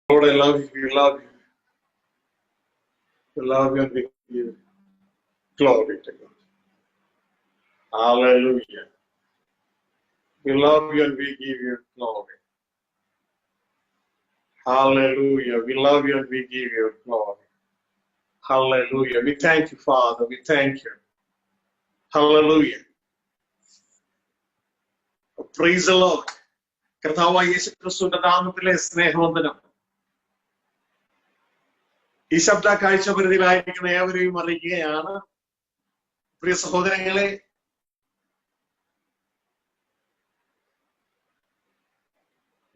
Lord, I love you. We love you. We love you and we give you glory to God. Hallelujah. We love you and we give you glory. Hallelujah. We love you and we give you glory. Hallelujah. We thank you, Father. We thank you. Hallelujah. Praise the Lord. കർത്താവായ യേശുക്രിസ്തുവിന്റെ നാമത്തിലെ സ്നേഹവന്ദനം ഈ ശബ്ദ കാഴ്ചപരിധിയിലായിരിക്കുന്ന ഏവരെയും അറിയിക്കുകയാണ്. പ്രിയ സഹോദരങ്ങളെ,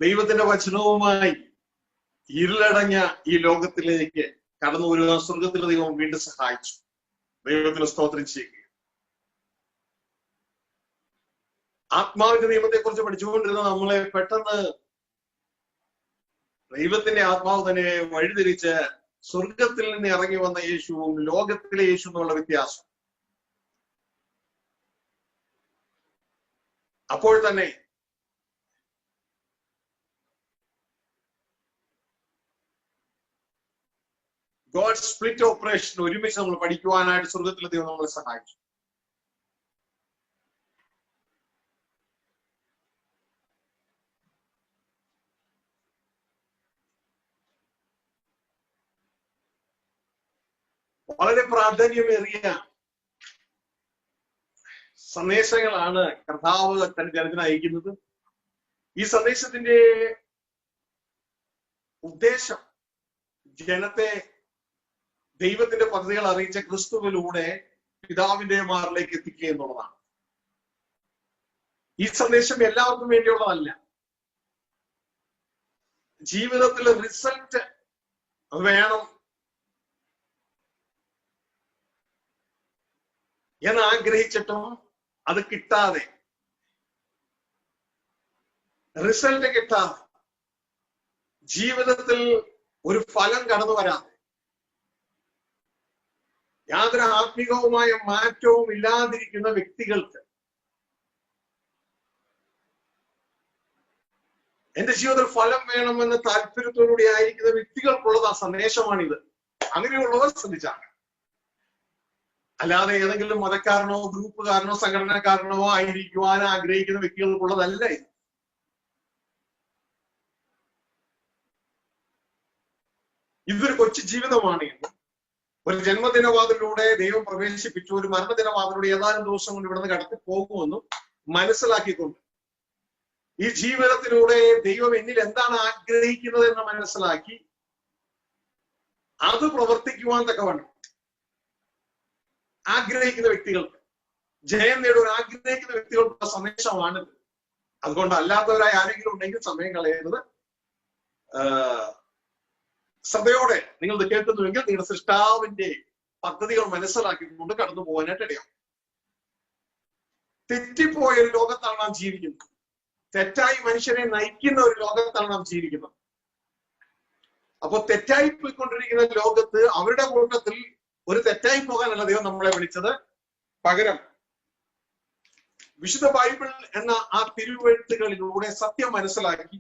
ദൈവത്തിന്റെ വചനവുമായി ഇരുളടഞ്ഞ ഈ ലോകത്തിലേക്ക് കടന്നു വരുവാൻ സ്വർഗത്തിലെ ദൈവം വീണ്ടും സഹായിച്ചു. ദൈവത്തിന് സ്തോത്രം ചെയ്യുക. ആത്മാവിന്റെ നിയമത്തെ കുറിച്ച് പഠിച്ചുകൊണ്ടിരുന്ന നമ്മളെ പെട്ടെന്ന് ദൈവത്തിന്റെ ആത്മാവ് തന്നെ വഴിതിരിച്ച് സ്വർഗത്തിൽ നിന്ന് ഇറങ്ങി വന്ന യേശുവും ലോകത്തിലെ യേശു എന്നുള്ള വ്യത്യാസം. അപ്പോൾ തന്നെ ഗോഡ് സ്പ്ലിറ്റ് ഓപ്പറേഷൻ ഒരുമിച്ച് നമ്മൾ പഠിക്കുവാനായിട്ട് സ്വർഗത്തിലെ ദൈവം നമ്മളെ സഹായിച്ചു. വളരെ പ്രാധാന്യമേറിയ സന്ദേശങ്ങളാണ് കർത്താവ് തന്റെ ജനത്തിന് അയക്കുന്നത്. ഈ സന്ദേശത്തിന്റെ ഉദ്ദേശം ജനത്തെ ദൈവത്തിന്റെ പദ്ധതികൾ അറിയിച്ച ക്രിസ്തുവിലൂടെ പിതാവിന്റെ മാറിലേക്ക് എത്തിക്കുക എന്നുള്ളതാണ്. ഈ സന്ദേശം എല്ലാവർക്കും വേണ്ടിയുള്ളതല്ല. ജീവിതത്തിലെ റിസൾട്ട് വേണം എന്ന് ആഗ്രഹിച്ചിട്ടും അത് കിട്ടാതെ, റിസൾട്ട് കിട്ടാതെ, ജീവിതത്തിൽ ഒരു ഫലം കടന്നു വരാതെ, യാതൊരു ആത്മീകവുമായ മാറ്റവും ഇല്ലാതിരിക്കുന്ന വ്യക്തികൾക്ക് എന്റെ ജീവിതത്തിൽ ഫലം വേണമെന്ന് താല്പര്യത്തോടുകൂടി ആയിരിക്കുന്ന വ്യക്തികൾക്കുള്ളത് ആ സന്ദേശമാണിത്. അങ്ങനെയുള്ളവർ ശ്രദ്ധിച്ചാണ്. അല്ലാതെ ഏതെങ്കിലും മതക്കാരനോ ഗ്രൂപ്പുകാരനോ സംഘടനക്കാരനോ ആയിരിക്കുവാൻ ആഗ്രഹിക്കുന്ന വ്യക്തികൾക്കുള്ളതല്ല ഇത്. ഇതൊരു കൊച്ചു ജീവിതമാണ്. ഒരു ജന്മദിനവാതിലൂടെ ദൈവം പ്രവേശിപ്പിച്ചു, ഒരു മരണദിനവാതിലൂടെ ഏതാനും ദിവസം കൊണ്ട് ഇവിടുന്ന് കടത്തി പോകുമെന്നും മനസ്സിലാക്കിക്കൊണ്ട് ഈ ജീവിതത്തിലൂടെ ദൈവം എന്നിൽ എന്താണ് ആഗ്രഹിക്കുന്നത് എന്ന് മനസ്സിലാക്കി അത് പ്രവർത്തിക്കുവാൻ തക്കവണ്ണം ആഗ്രഹിക്കുന്ന വ്യക്തികൾക്ക്, ജയം നേടുവാൻ ആഗ്രഹിക്കുന്ന വ്യക്തികൾക്കുള്ള സന്ദേശമാണിത്. അതുകൊണ്ട് അല്ലാത്തവരായി ആരെങ്കിലും ഉണ്ടെങ്കിൽ സമയം കളയരുത്. ശ്രദ്ധയോടെ നിങ്ങൾ ഇത് കേൾക്കുന്നുവെങ്കിൽ നിങ്ങളുടെ സൃഷ്ടാവിന്റെ പദ്ധതികൾ മനസ്സിലാക്കിക്കൊണ്ട് കടന്നു പോകാനായിട്ട് ഇടയാവും. തെറ്റിപ്പോയ ഒരു ലോകത്താണ് നാം ജീവിക്കുന്നത്. തെറ്റായി മനുഷ്യനെ നയിക്കുന്ന ഒരു ലോകത്താണ് നാം ജീവിക്കുന്നത്. അപ്പൊ തെറ്റായി പോയിക്കൊണ്ടിരിക്കുന്ന ലോകത്ത് അവരുടെ കൂട്ടത്തിൽ ഒരു തെറ്റായി പോകാനല്ല ദൈവം നമ്മളെ വിളിച്ചത്. പകരം വിശുദ്ധ ബൈബിൾ എന്ന ആ തിരുവെഴുത്തുകളിലൂടെ സത്യം മനസ്സിലാക്കി,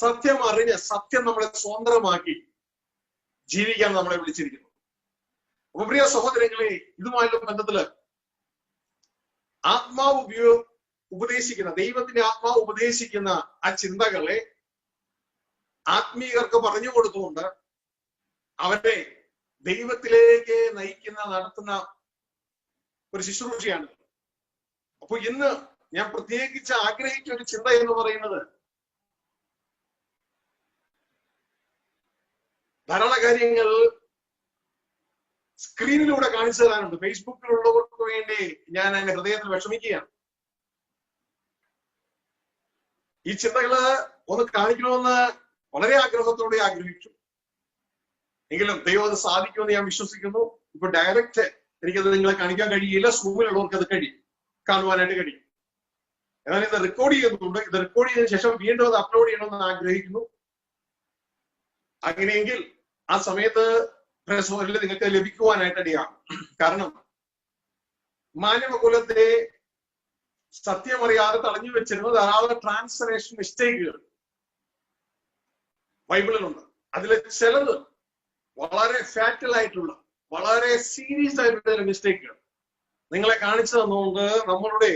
സത്യം അറിഞ്ഞ്, സത്യം നമ്മളെ സ്വതന്ത്രമാക്കി ജീവിക്കാൻ നമ്മളെ വിളിച്ചിരിക്കുന്നു. അപ്പൊ പ്രിയ സഹോദരങ്ങളെ, ഇതുമായുള്ള ബന്ധത്തില് ആത്മാവ് ഉപദേശിക്കുന്ന, ദൈവത്തിന്റെ ആത്മാവ് ഉപദേശിക്കുന്ന ആ ചിന്തകളെ ആത്മീയർക്ക് പറഞ്ഞു കൊടുത്തുകൊണ്ട് അവരെ ദൈവത്തിലേക്ക് നയിക്കുന്ന, നടത്തുന്ന ഒരു ശുശ്രൂഷയാണ്. അപ്പൊ ഇന്ന് ഞാൻ പ്രത്യേകിച്ച് ആഗ്രഹിച്ച ഒരു ചിന്ത എന്ന് പറയുന്നത്, ധാരാളം കാര്യങ്ങൾ സ്ക്രീനിലൂടെ കാണിച്ചു തരാനുണ്ട്. ഫേസ്ബുക്കിലുള്ളവർക്ക് വേണ്ടി ഞാൻ എന്റെ ഹൃദയത്തിൽ വിഷമിക്കുകയാണ്. ഈ ചിന്തകള് ഒന്ന് കാണിക്കണമെന്ന് വളരെ ആഗ്രഹത്തോടെ ആഗ്രഹിച്ചു. എങ്കിലും ദൈവം അത് സാധിക്കുമെന്ന് ഞാൻ വിശ്വസിക്കുന്നു. ഇപ്പൊ ഡയറക്റ്റ് എനിക്കത് നിങ്ങളെ കാണിക്കാൻ കഴിയില്ല. സൂമിലുള്ളവർക്ക് അത് കാണുവാനായിട്ട് കഴിയും. എന്നാൽ ഇത് റെക്കോർഡ് ചെയ്യുന്നുണ്ട്. ഇത് റെക്കോർഡ് ചെയ്തതിനു ശേഷം വീണ്ടും അത് അപ്ലോഡ് ചെയ്യണമെന്ന് ആഗ്രഹിക്കുന്നു. അങ്ങനെയെങ്കിൽ ആ സമയത്ത് നിങ്ങൾക്ക് ലഭിക്കുവാനായിട്ട് ഇടയാണ്. കാരണം മാനവകുലത്തെ സത്യമറിയാതെ തടഞ്ഞു വെച്ചിരുന്ന ധാരാളം ട്രാൻസ്ലേഷൻ മിസ്റ്റേക്കുകൾ ബൈബിളിലുണ്ട്. അതിലെ ചിലത് വളരെ ഫാറ്റൽ ആയിട്ടുള്ള, വളരെ സീരിയസ് ആയിട്ടുള്ള മിസ്റ്റേക്കുകൾ നിങ്ങളെ കാണിച്ചു തന്നുകൊണ്ട് നമ്മളുടെ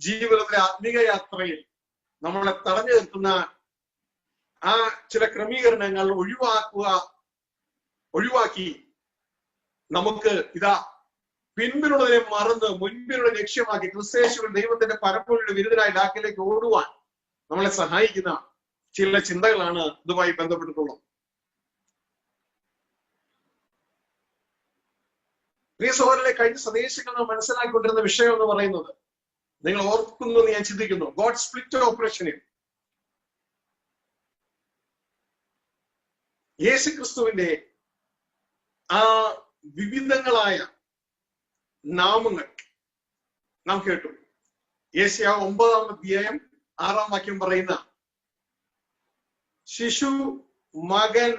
ജീവിതത്തിലെ ആത്മീക യാത്രയിൽ നമ്മളെ തടഞ്ഞു നിർത്തുന്ന ആ ചില ക്രമീകരണങ്ങൾ ഒഴിവാക്കി നമുക്ക് ഇതാ പിൻപിലുള്ളതിനെ മറന്ന് മുൻപിലുള്ള ലക്ഷ്യമാക്കി ക്രിസ്തയേശുവിൽ ദൈവത്തിന്റെ പരമ്പരയുടെ വിരുദ്ധനായി ഡാക്കിലേക്ക് ഓടുവാൻ നമ്മളെ സഹായിക്കുന്ന ചില ചിന്തകളാണ് ഇതുമായി ബന്ധപ്പെട്ടിട്ടുള്ളത്. പ്രിയ സഹോദരനെ, കഴിഞ്ഞ സന്ദേശങ്ങൾ നാം മനസ്സിലാക്കിക്കൊണ്ടിരുന്ന വിഷയം എന്ന് പറയുന്നത് നിങ്ങൾ ഓർക്കുന്നു എന്ന് ഞാൻ ചിന്തിക്കുന്നു. ഗോഡ് സ്പ്ലിറ്റ് ഓപ്പറേഷനിൽ യേശുക്രിസ്തുവിന്റെ ആ വിവിധങ്ങളായ നാമങ്ങൾ നാം കേട്ടു. യെശയ്യാ 9-ാം അധ്യായം 6-ാം വാക്യം പറയുന്ന ശിശു, മകൻ,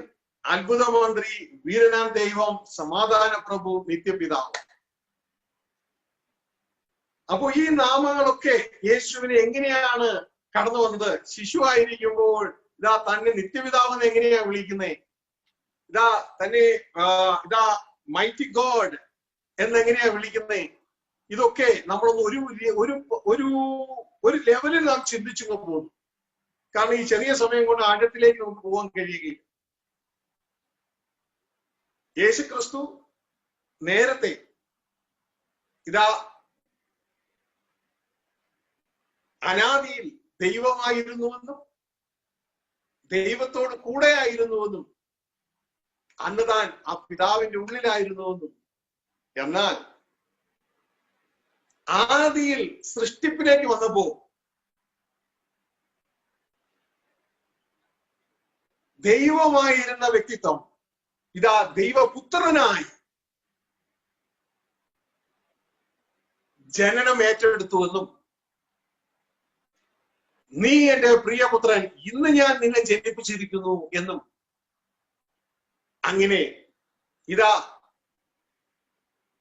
അത്ഭുതമന്ത്രി, വീരനാം ദൈവം, സമാധാന പ്രഭു, നിത്യപിതാവ്. അപ്പോ ഈ നാമങ്ങളൊക്കെ യേശുവിനെ എങ്ങനെയാണ് കടന്നു വന്നത്? ശിശു ആയിരിക്കുമ്പോൾ ഇതാ തന്നെ നിത്യപിതാവെന്ന് എങ്ങനെയാ വിളിക്കുന്നേ? ഇതാ തന്നെ മൈറ്റി ഗോഡ് എന്നെങ്ങനെയാ വിളിക്കുന്നേ? ഇതൊക്കെ നമ്മളൊന്ന് ഒരു ലെവലിൽ നാം ചിന്തിച്ചു പോകുന്നു. കാരണം ഈ ചെറിയ സമയം കൊണ്ട് ആഴത്തിലേക്ക് നമുക്ക് പോകാൻ കഴിയുകയില്ല. യേശുക്രിസ്തു നേരത്തെ ഇതാ അനാദിയിൽ ദൈവമായിരുന്നുവെന്നും ദൈവത്തോട് കൂടെ ആയിരുന്നുവെന്നും അന്ന് താൻ ആ പിതാവിന്റെ ഉള്ളിലായിരുന്നുവെന്നും, എന്നാൽ ആദിയിൽ സൃഷ്ടിപ്പിലേക്ക് വന്നപ്പോ ദൈവമായിരുന്ന വ്യക്തിത്വം ഇതാ ദൈവപുത്രനായി ജനനം ഏറ്റെടുത്തുവെന്നും, നീ എന്റെ പ്രിയപുത്രൻ, ഇന്ന് ഞാൻ നിന്നെ ജനിപ്പിച്ചിരിക്കുന്നു എന്നും, അങ്ങനെ ഇതാ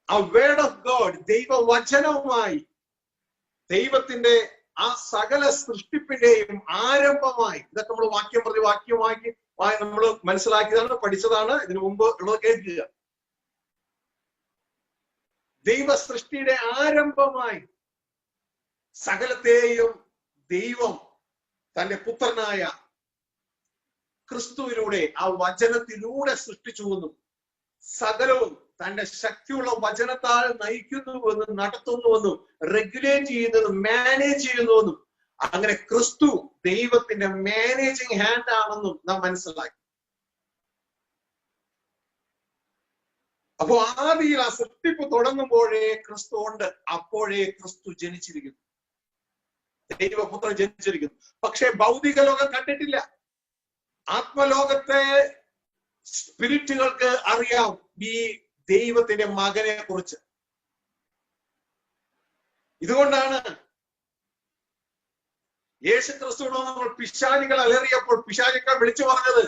ആ വേർഡ് ഓഫ് ഗോഡ് ദൈവവചനവുമായി ദൈവത്തിന്റെ ആ സകല സൃഷ്ടിപ്പിന്റെയും ആരംഭമായി, ഇതൊക്കെ നമ്മൾ വാക്യമായി നമ്മൾ മനസ്സിലാക്കിയതാണ്, പഠിച്ചതാണ്, ഇതിനു മുമ്പ് ഉള്ളത് കേൾക്കുക. ദൈവ സൃഷ്ടിയുടെ ആരംഭമായി സകലത്തെയും ദൈവം തന്റെ പുത്രനായ ക്രിസ്തുവിലൂടെ ആ വചനത്തിലൂടെ സൃഷ്ടിച്ചുവെന്നും, സകലവും തന്റെ ശക്തിയുള്ള വചനത്താൽ നയിക്കുന്നുവെന്നും നടത്തുന്നുവെന്നും റെഗുലേറ്റ് ചെയ്യുന്നതും മാനേജ് ചെയ്യുന്നുവെന്നും, അങ്ങനെ ക്രിസ്തു ദൈവത്തിന്റെ മാനേജിങ് ഹാൻഡ് ആണെന്നും നാം മനസ്സിലാക്കി. അപ്പോ ആദിയിൽ ആ സൃഷ്ടിപ്പ് തുടങ്ങുമ്പോഴേ ക്രിസ്തു ഉണ്ട്, അപ്പോഴേ ക്രിസ്തു ജനിച്ചിരിക്കുന്നു, ദൈവപുത്രൻ ജനിച്ചിരിക്കുന്നു. പക്ഷെ ഭൗതിക ലോകം കണ്ടിട്ടില്ല. ആത്മലോകത്തെ സ്പിരിറ്റുകൾക്ക് അറിയാം ഈ ദൈവത്തിന്റെ മകനെ കുറിച്ച്. ഇതുകൊണ്ടാണ് യേശുക്രിസ്തുവിനോ നമ്മൾ പിശാചികൾ അലറിയപ്പോൾ പിശാചികൾ വിളിച്ചു പറഞ്ഞത്.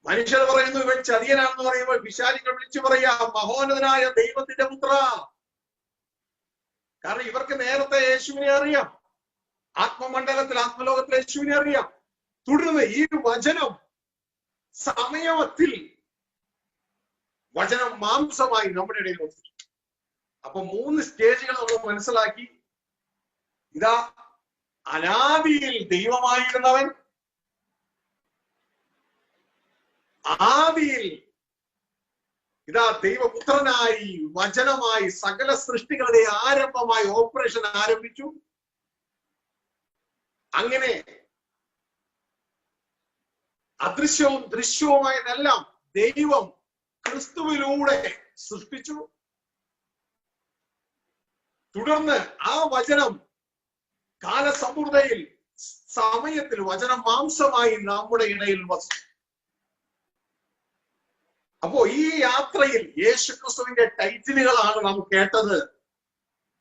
മനുഷ്യർ പറയുന്നു ഇവൻ ചതിയനാണെന്ന് പറയുമ്പോൾ പിശാചികൾ വിളിച്ചു പറയാ, മഹോന്നതനായ ദൈവത്തിന്റെ പുത്ര. കാരണം ഇവർക്ക് നേരത്തെ യേശുവിനെ അറിയാം, ആത്മമണ്ഡലത്തിൽ ആത്മലോകത്തിൽ യേശുവിനെ അറിയാം. തുടർന്ന് ഈ വചനം സമയത്തിൽ വചനം മാംസമായി നമ്മുടെ ഇടയിൽ വന്നു. അപ്പൊ 3 സ്റ്റേജുകൾ നമ്മൾ മനസ്സിലാക്കി. ഇതാ അനാദിയിൽ ദൈവമായിരുന്നവൻ, ആദിയിൽ ഇതാ ദൈവപുത്രനായി വചനമായി സകല സൃഷ്ടികളുടെ ആരംഭമായി ഓപ്പറേഷൻ ആരംഭിച്ചു. അങ്ങനെ അദൃശ്യവും ദൃശ്യവുമായതെല്ലാം ദൈവം ക്രിസ്തുവിലൂടെ സൃഷ്ടിച്ചു. തുടർന്ന് ആ വചനം കാലസമൃദ്ധയിൽ സമയത്തിൽ വചനം മാംസമായി നമ്മുടെ ഇടയിൽ വസിച്ചു. അപ്പോ ഈ യാത്രയിൽ യേശുക്രിസ്തുവിന്റെ ടൈറ്റിലുകളാണ് നാം കേട്ടത്.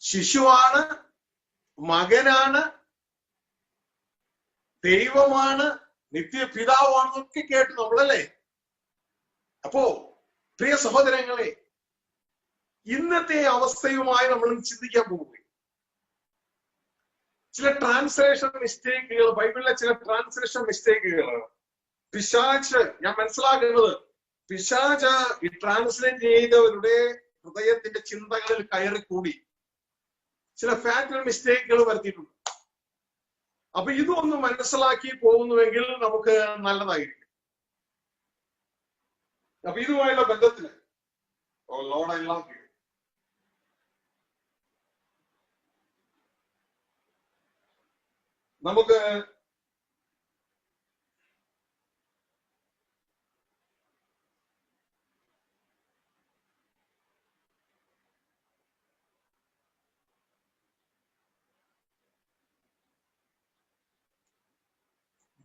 ശിശുവാണ്, മകനാണ്, ദൈവമാണ്, നിത്യപിതാവാണെന്നൊക്കെ കേട്ടു നമ്മളല്ലേ. അപ്പോ പ്രിയ സഹോദരങ്ങളെ, ഇന്നത്തെ അവസ്ഥയുമായി നമ്മൾ ചിന്തിക്കാൻ പോകുന്നു. ചില ട്രാൻസ്ലേഷൻ മിസ്റ്റേക്കുകൾ, ബൈബിളിലെ ചില ട്രാൻസ്ലേഷൻ മിസ്റ്റേക്കുകൾ പിശാച്, ഞാൻ മനസ്സിലാക്കുന്നത് പിശാച് ഈ ട്രാൻസ്ലേറ്റ് ചെയ്തവരുടെ ഹൃദയത്തിന്റെ ചിന്തകളിൽ കയറിക്കൂടി ചില ഫാറ്റൽ മിസ്റ്റേക്കുകൾ വരുത്തിയിട്ടുണ്ട്. അപ്പൊ ഇതൊന്ന് മനസ്സിലാക്കി പോകുന്നുവെങ്കിൽ നമുക്ക് നല്ലതായിരിക്കും. അപ്പൊ ഇതുമായുള്ള ബന്ധത്തിന് നമുക്ക്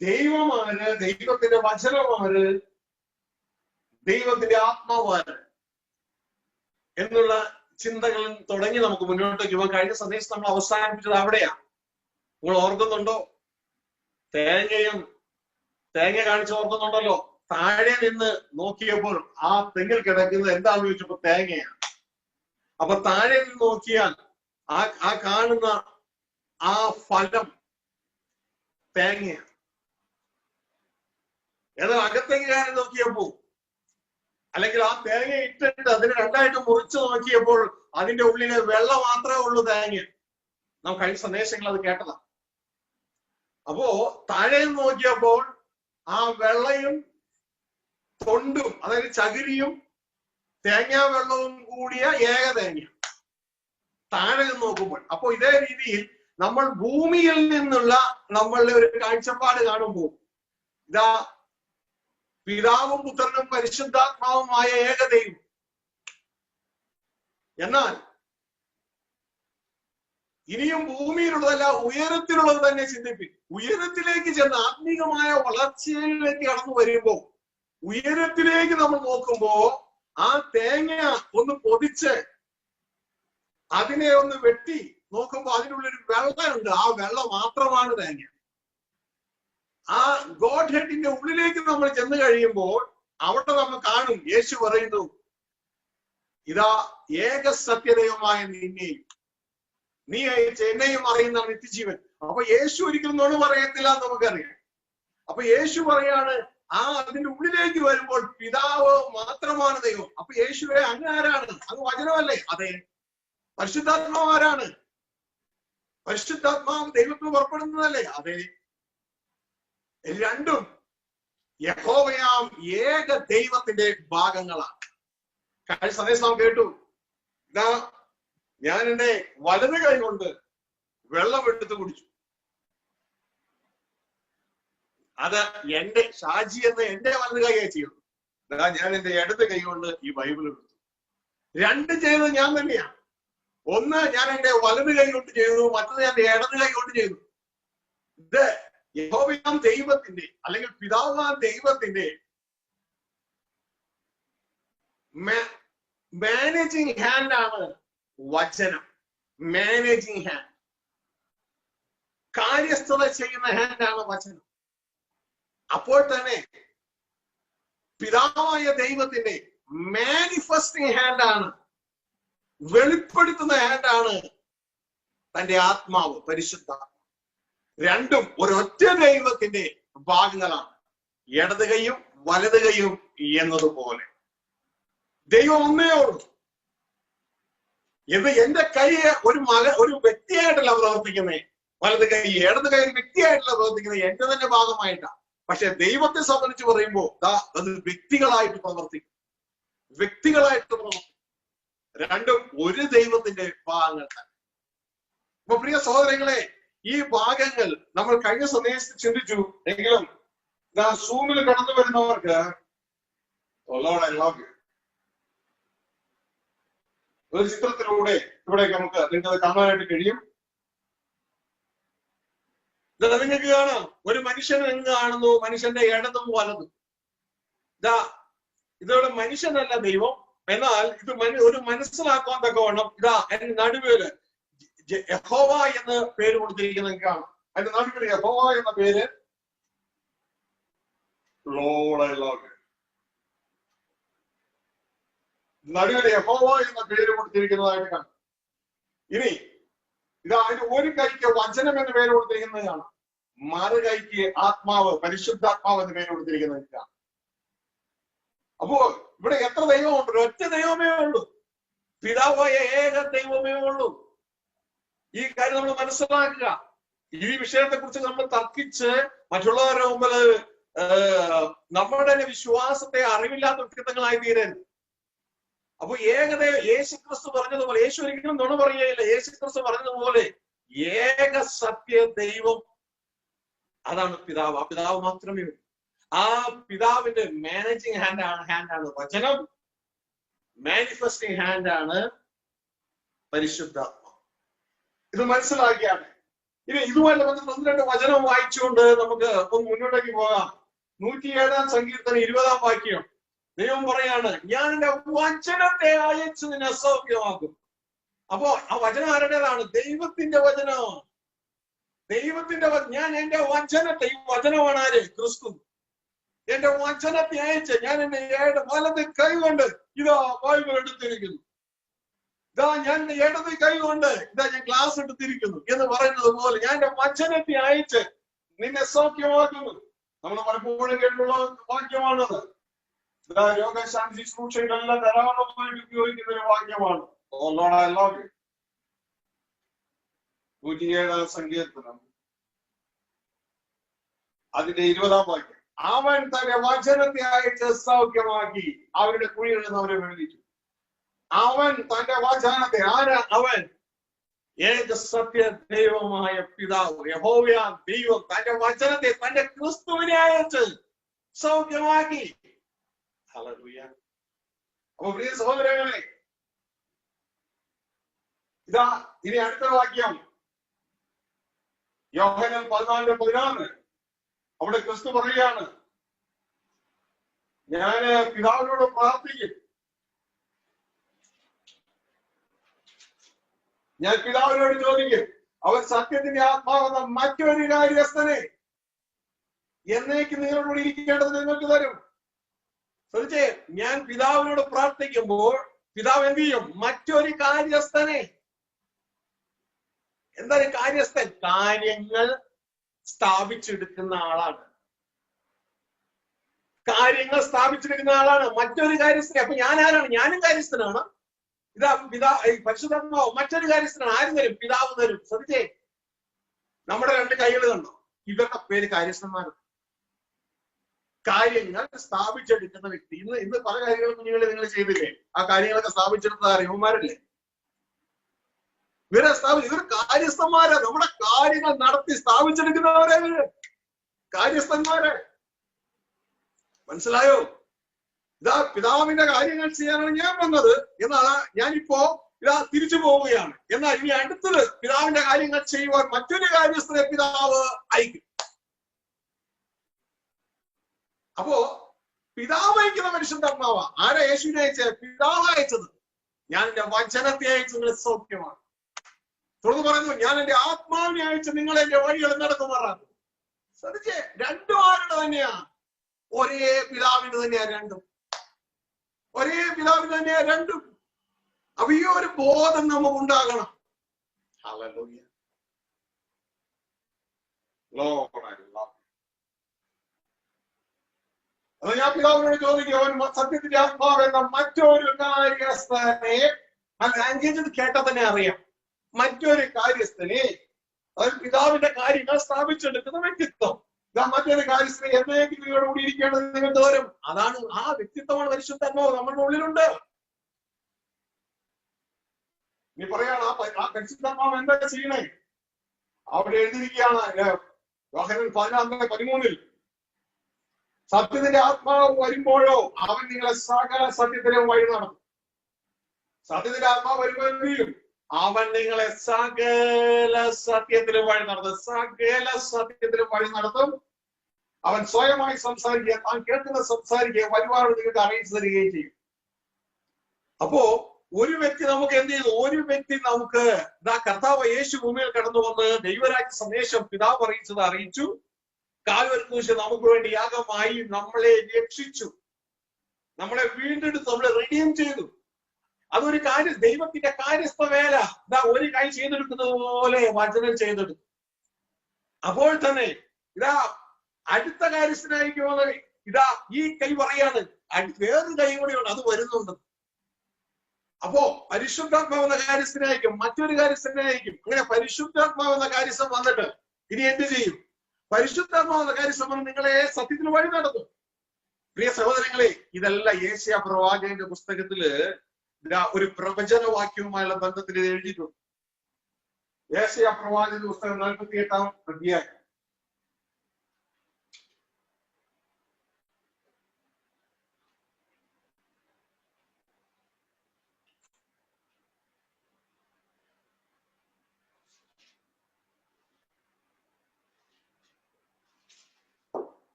ദൈവമാര്, ദൈവത്തിന്റെ വചനമാര്, ദൈവത്തിന്റെ ആത്മാവാര് എന്നുള്ള ചിന്തകളിൽ തുടങ്ങി നമുക്ക് മുന്നോട്ടേക്ക് പോകാൻ. കഴിഞ്ഞ സന്ദേശം നമ്മൾ അവസാനിപ്പിച്ചത് അവിടെയാ. നിങ്ങൾ ഓർക്കുന്നുണ്ടോ? തേങ്ങ കാണിച്ച് ഓർക്കുന്നുണ്ടല്ലോ? താഴെ നിന്ന് നോക്കിയപ്പോൾ ആ തെങ്ങിൽ കിടക്കുന്നത് എന്താന്ന് ചോദിച്ചപ്പോ തേങ്ങയാണ്. അപ്പൊ താഴെ നിന്ന് നോക്കിയാൽ ആ കാണുന്ന ആ ഫലം തേങ്ങയാണ്. എന്നാൽ അകത്തേക്ക് കയറി നോക്കിയപ്പോ, അല്ലെങ്കിൽ ആ തേങ്ങ ഇട്ടിട്ട് അതിന് രണ്ടായിട്ട് മുറിച്ച് നോക്കിയപ്പോൾ അതിന്റെ ഉള്ളില് വെള്ള മാത്രമേ ഉള്ളൂ തേങ്ങ. നാം കഴിഞ്ഞ സന്ദേശങ്ങൾ അത് കേട്ടതാ. അപ്പോ താഴെ നോക്കിയപ്പോൾ ആ വെള്ളയും തൊണ്ടും, അതായത് ചകിരിയും തേങ്ങാ വെള്ളവും കൂടിയ ഏക തേങ്ങ താഴെ നോക്കുമ്പോൾ. അപ്പോ ഇതേ രീതിയിൽ നമ്മൾ ഭൂമിയിൽ നിന്നുള്ള നമ്മളുടെ ഒരു കാഴ്ചപ്പാട് കാണുമ്പോൾ ഇതാ പിതാവും പുത്രനും പരിശുദ്ധാത്മാവുമായ ഏകദൈവം. എന്നാൽ ഇനിയും ഭൂമിയിലുള്ളതല്ല, ഉയരത്തിലുള്ളത് തന്നെ ചിന്തിപ്പിക്കും. ഉയരത്തിലേക്ക് ചെന്ന് ആത്മീകമായ വളർച്ചയിലേക്ക് കടന്നു വരുമ്പോ, ഉയരത്തിലേക്ക് നമ്മൾ നോക്കുമ്പോ ആ തേങ്ങ ഒന്ന് പൊതിച്ച് അതിനെ ഒന്ന് വെട്ടി നോക്കുമ്പോ അതിനുള്ളൊരു വെള്ളമുണ്ട്. ആ വെള്ളം മാത്രമാണ് തേങ്ങ. ആ ഗോഡ് ഹെഡിന്റെ ഉള്ളിലേക്ക് നമ്മൾ ചെന്ന് കഴിയുമ്പോൾ അവിടെ നമ്മൾ കാണും, യേശു പറയുന്നു, ഇതാ ഏക സത്യദൈവമായ നിന്നെയും നീ അയച്ച എന്നെയും അറിയുന്ന നിത്യജീവൻ. അപ്പൊ യേശു ഒരിക്കലും നുണ പറയത്തില്ല എന്ന് നമുക്കറിയാം. അപ്പൊ യേശു പറയാണ്, അതിന്റെ ഉള്ളിലേക്ക് വരുമ്പോൾ പിതാവ് മാത്രമാണ് ദൈവം. അപ്പൊ യേശുവെ അങ്ങ് ആരാണ്? അങ്ങ് വചനമല്ലേ? അതെ. പരിശുദ്ധാത്മാവ് ആരാണ്? പരിശുദ്ധാത്മാവ് ദൈവത്തിന് പുറപ്പെടുന്നതല്ലേ? അതെ. രണ്ടും യഹോവയാം ഏക ദൈവത്തിന്റെ ഭാഗങ്ങളാണ്. കഴിഞ്ഞ സന്ദേശം നാം കേട്ടു, ഇതാ ഞാൻ എന്റെ വലത് കൈ കൊണ്ട് വെള്ളം എടുത്ത് കുടിച്ചു. അത് എന്റെ ഷാജി എന്ന് എന്റെ വലത് കൈയായി ചെയ്തു. ഞാൻ എന്റെ ഇടത് കൈ കൊണ്ട് ഈ ബൈബിൾ എടുത്തു. രണ്ട് ചെയ്തത് ഞാൻ തന്നെയാണ്. ഒന്ന് ഞാൻ എന്റെ വലത് കൈ കൊണ്ട് ചെയ്തു, മറ്റത് ഞാൻ ഇടത് കൈ കൊണ്ട് ചെയ്തു. ഇത് യഹോവയാം ദൈവത്തിന്റെ, അല്ലെങ്കിൽ പിതാവാം ദൈവത്തിന്റെ മാനേജിങ് ഹാൻഡ് ആണ് വചനം. മാനേജിങ് ഹാൻഡ്, കാര്യസ്ഥത ചെയ്യുന്ന ഹാൻഡാണ് വചനം. അപ്പോൾ തന്നെ പിതാവായ ദൈവത്തിന്റെ മാനിഫെസ്റ്റിംഗ് ഹാൻഡാണ്, വെളിപ്പെടുത്തുന്ന ഹാൻഡാണ് തന്റെ ആത്മാവ്, പരിശുദ്ധാത്മാവ്. രണ്ടും ഒരൊറ്റ ദൈവത്തിന്റെ ഭാഗങ്ങളാണ്, ഇടത് കൈയും വലത് കൈയും എന്നതുപോലെ. ദൈവം ഒന്നേ ഉള്ളൂ. ഇത് എന്റെ കൈ ഒരു വ്യക്തിയായിട്ടല്ല പ്രവർത്തിക്കുന്നത്, വലത് കൈ ഇടത് കൈ വ്യക്തിയായിട്ടല്ല പ്രവർത്തിക്കുന്നത്, എന്റെ തന്നെ ഭാഗമായിട്ടാണ്. പക്ഷെ ദൈവത്തെ സംബന്ധിച്ച് പറയുമ്പോൾ അത് വ്യക്തികളായിട്ട് പ്രവർത്തിക്കും, വ്യക്തികളായിട്ട് പ്രവർത്തിക്കും. രണ്ടും ഒരു ദൈവത്തിന്റെ ഭാഗങ്ങൾ തന്നെ. അപ്പൊ പ്രിയ സഹോദരങ്ങളെ, ഈ ഭാഗങ്ങൾ നമ്മൾ കഴിഞ്ഞ സന്ദേശത്തിൽ ചിന്തിച്ചു. എങ്കിലും സൂമിൽ കടന്നു വരുന്നവർക്ക് ഒരു ചിത്രത്തിലൂടെ ഇവിടെ നിങ്ങൾക്ക് കാണാനായിട്ട് കഴിയും. നിങ്ങൾക്ക് കാണാം, ഒരു മനുഷ്യൻ എങ്ങ് കാണുന്നു, മനുഷ്യന്റെ ഇടതും വലതും. ഇതോടെ മനുഷ്യനല്ല ദൈവം, എന്നാൽ ഇത് ഒരു മനസ്സിലാക്കാൻ തക്കവണ്ണം അതിന്റെ നടുവില് യഹോവ എന്ന് പേര് കൊടുത്തിരിക്കുന്നത് കാണാം. അതിന്റെ നടുവിൽ യഹോവ എന്ന പേര് നടുവിൽ യഹോവ എന്ന പേര് കൊടുത്തിരിക്കുന്നതായിട്ട് കാണാം. ഇനി അതിന് ഒരു കൈക്ക് വചനം എന്ന പേര് കൊടുത്തിരിക്കുന്നത് കാണാം, മറുകൈക്ക് ആത്മാവ്, പരിശുദ്ധാത്മാവ് എന്ന് പേര് കൊടുത്തിരിക്കുന്നത്. അപ്പോ ഇവിടെ എത്ര ദൈവമുണ്ട്? ഒറ്റ ദൈവമേ ഉള്ളൂ, പിതാവായ ഏക ദൈവമേ ഉള്ളൂ. ഈ കാര്യം നമ്മൾ മനസ്സിലാക്കുക. ഈ വിഷയത്തെ കുറിച്ച് നമ്മൾ തർക്കിച്ച് മറ്റുള്ളവരുടെ മുമ്പിൽ നമ്മുടെ വിശ്വാസത്തെ അറിവില്ലാത്ത വ്യക്തിത്വങ്ങളായി തീരരുത്. അപ്പൊ ഏകദൈവം യേശു ക്രിസ്തു പറഞ്ഞതുപോലെ, യേശു ഒരിക്കലും നുണ പറയുകയില്ല. യേശു ക്രിസ്തു പറഞ്ഞതുപോലെ ഏക സത്യ ദൈവം അതാണ് പിതാവ്. ആ പിതാവ് മാത്രമേ ഉള്ളൂ. ആ പിതാവിന്റെ മാനേജിങ് ഹാൻഡാണ് വചനം, മാനിഫെസ്റ്റിംഗ് ഹാൻഡാണ് പരിശുദ്ധാത്മ. ഇത് മനസ്സിലാക്കിയാണ്. ഇനി ഇതുമായിട്ട് ബന്ധപ്പെട്ട് 1-2 വചനം വായിച്ചുകൊണ്ട് നമുക്ക് ഒന്ന് മുന്നോട്ടേക്ക് പോകാം. 107-ാം സങ്കീർത്തനം 20-ാം വാക്യം. ദൈവം പറയാണ്, ഞാൻ എന്റെ വചനത്തെ അയച്ച് നിന്നെ സൗഖ്യമാക്കും. അപ്പോ ആ വചനം ആരുടേതാണ്? ദൈവത്തിന്റെ വചനമാണ്. ദൈവത്തിന്റെ ഞാൻ എന്റെ വചനത്തെ, ഈ വചനമാണ് ആര്? ക്രിസ്തു. എന്റെ വചനത്തെ അയച്ച് ഞാൻ എന്റെ വലത് കൈ കൊണ്ട് ഇതാ ബൈബിൾ എടുത്തിരിക്കുന്നു, ഇതാ ഞാൻ ഇടത് കൈ കൊണ്ട് ഇതാ ഞാൻ ക്ലാസ് എടുത്തിരിക്കുന്നു എന്ന് പറയുന്നത് പോലെ ഞാൻ എന്റെ വചനത്തെ അയച്ച് നിന്നെ സൗഖ്യമാക്കുന്നു. നമ്മൾ പലപ്പോഴും കേട്ടുള്ള വാക്യമാണത്. രോഗശാന്തി ശുശ്രൂഷകളെല്ലാം ധാരാളമായിട്ട് ഉപയോഗിക്കുന്ന ഒരു വാക്യമാണ്. 107-ാം സങ്കീർത്തനം അതിന്റെ 20-ാം വാക്യം. അവൻ തന്റെ വചനത്തെ അയച്ച് സൗഖ്യമാക്കി അവരുടെ കുഴികളിൽ നിന്ന് അവരെ വിടുവിച്ചു. അവൻ തന്റെ വചനത്തെ, ആരാ അവൻ? ഏക സത്യ ദൈവമായ പിതാവ് യഹോവയാ ദൈവം തന്റെ വചനത്തെ, തന്റെ ക്രിസ്തുവിനെ അയച്ച് സൗഖ്യമാക്കി. ഹല്ലേലൂയ. അപ്പൊ പ്രിയ സഹോദരങ്ങളെ, ഇതാ ഇനി അടുത്ത വാക്യം യോഹന്നാൻ 14:16. അവിടെ ക്രിസ്തു പറയുകയാണ്, ഞാന് പിതാവിനോട് പ്രാർത്ഥിക്കും, ഞാൻ പിതാവിനോട് ചോദിക്കും, അവൻ സത്യത്തിന്റെ ആത്മാവെന്ന മറ്റൊരു കാര്യസ്ഥനെ എന്നേക്ക് നിങ്ങളോട് ഇരിക്കേണ്ടത് നിങ്ങൾക്ക് തരും. ശ്രദ്ധിച്ചേ, ഞാൻ പിതാവിനോട് പ്രാർത്ഥിക്കുമ്പോൾ പിതാവ് എന്ത് ചെയ്യും? മറ്റൊരു കാര്യസ്ഥനെ. എന്താണ് കാര്യസ്ഥൻ? കാര്യങ്ങൾ സ്ഥാപിച്ചെടുക്കുന്ന ആളാണ്. കാര്യങ്ങൾ സ്ഥാപിച്ചെടുക്കുന്ന ആളാണ് മറ്റൊരു കാര്യസ്ഥനെ. അപ്പൊ ഞാൻ ആരാണ്? ഞാനും കാര്യസ്ഥനാണ്. ഇതാ പരിശുദ്ധാത്മാവ് മറ്റൊരു കാര്യസ്ഥനാണ്. ആരും തരും? പിതാവ് തരും. ശ്രദ്ധിച്ചേ, നമ്മുടെ 2 കൈകൾ കണ്ടോ? ഇവരുടെ പേര് കാര്യസ്ഥന്മാർ. കാര്യങ്ങൾ സ്ഥാപിച്ചെടുക്കുന്ന വ്യക്തി. ഇന്ന് പല കാര്യങ്ങളും കുഞ്ഞുങ്ങളെ നിങ്ങൾ ചെയ്തില്ലേ? ആ കാര്യങ്ങളൊക്കെ സ്ഥാപിച്ചെടുത്ത യുവമാരല്ലേ? ഇവർ കാര്യസ്ഥന്മാരാ. നമ്മുടെ കാര്യങ്ങൾ നടത്തി സ്ഥാപിച്ചെടുക്കുന്നവരെ കാര്യസ്ഥന്മാരെ. മനസ്സിലായോ? ഇതാ പിതാവിന്റെ കാര്യങ്ങൾ ചെയ്യാനാണ് ഞാൻ വന്നത്, എന്നാൽ ഞാനിപ്പോ ഇതാ തിരിച്ചു പോവുകയാണ്. എന്നാൽ ഇനി അടുത്തത് പിതാവിന്റെ കാര്യങ്ങൾ ചെയ്യുവാൻ മറ്റൊരു കാര്യസ്ഥനെ പിതാവ് അയക്കും. അപ്പോ പിതാവ് അയക്കുന്ന പരിശുദ്ധാത്മാവാ. ആരാ യേശുവിനെ അയച്ചത്? പിതാവ് അയച്ചത്. ഞാൻ എന്റെ വചനത്തെ അയച്ച് നിങ്ങളെ സൗഖ്യമാണ്. തുടർന്ന് പറയുന്നു, ഞാൻ എന്റെ ആത്മാവിനെ അയച്ച് നിങ്ങൾ എന്റെ വഴികൾ നടക്കുമാറാണ്. ശ്രദ്ധിച്ചേ, 2 ആരുടെ തന്നെയാ? ഒരേ പിതാവിന്റെ തന്നെയാ 2. ഒരേ പിതാവിന് തന്നെയാ 2. അപ്പൊ ഈ ഒരു ബോധം നമുക്ക് ഉണ്ടാകണം. ഹല്ലേലൂയ. അത് ഞാൻ പിതാവിനോട് ചോദിക്കും, അവൻ സത്യത്തിന്റെ ആത്മാവെന്ന മറ്റൊരു കാര്യസ്ഥനെ, ലാംഗ്വേജ് കേട്ടാൽ തന്നെ അറിയാം, മറ്റൊരു കാര്യസ്ഥനെ. അവൻ പിതാവിന്റെ കാര്യങ്ങൾ സ്ഥാപിച്ചെടുക്കുന്ന വ്യക്തിത്വം. മറ്റൊരു കാര്യസ്ഥനെ എന്നേക്ക് നിങ്ങളുടെ കൂടി ഇരിക്കേണ്ടത് നിങ്ങൾ തോരും. അതാണ്, ആ വ്യക്തിത്വമാണ് പരിശുദ്ധാത്മാവ് നമ്മുടെ ഉള്ളിലുണ്ട്. നീ പറയാണ്, ആ പരിശുദ്ധാത്മാവ് എന്താ ചെയ്യണേ? അവിടെ എഴുതിയിരിക്കുകയാണ് യോഹന്നാൻ 14:13. സത്യത്തിന്റെ ആത്മാവ് വരുമ്പോഴോ അവൻ നിങ്ങളെ സകല സത്യത്തിലും വഴി നടത്തും. സത്യത്തിന്റെ ആത്മാവ് വരുമ്പോൾ എന്ത് ചെയ്യും? അവൻ നിങ്ങളെ സകല സത്യത്തിലും വഴി നടത്തും. സകല സത്യത്തിലും വഴി നടത്തും. അവൻ സ്വയമായി സംസാരിക്കുക, താൻ കേൾക്കുന്ന സംസാരിക്കുക, വരുവാനോട് നിങ്ങൾക്ക് അറിയിച്ചു തരികയും ചെയ്യും. അപ്പോ ഒരു വ്യക്തി നമുക്ക് എന്ത് ചെയ്തു? ഒരു വ്യക്തി നമുക്ക് കർത്താവ് യേശു ഭൂമിയിൽ കടന്നു വന്ന് ദൈവരാജ്യ സന്ദേശം പിതാവ് അറിയിച്ചത് അറിയിച്ചു. കാൽവരി ക്രൂശിൽ നമുക്ക് വേണ്ടി യാഗമായി നമ്മളെ രക്ഷിച്ചു, നമ്മളെ വീണ്ടെടുത്ത്, നമ്മളെ റിഡീം ചെയ്തു. അതൊരു കാര്യം, ദൈവത്തിന്റെ കാര്യസ്ഥ വേല. ഒരു കൈ ചെയ്തെടുക്കുന്നത് പോലെ വചനം ചെയ്തെടുത്തു. അപ്പോൾ തന്നെ ഇതാ അടുത്ത കാര്യസ്ഥനായിരിക്കുമോ, ഇതാ ഈ കൈ പറയാണ് വേറൊരു കൈ കൂടിയുണ്ട്, അത് വരുന്നുണ്ട്. അപ്പോ പരിശുദ്ധാത്മാവ് എന്ന കാര്യസ്ഥനായിരിക്കും, മറ്റൊരു കാര്യസ്ഥനായിരിക്കും. അങ്ങനെ പരിശുദ്ധാത്മാവ് എന്ന കാര്യസ്ഥൻ വന്നിട്ട് ഇനി എന്ത് ചെയ്യും? പരിശുദ്ധാത്മാവ് എന്ന കാര്യസ്ഥൻ വന്ന് നിങ്ങളെ സത്യത്തിൽ വഴി നടത്തും. പ്രിയ സഹോദരങ്ങളെ, ഇതെല്ലാം യേശയ്യാ പ്രവാചകന്റെ പുസ്തകത്തില് ഒരു പ്രവചനവാക്യവുമായുള്ള ബന്ധത്തിൽ എഴുതിയിട്ടുണ്ട്. യേശയ്യാ പ്രവാചകന്റെ പുസ്തകം 48-ാം അധ്യായം.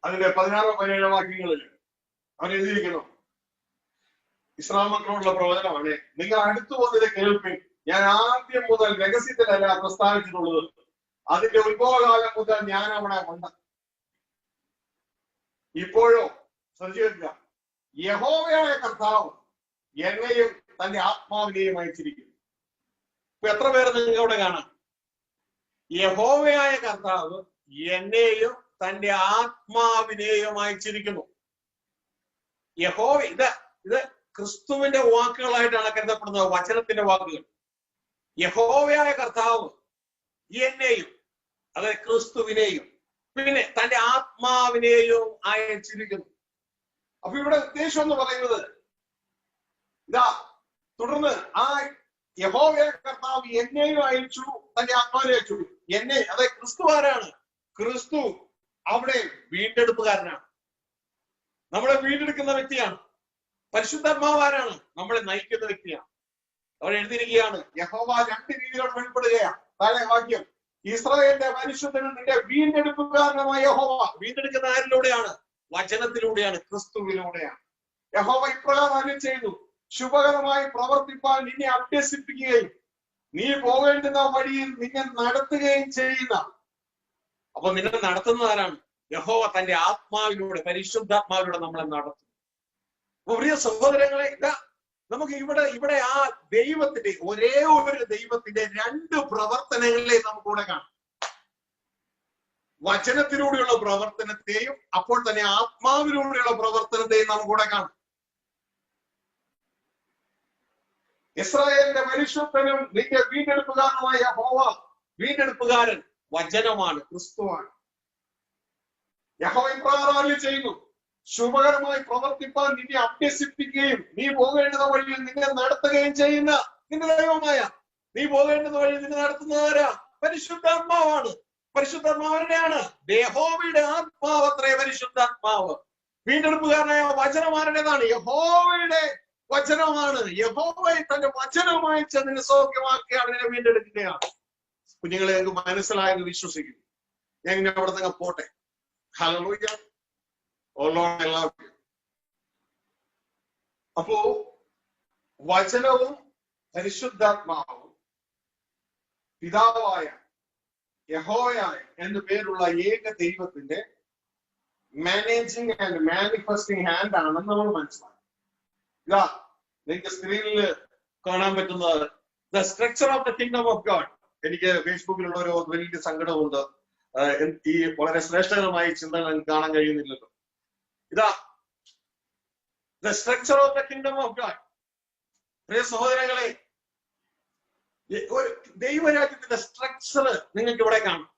അതിന്റെ 16-17 വാക്യങ്ങളിൽ അവൻ എഴുതിയിരിക്കുന്നു, ഇസ്രായേൽ മക്കളോടുള്ള പ്രവചനമാണ്. നിങ്ങൾ അടുത്തു വന്നത് കേൾപ്പിൻ, ഞാൻ ആദ്യം മുതൽ രഹസ്യത്തിലല്ല പ്രസ്താവിച്ചിട്ടുള്ളത്, അതിന്റെ ഉത്ഭവകാലം മുതൽ ഞാൻ അവിടെ ഉണ്ട്. ഇപ്പോഴോ ശ്രദ്ധിക്കുക, യഹോവയായ കർത്താവ് എന്നെയും തന്റെ ആത്മാവിനെയും അയച്ചിരിക്കുന്നു. ഇപ്പൊ എത്ര പേര് നിങ്ങൾക്ക് അവിടെ കാണാം? യഹോവയായ കർത്താവ് എന്നെയും തന്റെ ആത്മാവിനെയും അയച്ചിരിക്കുന്നു. യഹോവ, ഇത് ക്രിസ്തുവിന്റെ വാക്കുകളായിട്ടാണ് കരുതപ്പെടുന്നത്, വചനത്തിന്റെ വാക്കുകൾ. യഹോവയായ കർത്താവ് എന്നെയും, അതായത് ക്രിസ്തുവിനെയും, പിന്നെ തന്റെ ആത്മാവിനെയും അയച്ചിരിക്കുന്നു. അപ്പൊ ഇവിടെ ഉദ്ദേശം എന്ന് പറയുന്നത് ഇതാ, തുടർന്ന് ആ യഹോവയായ കർത്താവ് എന്നെയും അയച്ചു, തന്റെ ആത്മാവിനെ അയച്ചു. എന്നെ, അതായത് ക്രിസ്തു ആരാണ്? ക്രിസ്തു അവിടെ വീണ്ടെടുപ്പുകാരനാണ്, നമ്മളെ വീണ്ടെടുക്കുന്ന വ്യക്തിയാണ്. പരിശുദ്ധാത്മാവ് ആരാണ്? നമ്മളെ നയിക്കുന്ന വ്യക്തിയാണ്. അവിടെ എഴുതിയിരിക്കുകയാണ്, യഹോവ രണ്ട് രീതിയിലോട് വെളിപ്പെടുകയാണ്. താഴെ വാക്യം, ഇസ്രായേലിന്റെ പരിശുദ്ധനും നിന്റെ വീണ്ടെടുപ്പുകാരനുമായ യഹോവ. വീണ്ടെടുക്കുന്ന ആരിലൂടെയാണ്? വചനത്തിലൂടെയാണ്, ക്രിസ്തുവിലൂടെയാണ്. യഹോവ ഇപ്രകാരം അരുളി ചെയ്തു, ശുഭകരമായി പ്രവർത്തിപ്പാൻ നിന്നെ അഭ്യസിപ്പിക്കുകയും നീ പോകേണ്ടുന്ന വഴിയിൽ നിന്നെ നടത്തുകയും ചെയ്യുന്ന. അപ്പൊ നിന്നെ നടത്തുന്ന ആരാണ്? യഹോവ തന്റെ ആത്മാവിലൂടെ, പരിശുദ്ധാത്മാവിലൂടെ നമ്മളെ നടത്തും. പ്രിയ സഹോദരങ്ങളെ, നമുക്ക് ഇവിടെ ആ ദൈവത്തിന്റെ, ഒരേ ഒരു ദൈവത്തിന്റെ രണ്ട് പ്രവർത്തനങ്ങളെ നമുക്കിവിടെ കാണാം. വചനത്തിലൂടെയുള്ള പ്രവർത്തനത്തെയും അപ്പോൾ തന്നെ ആത്മാവിലൂടെയുള്ള പ്രവർത്തനത്തെയും നമുക്കിവിടെ കാണാം. ഇസ്രായേലിന്റെ പരിശുദ്ധനും നിന്റെ വീണ്ടെടുപ്പുകാരനുമായ യഹോവ, വീണ്ടെടുപ്പുകാരൻ വചനമാണ്, ക്രിസ്തുവാണ്. യഹോവ ഇപ്രകാരം ചെയ്യുന്നു, ശുഭകരമായി പ്രവർത്തിപ്പാൻ നിന്നെ അഭ്യസിപ്പിക്കുകയും നീ പോകേണ്ടുന്ന വഴിയിൽ നിന്നെ നടത്തുകയും ചെയ്യുന്ന നിന്റെ ദൈവമായ. നീ പോകേണ്ടുന്ന വഴിയിൽ നിന്നെ നടത്തുന്നതാരാ? പരിശുദ്ധാത്മാവാണ്. പരിശുദ്ധാത്മാവിനെയാണ്, യഹോവയുടെ ആത്മാവ് അത്രേ പരിശുദ്ധാത്മാവ്. വീണ്ടെടുപ്പുകാരനായ വചനമാരുടേതാണ്, യഹോവയുടെ വചനമാണ്. യഹോവ തന്റെ വചനമായി ചെന്നിനെ സൗഖ്യമാക്കിയാണ്, നിന്നെ വീണ്ടെടുക്കുകയാണ്. കുഞ്ഞുങ്ങളെ എനിക്ക് മനസ്സിലായെന്ന് വിശ്വസിക്കുന്നു. ഞാൻ ഇങ്ങനെ അവിടെ നിന്ന് പോട്ടെ. Hallelujah. Oh Lord, I love you. അപ്പോ വചനവും പരിശുദ്ധാത്മാവും പിതാവായ യഹോവയായ എന്നു പേരുള്ള ഏക ദൈവത്തിന്റെ മാനേജിങ് ആൻഡ് മാനിഫെസ്റ്റിംഗ് ഹാൻഡ് ആണെന്ന് നമ്മൾ മനസ്സിലാക്കി. ഇതാ നിങ്ങൾക്ക് സ്ക്രീനിൽ കാണാൻ പറ്റുന്നത് the structure of the kingdom of God. എനിക്ക് ഫേസ്ബുക്കിലുള്ള ഒരു വലിയ സങ്കടമുണ്ട്, ഈ വളരെ ശ്രേഷ്ഠകരമായ ചിന്തകൾ എനിക്ക് കാണാൻ കഴിയുന്നില്ലല്ലോ. ഇതാ the structure of the kingdom of God. പ്രിയ സഹോദരങ്ങളെ, ദൈവരാജ്യത്തിന്റെ സ്ട്രക്ചർ നിങ്ങൾക്ക് ഇവിടെ കാണാം.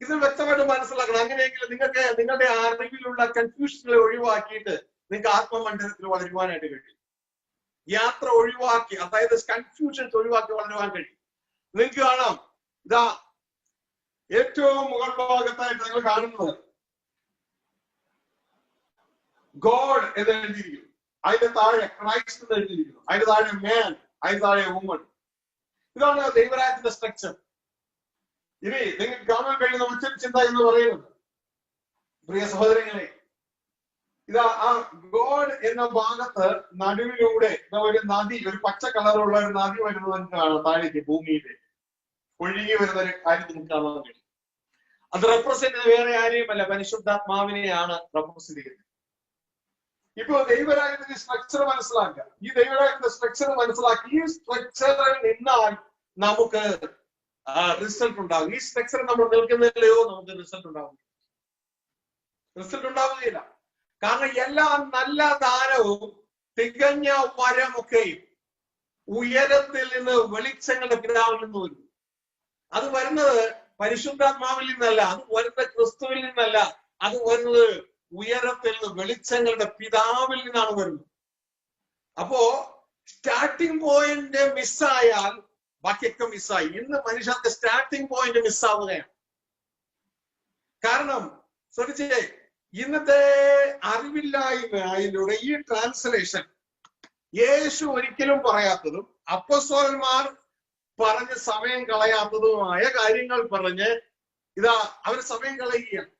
ഇത് വ്യക്തമായിട്ട് മനസ്സിലാക്കണം. അങ്ങനെയെങ്കിൽ നിങ്ങൾക്ക് നിങ്ങളുടെ അറിവിലുള്ള കൺഫ്യൂഷനുകളെ ഒഴിവാക്കിയിട്ട് നിങ്ങൾക്ക് ആത്മമണ്ഡലത്തിൽ വളരുവാനായിട്ട് കഴിയും. യാത്ര ഒഴിവാക്കി, അതായത് കൺഫ്യൂഷൻസ് ഒഴിവാക്കി വളരുവാൻ കഴിയും. നിങ്ങൾക്ക് കാണാം, ഇതാ ഏറ്റവും മുകൾ ഭാഗത്തായിട്ട് നിങ്ങൾ കാണുന്നത് ഗോഡ് എന്ന് എഴുതിയിരിക്കുന്നു. അതിന്റെ താഴെ ക്രൈസ്റ്റ് എന്ന് എഴുതിയിരിക്കുന്നു. അതിന്റെ താഴെ മാൻ, അതിന്റെ താഴെ വുമൺ. ഇതാണ് ദൈവരാജ്യത്തിന്റെ സ്ട്രക്ചർ. ഇനി നിങ്ങൾക്ക് കാണാൻ കഴിയുന്ന മറ്റൊരു ചിന്ത എന്ന് പറയുന്നത്, പ്രിയ സഹോദരങ്ങളെ, ഇതാ ആ ഗോഡ് എന്ന ഭാഗത്ത് നടുവിലൂടെ ഒരു നദി, ഒരു പച്ച കളറുള്ള ഒരു നദി വരുന്നത് നിങ്ങൾക്ക് കാണാം. താഴേക്ക് ഭൂമിയിലേക്ക് ഒഴുകി വരുന്ന ഒരു കാര്യം നിങ്ങൾക്ക് കാണാൻ കഴിയും. അത് റെപ്രസെന്റ് ചെയ്ത് വേറെ ആരെയുമല്ല, പരിശുദ്ധാത്മാവിനെയാണ് റെപ്രസെന്റ് ചെയ്യുന്നത്. ഇപ്പൊ ദൈവരാജ്യത്തിന്റെ സ്ട്രക്ചർ മനസ്സിലാക്കുക. ഈ ദൈവരാജ്യത്തിന്റെ സ്ട്രക്ചർ മനസ്സിലാക്കി ഈ സ്ട്രക്ചറിൽ നിന്നാൽ നമുക്ക് റിസൾട്ട് ഉണ്ടാകും. ഈ സ്ട്രക്ചറിൽ നമ്മൾ നിൽക്കുന്നില്ലയോ നമുക്ക് റിസൾട്ട് ഉണ്ടാവും. റിസൾട്ട് ഉണ്ടാവുകയില്ല. കാരണം എല്ലാ നല്ല ദാനവും തികഞ്ഞ വരമൊക്കെയും ഉയരത്തിൽ നിന്ന് വെളിച്ചങ്ങളുടെ പിതാവിൽ നിന്ന് വരും. അത് വരുന്നത് പരിശുദ്ധാത്മാവിൽ നിന്നല്ല, അത് വരുന്നത് ക്രിസ്തുവിൽ നിന്നല്ല, അത് വരുന്നത് ഉയരത്തിൽ നിന്ന് വെളിച്ചങ്ങളുടെ പിതാവിൽ നിന്നാണ് വരുന്നത്. അപ്പോ സ്റ്റാർട്ടിംഗ് പോയിന്റ് മിസ്സായാൽ ബാക്കിയൊക്കെ മിസ്സായി. ഇന്ന് മനുഷ്യന്റെ സ്റ്റാർട്ടിംഗ് പോയിന്റ് മിസ്സാവുകയാണ്. കാരണം ശ്രദ്ധിച്ചേ, ഇന്നത്തെ അറിവില്ലായ്മയിലൂടെ ഈ ട്രാൻസ്ലേഷൻ യേശു ഒരിക്കലും പറയാത്തതും അപ്പോസ്തലന്മാർ പറഞ്ഞ് സമയം കളയാത്തതുമായ കാര്യങ്ങൾ പറഞ്ഞ് ഇതാ അവർ സമയം കളയുകയാണ്.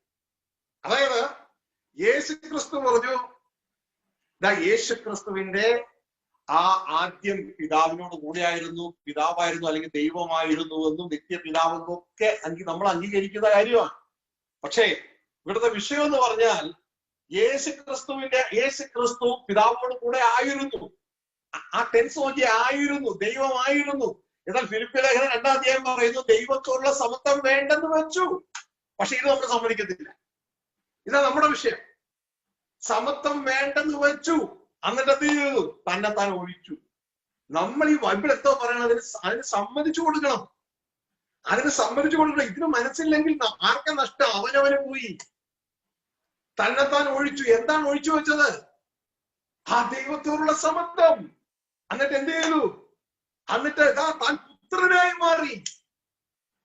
അതായത് യേശു ക്രിസ്തു പറഞ്ഞു, ഇതാ യേശു ക്രിസ്തുവിന്റെ ആദ്യം പിതാവിനോട് കൂടെയായിരുന്നു, പിതാവായിരുന്നു അല്ലെങ്കിൽ ദൈവമായിരുന്നു എന്നും നിത്യപിതാവെന്നും ഒക്കെ നമ്മൾ അംഗീകരിക്കുന്ന കാര്യമാണ്. പക്ഷേ ഇവിടുത്തെ വിഷയം എന്ന് പറഞ്ഞാൽ യേശു ക്രിസ്തു പിതാവിനോട് കൂടെ ആയിരുന്നു. ആ ടെൻസ് നോക്കി, ആയിരുന്നു, ദൈവമായിരുന്നു. എന്നാൽ ഫിലിപ്പിയ ലേഖനം 2-ാം അധ്യായം പറയുന്നു ദൈവത്തോടുള്ള സമത്വം വേണ്ടെന്ന് വെച്ചു. പക്ഷെ ഇത് നമ്മൾ സമ്മതിക്കത്തില്ല. ഇതാ നമ്മുടെ വിഷയം. സമത്വം വേണ്ടെന്ന് വെച്ചു, എന്നിട്ട് എന്ത് ചെയ്തു? തന്നെത്താൻ ഒഴിച്ചു. നമ്മൾ ഈ ബൈബിൾ എന്തോ പറയണത്? അതിന് സമ്മതിച്ചു കൊടുക്കണം. ഇതിന് മനസ്സില്ലെങ്കിൽ ആർക്കും നഷ്ടം? അവനവന് പോയി. തന്നെത്താൻ ഒഴിച്ചു. എന്താണ് ഒഴിച്ചു വെച്ചത്? ആ ദൈവത്തോടുള്ള സമത്വം. എന്നിട്ട് എന്ത് ചെയ്തു? എന്നിട്ട് താൻ പുത്രനായി മാറി.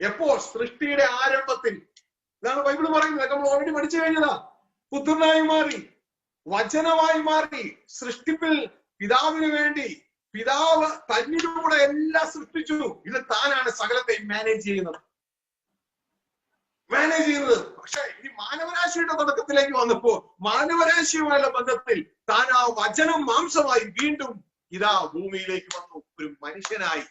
എപ്പോൾ? സൃഷ്ടിയുടെ ആരംഭത്തിൽ. ഇതാണ് ബൈബിൾ പറയുന്നത്. നമ്മൾ ഓൾറെഡി പഠിച്ചു കഴിഞ്ഞതാ. പുത്രനായി മാറി, വചനമായി മാറി. സൃഷ്ടിപ്പിൽ പിതാവിന് വേണ്ടി പിതാവ് തന്നിലൂടെ എല്ലാം സൃഷ്ടിച്ചു. ഇത് താനാണ് സകലത്തെ മാനേജ് ചെയ്യുന്നത്. പക്ഷെ ഈ മാനവരാശിയുടെ തുടക്കത്തിലേക്ക് വന്നപ്പോ മാനവരാശിയുമായുള്ള ബന്ധത്തിൽ താൻ ആ വചനം മാംസമായി വീണ്ടും ഇതാ ഭൂമിയിലേക്ക് വന്നു, ഒരു മനുഷ്യനായി.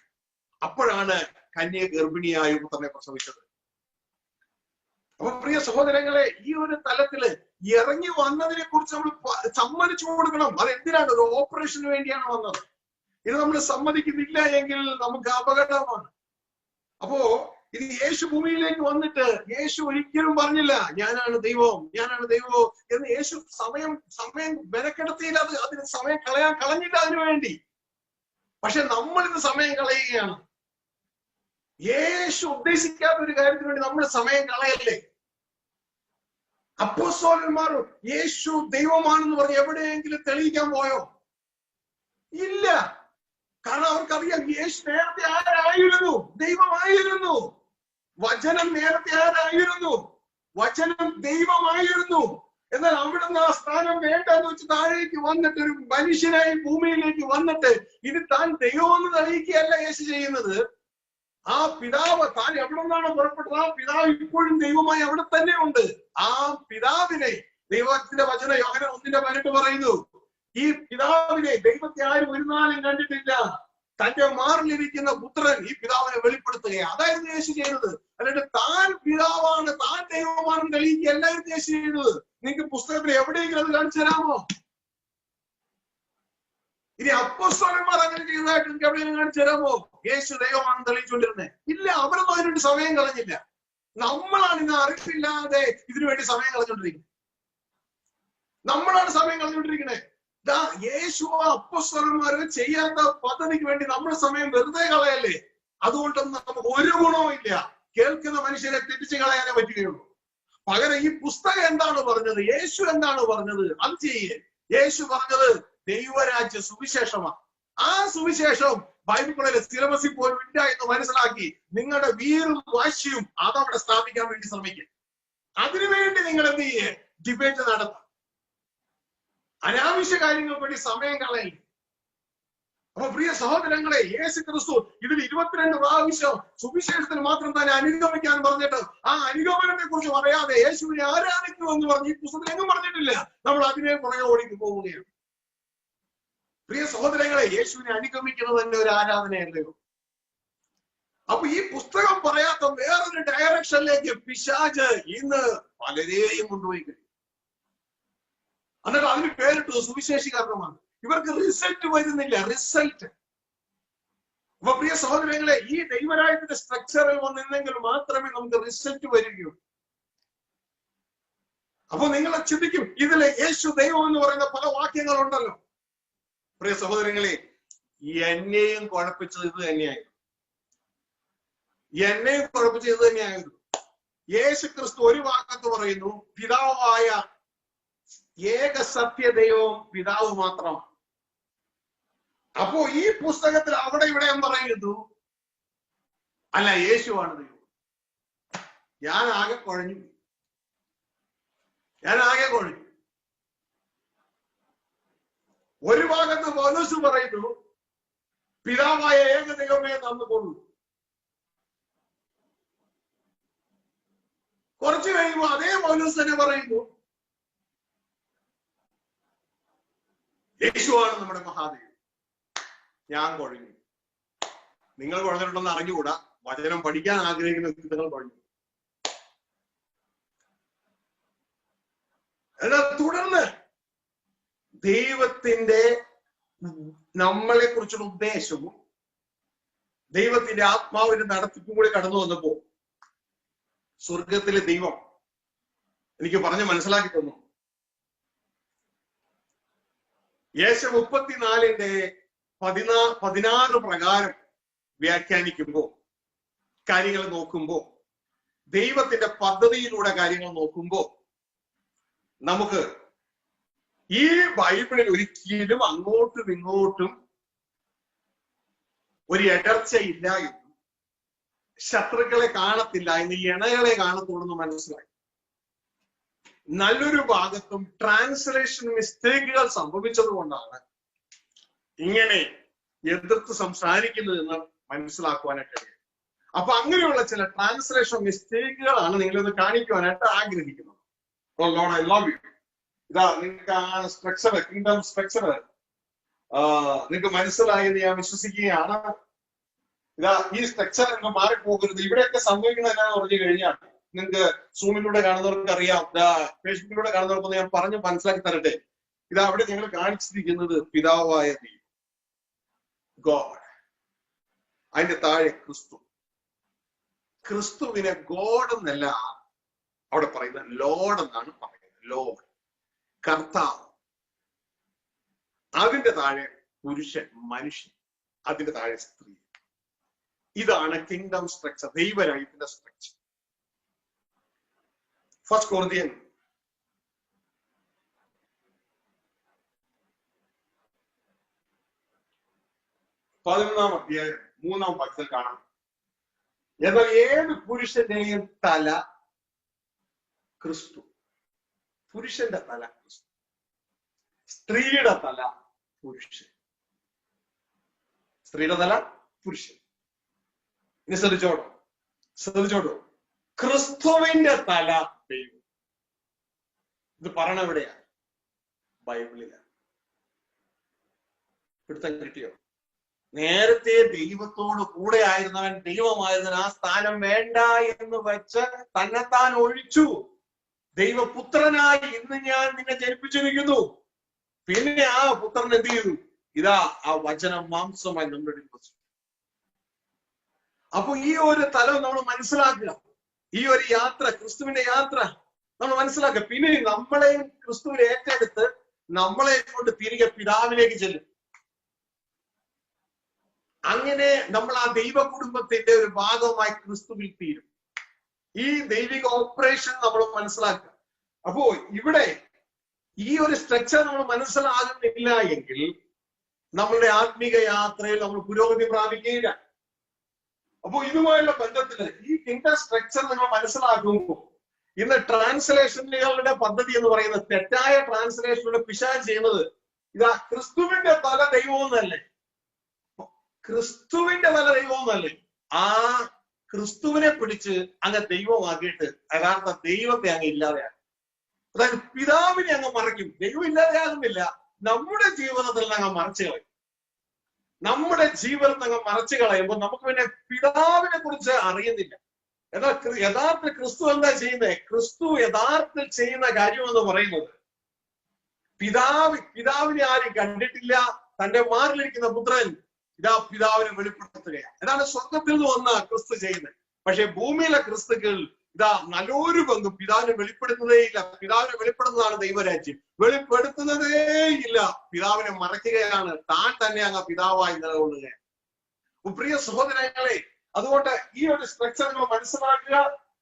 അപ്പോഴാണ് കന്യ ഗർഭിണിയായ പുത്രനെ പ്രസവിച്ചത്. അപ്പൊ പ്രിയ സഹോദരങ്ങളെ, ഈ ഒരു തലത്തില് ഇറങ്ങി വന്നതിനെ കുറിച്ച് നമ്മൾ സമ്മതിച്ചു കൊടുക്കണം. അതെന്തിനാണ്? ഒരു ഓപ്പറേഷന് വേണ്ടിയാണ് വന്നത്. ഇത് നമ്മൾ സമ്മതിക്കുന്നില്ല എങ്കിൽ നമുക്ക് അപകടമാണ്. അപ്പോ ഇത് യേശു ഭൂമിയിലേക്ക് വന്നിട്ട് യേശു ഒരിക്കലും പറഞ്ഞില്ല ഞാനാണ് ദൈവം എന്ന്. യേശു സമയം മെനക്കെടുത്തിയില്ല. അതിന് സമയം കളഞ്ഞില്ല അതിനു വേണ്ടി. പക്ഷെ നമ്മൾ ഇത് സമയം കളയുകയാണ്. യേശു ഉദ്ദേശിക്കാത്ത ഒരു കാര്യത്തിന് വേണ്ടി നമ്മൾ സമയം കളയല്ലേ? അപ്പോസ്തലന്മാർ യേശു ദൈവമാണെന്ന് പറഞ്ഞ് എവിടെയെങ്കിലും തെളിയിക്കാൻ പോയോ? ഇല്ല. കാരണം അവർക്കറിയാം യേശു നേരത്തെ ആരായിരുന്നു? ദൈവമായിരുന്നു. വചനം നേരത്തെ ആരായിരുന്നു? വചനം ദൈവമായിരുന്നു. എന്നാൽ അവിടുന്ന് ആ സ്ഥാനം വേണ്ടെന്ന് വെച്ച് താഴേക്ക് വന്നിട്ട് ഒരു മനുഷ്യനായി ഭൂമിയിലേക്ക് വന്നിട്ട് ഇത് താൻ ദൈവമെന്ന് തെളിയിക്കുകയല്ല യേശു ചെയ്യുന്നത്. ആ പിതാവ് താൻ എവിടെ നിന്നാണ് പുറപ്പെട്ടത്? ആ പിതാവ് ഇപ്പോഴും ദൈവമായി അവിടെ തന്നെ ഉണ്ട്. ആ പിതാവിനെ ദൈവത്തിന്റെ വചനം യോഹന്നാൻ 1:18 പറയുന്നു, ഈ പിതാവിനെ ദൈവത്തെ ആരും ഒരു നാളും കണ്ടിട്ടില്ല. തന്റെ മാറിലിരിക്കുന്ന പുത്രൻ ഈ പിതാവിനെ വെളിപ്പെടുത്തുകയാണ്. അതായിരുന്നു യേശു ചെയ്യുന്നത്. അല്ലാണ്ട് താൻ പിതാവാണ്, താൻ ദൈവമാണെന്ന് തെളിയിക്കുക എല്ലാവരും യേശു ചെയ്യുന്നത്. നിങ്ങൾക്ക് പുസ്തകത്തിൽ എവിടെയെങ്കിലും അത് കാണിച്ചു തരാമോ? ഇനി അപ്പോസ്തലന്മാർ അങ്ങനെ ചെയ്തതായിട്ട് നിങ്ങൾക്ക് എവിടെയെങ്കിലും കാണിച്ചു തരാമോ? യേശു ദൈവമാണെന്ന് തെളിയിച്ചുകൊണ്ടിരുന്നേ? ഇല്ല. അവരൊന്നും അതിനുവേണ്ടി സമയം കളഞ്ഞില്ല. നമ്മളാണ് ഇന്ന് അറിവില്ലാതെ ഇതിനുവേണ്ടി സമയം കളഞ്ഞുകൊണ്ടിരിക്കുന്നത്. നമ്മളാണ് സമയം കളഞ്ഞുകൊണ്ടിരിക്കുന്നത്. യേശു അപ്പോസ്തലന്മാര് ചെയ്യാത്ത പദ്ധതിക്ക് വേണ്ടി നമ്മുടെ സമയം വെറുതെ കളയല്ലേ? അതുകൊണ്ടൊന്നും നമുക്ക് ഒരു ഗുണവും ഇല്ല. കേൾക്കുന്ന മനുഷ്യരെ തിരിച്ചു കളയാനേ പറ്റുകയുള്ളൂ. പകരം ഈ പുസ്തകം എന്താണ് പറഞ്ഞത്? യേശു എന്താണ് പറഞ്ഞത്? അത് ചെയ്യേ. യേശു പറഞ്ഞത് ദൈവരാജ്യ സുവിശേഷമാണ്. ആ സുവിശേഷം ബൈബിളിലെ സിലബസിൽ പോലും ഇല്ല എന്ന് മനസ്സിലാക്കി നിങ്ങളുടെ വീറും വാശിയും അതവിടെ സ്ഥാപിക്കാൻ വേണ്ടി ശ്രമിക്കും. അതിനുവേണ്ടി നിങ്ങൾ എന്ത് ചെയ്യേ? ഡിബേറ്റ് നടത്തും. അനാവശ്യ കാര്യങ്ങൾക്ക് വേണ്ടി സമയം കളയില്ല. അപ്പൊ പ്രിയ സഹോദരങ്ങളെ, യേശു ക്രിസ്തു ഇതിൽ 22 പ്രാവശ്യം സുവിശേഷത്തിന് മാത്രം തന്നെ അനുഗമിക്കാൻ പറഞ്ഞിട്ട് ആ അനുഗമനത്തെ കുറിച്ച് പറയാതെ യേശുവിനെ ആരാധിക്കുമെന്ന് പറഞ്ഞ് ഈ പുസ്തകത്തിൽ എങ്ങും പറഞ്ഞിട്ടില്ല. നമ്മൾ അതിനെ പുറകെ ഓടിക്ക് പോവുകയാണ്. പ്രിയ സഹോദരങ്ങളെ, യേശുവിനെ അനുഗമിക്കുന്നത് തന്നെ ഒരു ആരാധനയല്ലയോ? അപ്പൊ ഈ പുസ്തകം പറയാത്ത വേറൊരു ഡയറക്ഷനിലേക്ക് പിശാച് ഇന്ന് പലരെയും കൊണ്ടുപോയി കഴിയും. എന്നിട്ട് അതിന് പേരിട്ടു സുവിശേഷീകരണമാണ്. ഇവർക്ക് റിസൾട്ട് വരുന്നില്ല. റിസൾട്ട് അപ്പൊ പ്രിയ സഹോദരങ്ങളെ, ഈ ദൈവരാജ്യത്തിന്റെ സ്ട്രക്ചറിൽ വന്നെങ്കിൽ മാത്രമേ നമുക്ക് റിസൾട്ട് വരികയുള്ളൂ. അപ്പൊ നിങ്ങൾ ചിന്തിക്കും, ഇതിലെ യേശു ദൈവം എന്ന് പറയുന്ന പല വാക്യങ്ങളുണ്ടല്ലോ. പ്രിയ സഹോദരങ്ങളെ, എന്നെയും കുഴപ്പിച്ചത് ഇത് തന്നെയായിരുന്നു. എന്നെയും കുഴപ്പിച്ചത് ഇത് തന്നെയായിരുന്നു. യേശു ക്രിസ്തു ഒരു വാക്കത്ത് പറയുന്നു, പിതാവായ ഏക സത്യ ദൈവവും പിതാവ് മാത്രമാണ്. അപ്പോ ഈ പുസ്തകത്തിൽ അവിടെ ഇവിടെ പറയുന്നു, അല്ല യേശുവാണ് ദൈവം. ഞാൻ ആകെ കുഴഞ്ഞു. ഒരു ഭാഗത്ത് പൗലോസ് പറയുന്നു, പിതാവായ ഏക ദൈവമേ തന്നുകൊള്ളു. കുറച്ചു കഴിയുമ്പോൾ അതേ പൗലോസ് തന്നെ പറയുന്നു, യേശുവാണ് നമ്മുടെ മഹാദൈവം. ഞാൻ കുഴഞ്ഞു. നിങ്ങൾ കുഴഞ്ഞിട്ടുണ്ടെന്ന് അറിഞ്ഞുകൂടാ. വചനം പഠിക്കാൻ ആഗ്രഹിക്കുന്ന നിങ്ങൾ കുഴഞ്ഞു. എന്നാൽ തുടർന്ന് ദൈവത്തിന്റെ നമ്മളെ കുറിച്ചുള്ള ഉദ്ദേശവും ദൈവത്തിന്റെ ആത്മാവിന്റെ നടത്തിപ്പും കൂടി കടന്നു വന്നപ്പോ സ്വർഗത്തിലെ ദൈവം എനിക്ക് പറഞ്ഞ് മനസ്സിലാക്കി തന്നു. യേശു 34:16 പ്രകാരം വ്യാഖ്യാനിക്കുമ്പോ, കാര്യങ്ങൾ നോക്കുമ്പോ, ദൈവത്തിന്റെ പദ്ധതിയിലൂടെ കാര്യങ്ങൾ നോക്കുമ്പോ നമുക്ക് ഈ ബൈബിളിൽ ഒരിക്കലും അങ്ങോട്ടും ഇങ്ങോട്ടും ഒരു ഇടർച്ചയില്ല എന്നും ശത്രുക്കളെ കാണത്തില്ല എന്ന്, ഇണകളെ കാണത്തുള്ളൂ മനസ്സിലായി. നല്ലൊരു ഭാഗത്തും ട്രാൻസ്ലേഷൻ മിസ്റ്റേക്കുകൾ സംഭവിച്ചത് കൊണ്ടാണ് ഇങ്ങനെ എതിർത്ത് സംസാരിക്കുന്നതെന്ന് മനസ്സിലാക്കുവാനായിട്ട് കഴിയും. അപ്പൊ അങ്ങനെയുള്ള ചില ട്രാൻസ്ലേഷൻ മിസ്റ്റേക്കുകളാണ് നിങ്ങളിത് കാണിക്കുവാനായിട്ട് ആഗ്രഹിക്കുന്നത്. Lord, I love you. ഇതാ നിങ്ങൾക്ക് ആ സ്ട്രക്ചർ, കിങ്ഡം സ്ട്രക്ചർ നിങ്ങൾക്ക് മനസ്സിലായെന്ന് ഞാൻ വിശ്വസിക്കുകയാണ്. ഇതാ ഈ സ്ട്രക്ചർ നിങ്ങൾ മാറിപ്പോകരുത്. ഇവിടെയൊക്കെ സംഭവിക്കുന്നത് എന്താണെന്ന് പറഞ്ഞു കഴിഞ്ഞാൽ നിങ്ങൾക്ക് സൂമിലൂടെ കാണുന്നവർക്ക് അറിയാം, ഫേസ്ബുക്കിലൂടെ കാണുന്നവർക്ക് ഞാൻ പറഞ്ഞ് മനസ്സിലാക്കി തരട്ടെ. ഇതാ അവിടെ ഞങ്ങൾ കാണിച്ചിരിക്കുന്നത് പിതാവായ ദൈവം, ഗോഡ്, അതിന്റെ താഴെ ക്രിസ്തു. ക്രിസ്തുവിനെ ഗോഡ് എന്നല്ല അവിടെ പറയുന്നത്, ലോഡ് എന്നാണ് പറയുന്നത്. ലോഡ്, കർത്താവ്. അതിന്റെ താഴെ പുരുഷൻ, മനുഷ്യൻ. അതിന്റെ താഴെ സ്ത്രീ. ഇതാണ് കിങ്ഡം സ്ട്രക്ചർ, ദൈവരാജ്യത്തിന്റെ സ്ട്രക്ചർ. ഫസ്റ്റ് കൊറിന്ത്യൻ 11-ാം അധ്യായം 3-ാം വാക്യത്തിൽ കാണാം, എന്നാൽ ഏത് പുരുഷന്റെയും തല ക്രിസ്തു. പുരുഷന്റെ തല ക്രിസ്തു, സ്ത്രീയുടെ തല പുരുഷൻ. സ്ത്രീയുടെ തല പുരുഷൻ. ഇനി ശ്രദ്ധിച്ചോട്ടോ, ക്രിസ്തുവിന്റെ തല ദൈവം. ഇത് പറയണ എവിടെയാ? ബൈബിളിലാണ്. പിടുത്തം കിട്ടിയോ? നേരത്തെ ദൈവത്തോട് കൂടെ ആയിരുന്നവൻ, ദൈവമായിരുന്നവൻ ആ സ്ഥാനം വേണ്ട എന്ന് വെച്ച് തന്നെത്താൻ ഒഴിച്ചു. ദൈവപുത്രനായി ഇന്ന് ഞാൻ നിന്നെ ജനിപ്പിച്ചിരിക്കുന്നു. പിന്നെ ആ പുത്രൻ എന്ത് ചെയ്തു? ഇതാ ആ വചനം മാംസമായി നമ്മുടെ ഇടയിൽ വസിച്ചു. അപ്പൊ ഈ ഒരു തലം നമ്മൾ മനസ്സിലാക്കുക. ഈ ഒരു യാത്ര, ക്രിസ്തുവിന്റെ യാത്ര നമ്മൾ മനസ്സിലാക്കുക. പിന്നെ നമ്മളെയും ക്രിസ്തുവിനെ ഏറ്റെടുത്ത് നമ്മളെ കൊണ്ട് തിരികെ പിതാവിലേക്ക് ചെല്ലും. അങ്ങനെ നമ്മൾ ആ ദൈവ കുടുംബത്തിന്റെ ഒരു ഭാഗമായി ക്രിസ്തുവിൽ തീരും. ഈ ദൈവിക ഓപ്പറേഷൻ നമ്മൾ മനസ്സിലാക്കുക. അപ്പോ ഇവിടെ ഈ ഒരു സ്ട്രക്ചർ നമ്മൾ മനസ്സിലാകുന്നില്ല എങ്കിൽ നമ്മളുടെ ആത്മീക യാത്രയിൽ നമ്മൾ പുരോഗതി പ്രാപിക്കുകയില്ല. അപ്പോ ഇതുമായുള്ള ബന്ധത്തില് ഈ കിങ്ഡം സ്ട്രക്ചർ നിങ്ങൾ മനസ്സിലാക്കുമ്പോൾ, ഇന്ന് ട്രാൻസ്ലേഷനുകളുടെ പദ്ധതി എന്ന് പറയുന്നത്, തെറ്റായ ട്രാൻസ്ലേഷനുകളുടെ പിശാച് ചെയ്യുന്നത് ഇതാ ക്രിസ്തുവിന്റെ തല ദൈവമെന്നല്ലേ, ക്രിസ്തുവിന്റെ തല ദൈവമെന്നല്ലേ, ആ ക്രിസ്തുവിനെ പിടിച്ച് അങ്ങ് ദൈവമാക്കിയിട്ട് യഥാർത്ഥ ദൈവത്തെ അങ്ങ് ഇല്ലാതെയാകും. അതായത് പിതാവിനെ അങ്ങ് മറയ്ക്കും. ദൈവം ഇല്ലാതെയാകുന്നില്ല, നമ്മുടെ ജീവിതത്തിൽ അങ്ങ് മറച്ചു കളയും. നമ്മുടെ ജീവിതത്തിൽ അങ്ങ് മറച്ചു കളയുമ്പോൾ നമുക്ക് പിന്നെ പിതാവിനെ കുറിച്ച് അറിയുന്നില്ല. എന്നാൽ യഥാർത്ഥ ക്രിസ്തു എന്താ ചെയ്യുന്നത്? ക്രിസ്തു യഥാർത്ഥത്തിൽ ചെയ്യുന്ന കാര്യം എന്ന് പറയുന്നത്, പിതാവിനെ ആരും കണ്ടിട്ടില്ല, തന്റെ മാറിലിരിക്കുന്ന പുത്രൻ ഇതാ പിതാവിനെ വെളിപ്പെടുത്തുകയാണ്. ഇതാണ് സ്വർഗത്തിൽ നിന്ന് വന്ന ക്രിസ്തു ചെയ്യുന്നത്. പക്ഷെ ഭൂമിയിലെ ക്രിസ്തുക്കൾ ഇതാ നല്ലൊരു പങ്കും പിതാവിനെ വെളിപ്പെടുത്തുന്നതേ ഇല്ല. പിതാവിനെ വെളിപ്പെടുത്തുന്നതാണ് ദൈവരാജ്യം. വെളിപ്പെടുത്തുന്നതേ ഇല്ല. പിതാവിനെ മറയ്ക്കുകയാണ്. താൻ തന്നെ അങ്ങ് പിതാവായി നിലകൊള്ളുകയാണ്. പ്രിയ സഹോദരങ്ങളെ, അതുകൊണ്ട് ഈ ഒരു സ്ട്രക്ചർ നമ്മൾ മനസ്സിലാക്കുക.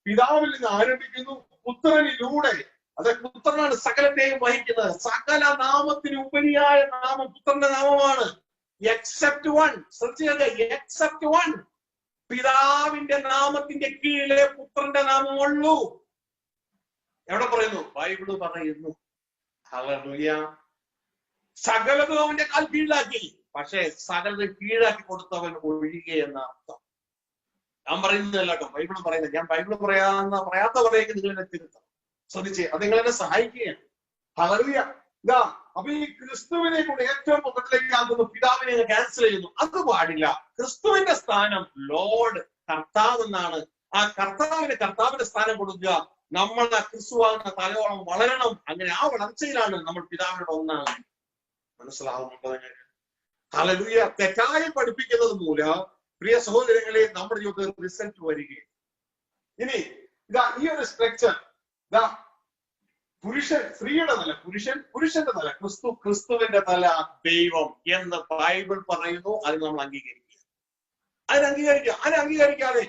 പിതാവിൽ നിന്ന് ആരംഭിക്കുന്നു, പുത്രനിലൂടെ, അത് പുത്രനാണ് സകലത്തെയും വഹിക്കുന്നത്. സകല നാമത്തിന് ഉപരിയായ നാമം പുത്രന്റെ നാമമാണ്. Except one. Except one. പിതാവിന്റെ നാമത്തിന്റെ കീഴിലെ പുത്രന്റെ നാമമുള്ളൂ. എവിടെ പറയുന്നു? ബൈബിള് പറയുന്നു. ഹല്ലേലൂയ. സകലതും അവന്റെ കാൽ കീഴിലാക്കി. പക്ഷെ സകലത് കീഴാക്കി കൊടുത്തവൻ ഒഴികെ എന്ന അർത്ഥം. ഞാൻ പറയുന്നതല്ല കേട്ടോ, ബൈബിള് പറയുന്നത്. ഞാൻ ബൈബിള് പറയാത്ത പറയേക്ക് നിങ്ങൾ എന്നെ തിരുത്തണം. ശ്രദ്ധിച്ചേ, അത് നിങ്ങളെന്നെ സഹായിക്കുകയാണ്. ഹല്ലേലൂയ. ഇതാ അപ്പൊ ഈ ക്രിസ്തുവിനെ കൂടെ ഏറ്റവും മുഖത്തിലേക്ക് ആകുന്നു, പിതാവിനെ ക്യാൻസൽ ചെയ്യുന്നു. അത് പാടില്ല. ക്രിസ്തുവിന്റെ സ്ഥാനം ലോർഡ്, കർത്താവ് എന്നാണ്. ആ കർത്താവിന്റെ സ്ഥാനം കൊടുക്കുക. നമ്മൾ ആ ക്രിസ്തുവാകുന്ന തലയോളം വളരണം. അങ്ങനെ ആ വളർച്ചയിലാണ് നമ്മൾ പിതാവിനോട് ഒന്നാണ്. മനസ്സിലാവുന്നുണ്ടോ നിങ്ങൾക്ക്? ഹല്ലേലൂയ. തെറ്റായി പഠിപ്പിക്കുന്നത് മൂലം പ്രിയ സഹോദരങ്ങളെ നമ്മുടെ ജീവിതത്തിൽ റിസൾട്ട് വരികയും. ഇനി ഇതാ ഈ ഒരു സ്ട്രക്ചർ, ഇതാ പുരുഷൻ സ്ത്രീയുടെ തല, പുരുഷന്റെ തല, ക്രിസ്തുവിന്റെ തല ദൈവം എന്ന് ബൈബിൾ പറയുന്നു. അത് നമ്മൾ അംഗീകരിക്കുക. അതിനെ അംഗീകരിക്കാതെ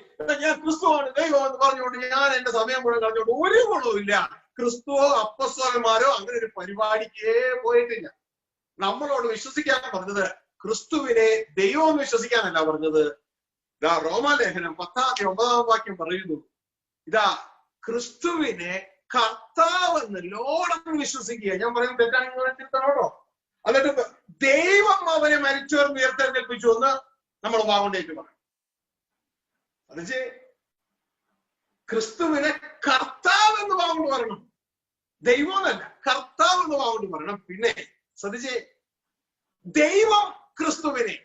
ഞാൻ ക്രിസ്തുവാണ് ദൈവം എന്ന് പറഞ്ഞുകൊണ്ട് ഞാൻ എന്റെ സമയം മുഴുവൻ കളഞ്ഞുകൊണ്ട് ഒരു ഗുണവുമില്ല. ക്രിസ്തുവോ അപ്പസ്തലന്മാരോ അങ്ങനെ ഒരു പരിപാടിക്കേ പോയിട്ടില്ല. നമ്മളോട് വിശ്വസിക്കാൻ പറഞ്ഞത് ക്രിസ്തുവിനെ ദൈവം എന്ന് വിശ്വസിക്കാനല്ല പറഞ്ഞത്. ഇതാ റോമാലേഖനം 10:9 വാക്യം പറയുന്നു, ഇതാ ക്രിസ്തുവിനെ കർത്താവെന്ന് ലോർഡെന്ന് വിശ്വസിക്കുക. ഞാൻ പറയുന്നത് തെറ്റാണോ? എന്നിട്ട് ദൈവം അവനെ മരിച്ചവർ ഉയർത്തെഴുന്നേൽപ്പിച്ചു എന്ന് നമ്മൾ വാഗോണ്ടേക്ക് പറയും. അത് ക്രിസ്തുവിനെ കർത്താവ് എന്ന് വാഗോണ്ട് പറയണം, ദൈവം എന്നല്ല, കർത്താവ് എന്ന് വാഗോണ്ട് പറയണം. പിന്നെ ശ്രദ്ധിച്ചേ, ദൈവം ക്രിസ്തുവിനെ,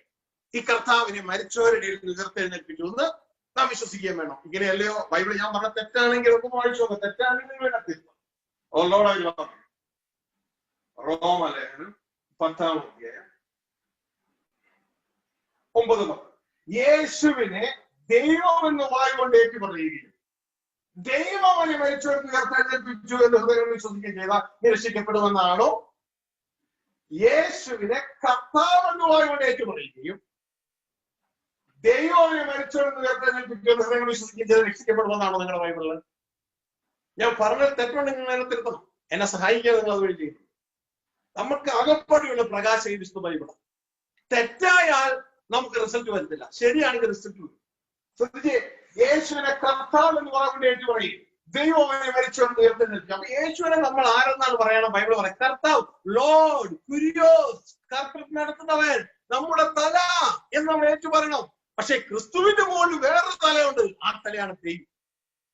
ഈ കർത്താവിനെ മരിച്ചവരുടെ ഉയർത്തെഴുന്നേൽപ്പിച്ചു എന്ന് നാം വിശ്വസിക്കുകയും വേണം. ഇങ്ങനെയല്ലയോ ബൈബിൾ? ഞാൻ പറഞ്ഞ തെറ്റാണെങ്കിൽ ഒന്ന് വായിച്ചു നോക്കാം. തെറ്റാണെങ്കിൽ വേണം. റോമാലേഖനം 10:9 യേശുവിനെ ദൈവം എന്ന് വായുകൊണ്ട് ഏറ്റു പറയുകയും ദൈവം അവനെ മരിച്ചവർക്ക് ഉയർത്തെഴുന്നേൽപ്പിച്ചു എന്ന് ഹൃദയം വിശ്വസിക്കുകയും ചെയ്താൽ നിരക്ഷിക്കപ്പെടുമെന്നാണോ? യേശുവിനെ കർത്താവ് എന്ന് വായുകൊണ്ട് ഏറ്റു പറയുകയും ദൈവം അവനെ മരിച്ചവർക്ക് ഉയർത്തെഴുന്നേൽപ്പിച്ചു എന്ന് ഹൃദയം വിശ്വസിക്കുകയും ചെയ്താൽ രക്ഷിക്കപ്പെടുമെന്നാണോ നിങ്ങളുടെ ബൈബിളിൽ? ഞാൻ പറഞ്ഞത് തെറ്റുണ്ടെങ്കിൽ നിങ്ങൾ എന്നെ തിരുത്തണം. എന്നെ സഹായിക്കാൻ നിങ്ങൾ അത് വഴി ചെയ്യുന്നു. നമുക്ക് അകപ്പാടിയുള്ള പ്രകാശം ഈ വിശുദ്ധ ബൈബിൾ. തെറ്റായാൽ നമുക്ക് റിസൾട്ട് വരുന്നില്ല, ശരിയാണെങ്കിൽ റിസൾട്ട് വരും. ശ്രദ്ധിച്ചേ, യേശുവിനെ കർത്താവ് എന്ന് വാഗോണ്ട് ഏറ്റു പറയും, ദൈവം അവനെ മരിച്ചവർക്ക് ഉയർത്തെഴുന്നേൽപ്പിച്ചു. അപ്പൊ യേശുവിനെ നമ്മൾ ആരെന്നാണ് പറയണം? ബൈബിൾ പറയും കർത്താവ്, ലോർഡ്, കുര്യോസ്, കർത്തൃത്വം നടത്തുന്നവൻ, നമ്മുടെ തല എന്ന് നമ്മൾ ഏറ്റു പറയണം. പക്ഷെ ക്രിസ്തുവിന്റെ മുകളിൽ വേറൊരു തലയുണ്ട്, ആ തലയാണ് ദൈവം.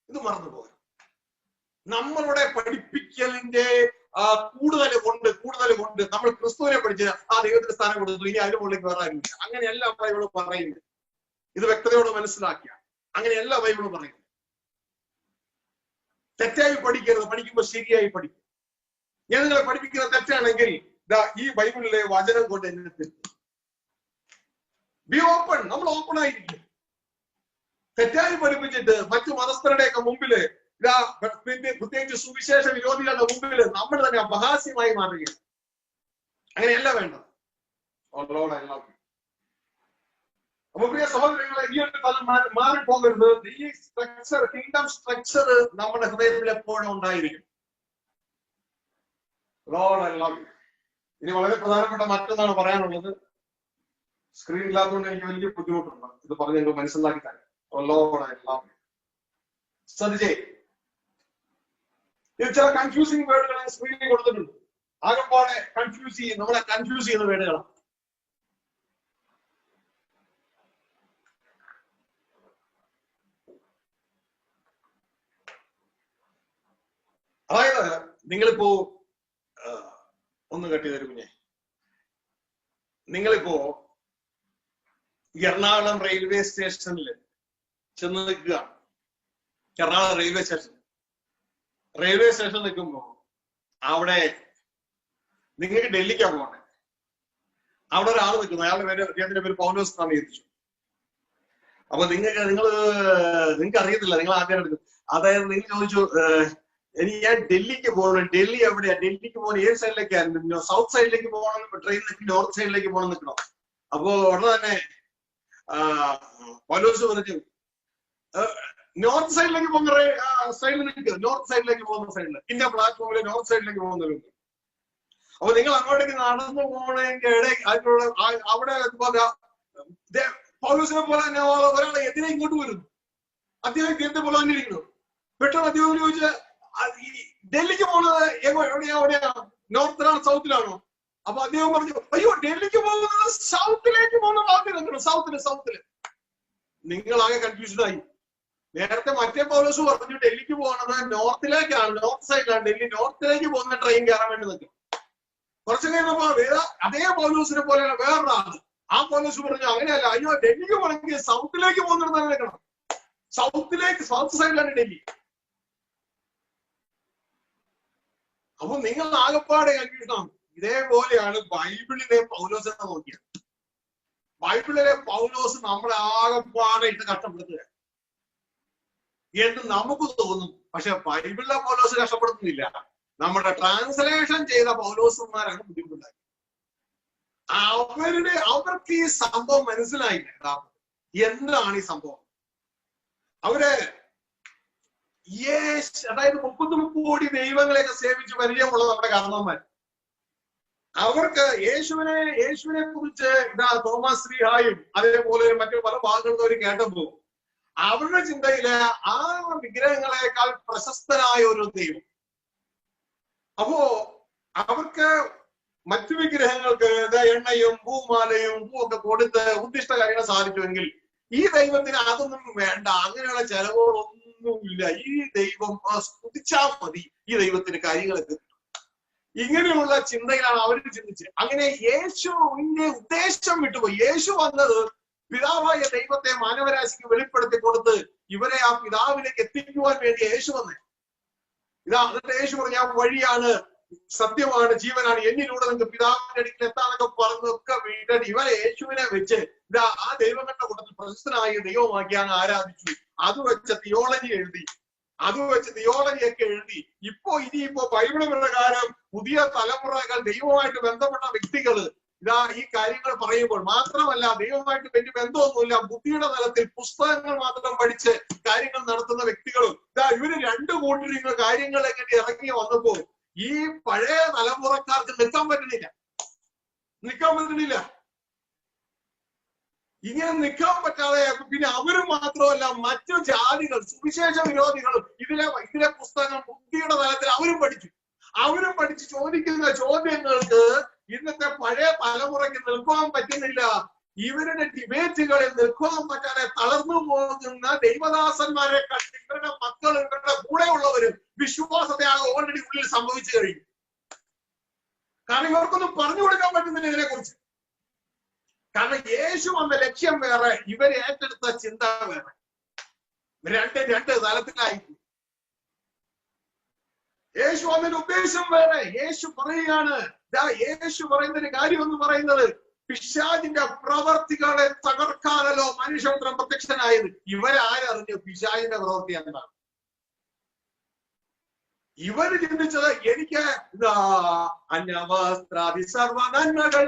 ഇത് മറന്നുപോകും. നമ്മളുടെ പഠിപ്പിക്കലിന്റെ കൂടുതൽ കൊണ്ട് നമ്മൾ ക്രിസ്തുവിനെ പഠിച്ച് ആ ദൈവത്തിന് സ്ഥാനം കൊടുത്തു, ഇനി അതിന് മുകളിലേക്ക് വേറെ ആരുമില്ല. അങ്ങനെയല്ല ബൈബിള് പറയുന്നത്. ഇത് വ്യക്തതയോടെ മനസ്സിലാക്കിയ അങ്ങനെയല്ല ബൈബിള് പറയുന്നത്. തെറ്റായി പഠിക്കരുത്, പഠിക്കുമ്പോൾ ശരിയായി പഠിക്കും. ഞാൻ നിങ്ങളെ പഠിപ്പിക്കുന്നത് തെറ്റാണെങ്കിൽ ഈ ബൈബിളിലെ വചനം കൊണ്ട് എന്നെ തിരുത്തും. Be open. നമ്മൾ ഓപ്പൺ ആയിരിക്കും. തെറ്റായി പഠിപ്പിച്ചിട്ട് മറ്റു മതസ്ഥരുടെയൊക്കെ മുമ്പില് പ്രത്യേകിച്ച് സുവിശേഷ വിരോധികളുടെ മുമ്പിൽ നമ്മൾ തന്നെ അപഹാസ്യമായി മാറുകയാണ്. അങ്ങനെയല്ല വേണ്ടത്. അപ്പൊ പ്രിയ സഹോദരങ്ങളെ, ഈ ഒരു തലം മാറിപ്പോകരുത്. ഈ സ്ട്രക്ചർ, കിങ്ഡം സ്ട്രക്ചർ നമ്മുടെ ഹൃദയത്തിൽ എപ്പോഴും ഉണ്ടായിരിക്കും. ഇനി വളരെ പ്രധാനപ്പെട്ട മറ്റൊന്നാണ് പറയാനുള്ളത്. സ്ക്രീൻ ഇല്ലാത്തതുകൊണ്ട് എനിക്ക് വലിയ ബുദ്ധിമുട്ടുണ്ട്. ഇത് പറഞ്ഞ് നിങ്ങൾ മനസ്സിലാക്കി തരാം. ശ്രദ്ധിച്ചേ, ഇത് ചില കൺഫ്യൂസിങ് വേർഡുകൾ സ്ക്രീനിൽ കൊടുത്തിട്ടുണ്ട്. ആകെപ്പാടെ നമ്മളെ കൺഫ്യൂസ് ചെയ്യുന്ന വേർഡുകളാണ്. അതായത് നിങ്ങളിപ്പോ ഒന്ന് കട്ടി തരും കുഞ്ഞെ, നിങ്ങളിപ്പോ എറണാകുളം റെയിൽവേ സ്റ്റേഷനിൽ ചെന്ന് നിൽക്കുകയാണ്. എറണാകുളം റെയിൽവേ സ്റ്റേഷൻ നിൽക്കുമ്പോ അവിടെ നിങ്ങൾക്ക് ഡൽഹിക്കാ പോകണ്ടേ. അവിടെ ഒരാൾ നിൽക്കുന്നു, അയാളുടെ അദ്ദേഹത്തിന്റെ പേര് പൗലോസ് എന്നാണ് ചോദിച്ചു. അപ്പൊ നിങ്ങൾക്ക് അറിയത്തില്ല, നിങ്ങൾ ആദ്യം എടുക്കും. അതായത് നിങ്ങൾ ചോദിച്ചു, ഞാൻ ഡൽഹിക്ക് പോകണം, ഡൽഹി എവിടെയാ, ഡൽഹിക്ക് പോകണം ഏത് സൈഡിലേക്കായിരുന്നു, സൗത്ത് സൈഡിലേക്ക് പോകണം ട്രെയിൻ നിൽക്കും, നോർത്ത് സൈഡിലേക്ക് പോകണം നിൽക്കണം. അപ്പോ ഉടനെ തന്നെ പൗലോസ് പറഞ്ഞു, നോർത്ത് സൈഡിലേക്ക് പോകുന്ന സൈഡിൽ നിൽക്കുക, നോർത്ത് സൈഡിലേക്ക് പോകുന്ന സൈഡിൽ, ഇന്ന പ്ലാറ്റ്ഫോമിൽ നോർത്ത് സൈഡിലേക്ക് പോകുന്നവരുണ്ട്. അപ്പൊ നിങ്ങൾ അങ്ങോട്ടേക്ക് നടന്നു പോകണമെങ്കിൽ അവിടെ പൗലോസിനെ പോലെ തന്നെ ഒരാളെ എതിരെ ഇങ്ങോട്ട് വരുന്നു. അദ്ദേഹം ഇദ്ദേഹത്തെ പോലെ തന്നെ ഇരിക്കുന്നു. പെട്ടെന്ന് അദ്ദേഹം ചോദിച്ചാൽ ഡൽഹിക്ക് പോകുന്നത് എവിടെയാ, നോർത്തിലാണോ സൗത്തിലാണോ? അപ്പൊ അദ്ദേഹം പറഞ്ഞു, അയ്യോ ഡൽഹിക്ക് പോകുന്നത് സൗത്തിലേക്ക് പോകുന്ന ഭാഗത്ത് നിൽക്കണം, സൗത്തില്. നിങ്ങളാകെ കൺഫ്യൂഷൻ ആയി. നേരത്തെ മറ്റേ പൗലോസ് പറഞ്ഞു ഡൽഹിക്ക് പോകുന്നത് നോർത്തിലേക്കാണ്, നോർത്ത് സൈഡിലാണ്, ഡൽഹി നോർത്തിലേക്ക് പോകുന്ന ട്രെയിൻ കയറാൻ വേണ്ടി നിൽക്കും. കുറച്ചു കഴിഞ്ഞപ്പോ അതേ പൗലോസിനെ പോലെയാണ് വേറൊരാള്. ആ പൗലോസ് പറഞ്ഞു അങ്ങനെയല്ല, അയ്യോ ഡൽഹിക്ക് പോകണമെങ്കിൽ സൗത്തിലേക്ക് പോകുന്നിടത്താണ് നിൽക്കണം, സൗത്ത് സൈഡിലാണ് ഡൽഹി. അപ്പൊ നിങ്ങൾ ആകപ്പാടെ കൺഫ്യൂഷനാണ്. ഇതേപോലെയാണ് ബൈബിളിലെ പൗലോസ് എന്ന് നോക്കിയത്. ബൈബിളിലെ പൗലോസ് നമ്മളെ ആകപ്പാടെ ഇട്ട് കഷ്ടപ്പെടുത്തുക എന്ന് നമുക്ക് തോന്നും. പക്ഷെ ബൈബിളിലെ പൗലോസ് കഷ്ടപ്പെടുത്തുന്നില്ല. നമ്മുടെ ട്രാൻസ്ലേഷൻ ചെയ്ത പൗലോസുമാരാണ് ബുദ്ധിമുട്ടുണ്ടായത്. അവർക്ക് ഈ സംഭവം മനസ്സിലായില്ല. എന്താണ് ഈ സംഭവം? അവര് അതായത് 30 കോടി ദൈവങ്ങളെയൊക്കെ സേവിച്ച് പരിചയമുള്ള നമ്മുടെ കാരണവന്മാർ, അവർക്ക് യേശുവിനെ കുറിച്ച് തോമസ് ശ്ലീഹായും അതേപോലെ മറ്റു പല ഭാഗങ്ങളും അവർ കേട്ടപ്പോ അവരുടെ ചിന്തയില് ആ വിഗ്രഹങ്ങളെക്കാൾ പ്രശസ്തനായ ഒരു ദൈവം. അപ്പോ അവർക്ക് മറ്റു വിഗ്രഹങ്ങൾക്ക് എണ്ണയും പൂമാലയും പൂവൊക്കെ കൊടുത്ത് ഉദ്ദിഷ്ട കാര്യങ്ങൾ സാധിച്ചുവെങ്കിൽ ഈ ദൈവത്തിന് അതൊന്നും വേണ്ട, അങ്ങനെയുള്ള ചെലവുകളൊന്നുമില്ല, ഈ ദൈവം സ്തുതിച്ചാൽ മതി, ഈ ദൈവത്തിന് കാര്യങ്ങളൊക്കെ കിട്ടും. ഇങ്ങനെയുള്ള ചിന്തയിലാണ് അവർ ചിന്തിച്ചത്. അങ്ങനെ യേശുവിന്റെ ഉദ്ദേശം വിട്ടുപോയി. യേശു വന്നത് പിതാവായ ദൈവത്തെ മാനവരാശിക്ക് വെളിപ്പെടുത്തി കൊടുത്ത് ഇവരെ ആ പിതാവിലേക്ക് എത്തിക്കുവാൻ വേണ്ടി യേശു വന്നേ. എന്നിട്ട് യേശു പറഞ്ഞ വഴിയാണ്, സത്യമാണ്, ജീവനാണ്, എന്നിലൂടെ നിങ്ങൾക്ക് പിതാവിന്റെ അടുക്കൽ എത്താനൊക്കെ പറഞ്ഞൊക്കെ വീട്ടിൽ ഇവരെ യേശുവിനെ വെച്ച് ആ ദൈവങ്ങളുടെ കൂട്ടത്തിൽ പ്രശസ്തനായ ദൈവമാക്കിയാണ് ആരാധിച്ചു. അത് വെച്ച് തിയോളജിയൊക്കെ എഴുതി. ഇനിയിപ്പോ ബൈബിള് പ്രകാരം പുതിയ തലമുറകൾ ദൈവമായിട്ട് ബന്ധപ്പെട്ട വ്യക്തികൾ ഈ കാര്യങ്ങൾ പറയുമ്പോൾ മാത്രമല്ല, ദൈവമായിട്ട് വലിയ ബന്ധമൊന്നുമില്ല, ബുദ്ധിയുടെ തലത്തിൽ പുസ്തകങ്ങൾ മാത്രം പഠിച്ച് കാര്യങ്ങൾ നടത്തുന്ന വ്യക്തികളും ഇവര് രണ്ടു കൂട്ടരിങ്ങൾ കാര്യങ്ങൾ എങ്ങനെ ഇറങ്ങി വന്നപ്പോ ഈ പഴയ തലമുറക്കാർക്ക് നിൽക്കാൻ പറ്റണില്ല. ഇങ്ങനെ നിൽക്കാൻ പറ്റാതെ പിന്നെ അവര് മാത്രമല്ല മറ്റു ജാതികൾ, സുവിശേഷ വിരോധികളും ഇതിലെ പുസ്തകം ബുദ്ധിയുടെ തലത്തിൽ അവരും പഠിച്ചു ചോദിക്കുന്ന ചോദ്യങ്ങൾക്ക് ഇന്നത്തെ പഴയ തലമുറയ്ക്ക് നിൽക്കാൻ പറ്റുന്നില്ല. ഇവരുടെ ഡിബേറ്റുകളിൽ നിൽക്കാൻ പറ്റാതെ തളർന്നു പോകുന്ന ദൈവദാസന്മാരെ കണ്ട് ഇവരുടെ മക്കൾ, ഇവരുടെ കൂടെ ഉള്ളവരും വിശ്വാസത്തെ ഓൾറെഡി ഉള്ളിൽ സംഭവിച്ചു കഴിഞ്ഞു. കാരണം ഇവർക്കൊന്നും പറഞ്ഞു കൊടുക്കാൻ പറ്റുന്നില്ല ഇതിനെ കുറിച്ച്. കാരണം യേശു വന്ന ലക്ഷ്യം വേറെ, ഇവർ ഏറ്റെടുത്ത ചിന്ത വേറെ. രണ്ട് തലത്തിലായി. യേശു വന്നതിന്റെ ഉദ്ദേശം വേറെ. യേശു പറയുകയാണ്, യേശു പറയുന്നൊരു കാര്യം എന്ന് പറയുന്നത് പിശാചിന്റെ പ്രവർത്തികളെ തകർക്കാനല്ലോ മനുഷ്യപുത്രൻ പ്രത്യക്ഷനായത്. ഇവരാരറിഞ്ഞു പിശാചിന്റെ പ്രവൃത്തി എന്താണ്? ഇവര് ചിന്തിച്ചത് എനിക്ക് അന്യവസ്ത്രാദി സർവ നന്മകൾ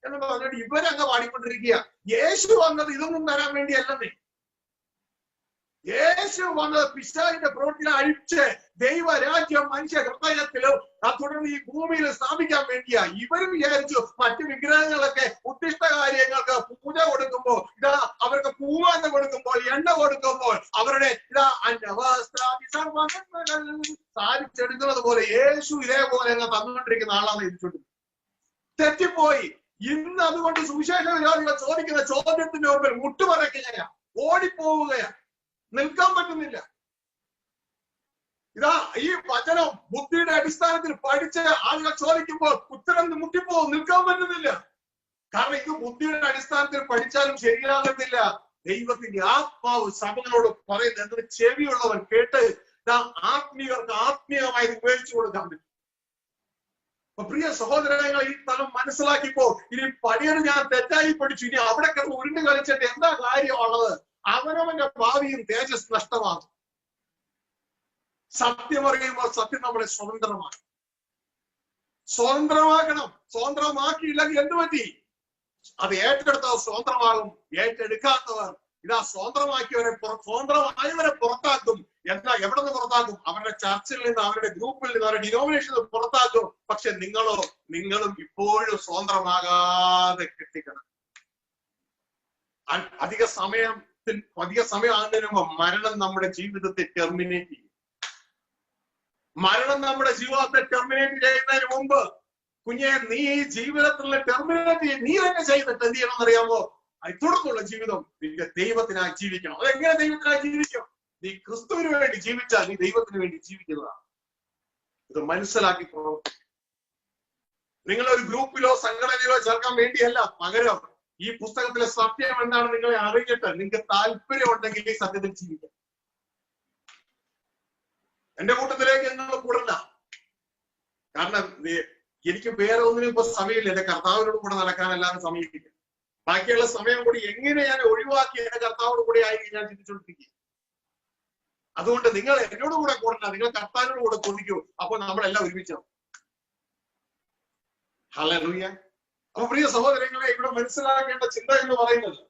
എന്ന് പറഞ്ഞിട്ട് ഇവരങ്ങ് പാടിക്കൊണ്ടിരിക്കുക. യേശു വന്നത് ഇതൊന്നും തരാൻ വേണ്ടിയല്ലെന്നേ. യേശു വന്നത് പിശാചിന്റെ പ്രവൃത്തിനെ അഴിച്ച് ദൈവരാജ്യം മനുഷ്യ ഹൃദയത്തിലും തുടർന്ന് ഈ ഭൂമിയിൽ സ്ഥാപിക്കാൻ വേണ്ടിയാ. ഇവർ വിചാരിച്ചു മറ്റു വിഗ്രഹങ്ങളൊക്കെ ഉദ്ദിഷ്ട കാര്യങ്ങൾക്ക് പൂജ കൊടുക്കുമ്പോൾ അവർക്ക് പൂമാല കൊടുക്കുമ്പോൾ എണ്ണ കൊടുക്കുമ്പോൾ അവരുടെ സാധിച്ചെടുക്കുന്നത് പോലെ യേശു ഇതേപോലെ തന്നുകൊണ്ടിരിക്കുന്ന ആളാണ് ഇരിച്ചുകൊണ്ട് തെറ്റിപ്പോയി. ഇന്ന് അതുകൊണ്ട് സുവിശേഷ വിരോധികൾ ചോദിക്കുന്ന ചോദ്യത്തിന്റെ മുമ്പിൽ മുട്ടുപറയ്ക്കുകയാ, ഓടിപ്പോവുകയാ, നിൽക്കാൻ പറ്റുന്നില്ല. ഈ വചനം ബുദ്ധിയുടെ അടിസ്ഥാനത്തിൽ പഠിച്ച് ആളുകൾ ചോദിക്കുമ്പോൾ ഉത്തരം മുട്ടിപ്പോവും, നിൽക്കാൻ പറ്റുന്നില്ല. കാരണം ഇത് ബുദ്ധിയുടെ അടിസ്ഥാനത്തിൽ പഠിച്ചാലും ശരിയാകുന്നില്ല. ദൈവത്തിന്റെ ആത്മാവ് സഭകളോട് പറയുന്നത് എന്തൊരു ചെവിയുള്ളവൻ കേട്ട് ആത്മീയർക്ക് ആത്മീയമായി ഉപയോഗിച്ചു കൊടുക്കാൻ പറ്റും. പ്രിയ സഹോദരങ്ങൾ, ഈ തലം മനസ്സിലാക്കിപ്പോ ഇനി പടിയന് ഞാൻ തെറ്റായി പഠിച്ചു, ഇനി അവിടെ കിടന്ന് ഉരുണ്ട് കളിച്ചിട്ട് എന്താ കാര്യമുള്ളത്? അവനവന്റെ ഭാവിയും തേജസ് നഷ്ടമാകും. സത്യം അറിയുമ്പോൾ സത്യം നമ്മളെ സ്വതന്ത്രമാക്കണം. സ്വതന്ത്രമാക്കിയില്ലെങ്കിൽ എന്ത് പറ്റി? അത് ഏറ്റെടുത്തവർ സ്വതന്ത്രമാകും, ഏറ്റെടുക്കാത്തവർ ഇതാ സ്വതന്ത്രമായവരെ പുറത്താക്കും. എന്നാ എവിടെ നിന്ന് പുറത്താക്കും? അവരുടെ ചർച്ചിൽ നിന്ന്, അവരുടെ ഗ്രൂപ്പിൽ നിന്ന്, അവരുടെ ഡിനോമിനേഷനിൽ പുറത്താക്കും. പക്ഷെ നിങ്ങളും ഇപ്പോഴും സ്വതന്ത്രമാകാതെ കെട്ടിക്കണം. അധിക സമയം ആകുന്നതിന് മുമ്പ് മരണം നമ്മുടെ ജീവിതത്തെ ടെർമിനേറ്റ് ചെയ്യും. മരണം നമ്മുടെ ജീവിതത്തെ ടെർമിനേറ്റ് ചെയ്യുന്നതിന് മുമ്പ് കുഞ്ഞെ, നീ ഈ ജീവിതത്തിലുള്ള ടെർമിനേറ്റ് നീ തന്നെ ചെയ്തിട്ട് എന്ത് ചെയ്യണം എന്നറിയാമോ? തുടർന്നുള്ള ജീവിതം നിന്റെ ദൈവത്തിനായി ജീവിക്കണം. അതെങ്ങനെ ദൈവത്തിനായി ജീവിക്കും? നീ ക്രിസ്തുവിന് വേണ്ടി ജീവിച്ചാൽ നീ ദൈവത്തിന് വേണ്ടി ജീവിക്കുന്നതാണ്. ഇത് മനസ്സിലാക്കി നിങ്ങളൊരു ഗ്രൂപ്പിലോ സംഘടനയിലോ ചേർക്കാൻ വേണ്ടിയല്ല, പകരം ഈ പുസ്തകത്തിലെ സത്യം എന്താണ് നിങ്ങളെ അറിഞ്ഞിട്ട് നിങ്ങൾക്ക് താല്പര്യം ഉണ്ടെങ്കിൽ ഈ സത്യത്തിൽ ജീവിക്കാം. എന്റെ കൂട്ടത്തിലേക്ക് നിങ്ങൾ കൂടണ്ട. കാരണം എനിക്ക് വേറെ ഒന്നിനും ഇപ്പൊ സമയമില്ല. എന്റെ കർത്താവിനോട് കൂടെ നടക്കാൻ എല്ലാവരും സമയമില്ല. ബാക്കിയുള്ള സമയം കൂടി എങ്ങനെ ഞാൻ ഒഴിവാക്കി എന്റെ കർത്താവിനോട് കൂടെ ആയി ഞാൻ ചിന്തിച്ചുകൊണ്ടിരിക്കുക. അതുകൊണ്ട് നിങ്ങൾ എന്നോട് കൂടെ കൂടണ്ട, നിങ്ങൾ കർത്താവിനോട് കൂടെ കൊതിക്കൂ. അപ്പൊ നമ്മളെല്ലാം ഒരുമിച്ചാവും. ഹല്ലേലൂയ. അപ്പൊ പ്രിയ സഹോദരങ്ങളെ, ഇവിടെ മനസ്സിലാക്കേണ്ട ചിന്ത എന്ന് പറയുന്നത്,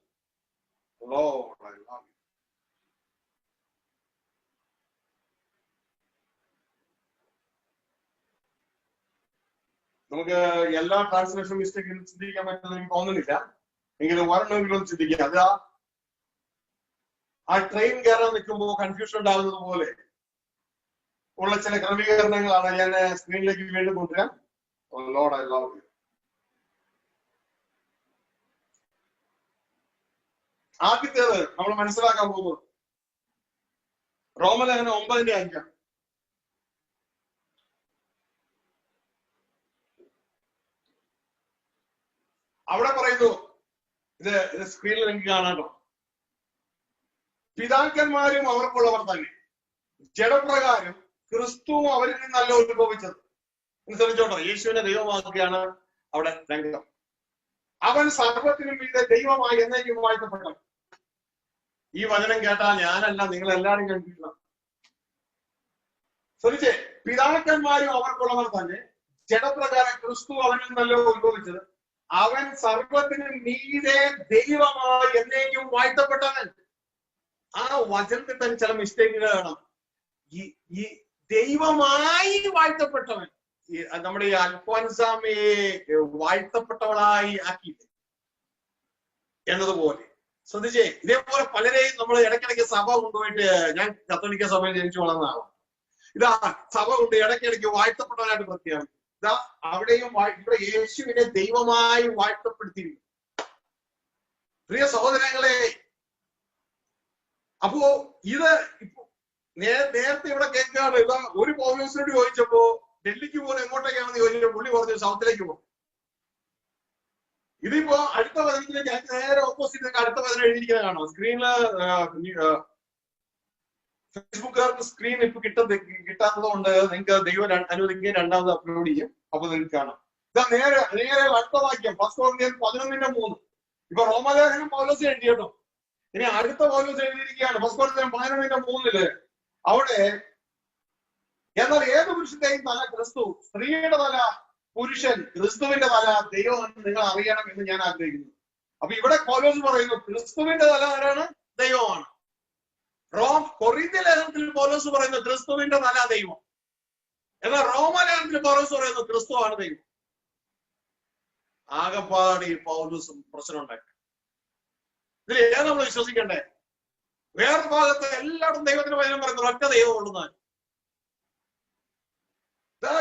നമുക്ക് എല്ലാ ട്രാൻസ്ലേഷൻ മിസ്റ്റേക്കും ചിന്തിക്കാൻ പറ്റുന്ന എനിക്ക് തോന്നുന്നില്ല. എങ്കിലും ഒരെണ്ണമെങ്കിലും ചിന്തിക്കുക. അത് ആ ട്രെയിൻ കയറാൻ നിൽക്കുമ്പോൾ കൺഫ്യൂഷൻ ഉണ്ടാകുന്നത് പോലെ ഉള്ള ചില ക്രമീകരണങ്ങളാണ് ഞാൻ സ്ക്രീനിലേക്ക് വീണ്ടും കൊണ്ടുവരാം. ആദ്യത്തേത് നമ്മൾ മനസ്സിലാക്കാൻ പോകുന്നത് റോമലേഖനം 9:5. അവിടെ പറയുന്നു, ഇത് സ്ക്രീനിൽ എനിക്ക് കാണാട്ടോ. പിതാക്കന്മാരും അവർക്കുള്ളവർ തന്നെ, ജഡപ്രകാരം ക്രിസ്തുവും അവരിൽ നിന്നല്ല ഉത്ഭവിച്ചത്. അനുസരിച്ചോട്ടോ, യേശുവിനെ ദൈവമാക്കുകയാണ് അവിടെ രംഗം. അവൻ സർവത്തിനും മീതെ ദൈവമായി എന്നേക്കും വാഴ്ത്തപ്പെട്ടു. ഈ വചനം കേട്ടാൽ ഞാനല്ല, നിങ്ങൾ എല്ലാവരും കേൾക്കണം. ശ്രദ്ധിച്ചേ, പിതാക്കന്മാരും അവർക്കുള്ളവർ തന്നെ, ജഡപ്രകാരം ക്രിസ്തു അവനിൽ നിന്നല്ല ഉത്ഭവിച്ചത്. അവൻ സർവത്തിനും മീതെ ദൈവമായി എന്നേക്കും വാഴ്ത്തപ്പെട്ടവൻ. ആ വചനത്തിൽ തന്നെ ചില മിസ്റ്റേക്കുകൾ കാണാം. ഈ ദൈവമായി വാഴ്ത്തപ്പെട്ടവൻ, നമ്മുടെ ഈ അൽഫോൻസാമയെ വാഴ്ത്തപ്പെട്ടവളായി ആക്കിയില്ലേ എന്നതുപോലെ. ശ്രദ്ധിച്ചേ, ഇതേപോലെ പലരെയും നമ്മൾ ഇടയ്ക്കിടയ്ക്ക് സഭ കൊണ്ടുപോയിട്ട്, ഞാൻ കത്തോലിക്ക സഭയിൽ ജനിച്ചു വളർന്നതാണ്, ഇതാ സഭ കൊണ്ട് ഇടയ്ക്കിടയ്ക്ക് വാഴ്ത്തപ്പെട്ടവനായിട്ട് പ്രത്യേകം. ഇതാ അവിടെയും ഇവിടെ യേശുവിനെ ദൈവമായി വാഴ്ത്തപ്പെടുത്തിയിരിക്കുന്നു. പ്രിയ സഹോദരങ്ങളെ, അപ്പോ ഇത് ഇപ്പൊ നേരത്തെ ഇവിടെ കേൾക്കുകയാണ്. ഇതാ ഒരു പൗലോസിനോട് ചോദിച്ചപ്പോ ഡൽഹിക്ക് പോകുന്നത് എങ്ങോട്ടേക്കാണെന്ന് ചോദിച്ചപ്പോ പുള്ളി പറഞ്ഞു സൗത്തിലേക്ക് പോകും. ഇതിപ്പോ അടുത്ത വചനത്തിലേക്ക് നേരെ ഓപ്പോസിറ്റ് അടുത്ത വചനം എഴുതിയിരിക്കുന്നത് കാണാം. സ്ക്രീനില് ഫേസ്ബുക്കുകാർക്ക് സ്ക്രീൻ ഇപ്പൊ കിട്ടാത്തത് കൊണ്ട് നിങ്ങൾക്ക് ദൈവം അനുവദിക്കുകയും രണ്ടാമത് അപ്ലോഡ് ചെയ്യും. അപ്പൊ നിങ്ങൾക്ക് കാണാം. ഇതാ നേരെ അടുത്ത വാക്യം 1 Corinthians 11:3. ഇപ്പൊ റോമലേഖനം പൗലോസ് എഴുതി കേട്ടോ. ഇനി അടുത്ത പൗലോസ് എഴുതിയിരിക്കുകയാണ് 1 Corinthians 11:3. അവിടെ എന്നാൽ ഏത് പുരുഷന്റെയും തല ക്രിസ്തു, സ്ത്രീയുടെ തല പുരുഷൻ, ക്രിസ്തുവിന്റെ തല ദൈവം എന്ന് നിങ്ങൾ അറിയണം എന്ന് ഞാൻ ആഗ്രഹിക്കുന്നു. അപ്പൊ ഇവിടെ പൗലോസ് പറയുന്നു ക്രിസ്തുവിന്റെ തല ആരാണ്? ദൈവമാണ്. കൊറിന്ത്യ ലേഖനത്തിൽ പൗലോസ് പറയുന്നു ക്രിസ്തുവിന്റെ തല ദൈവം. എന്നാൽ റോമലേഖനത്തിൽ പൗലോസ് പറയുന്നു ക്രിസ്തുവാണ് ദൈവം. ആകപ്പാടി പൗലോസും പ്രശ്നം ഉണ്ടാക്കി. ഇതിൽ ഏതാ നമ്മൾ വിശ്വസിക്കണ്ടേ? വേറെ ഭാഗത്ത് എല്ലായിടും ദൈവത്തിന് വചനം പറയുന്നു ഒറ്റ ദൈവം ഉണ്ടെന്നാണ്.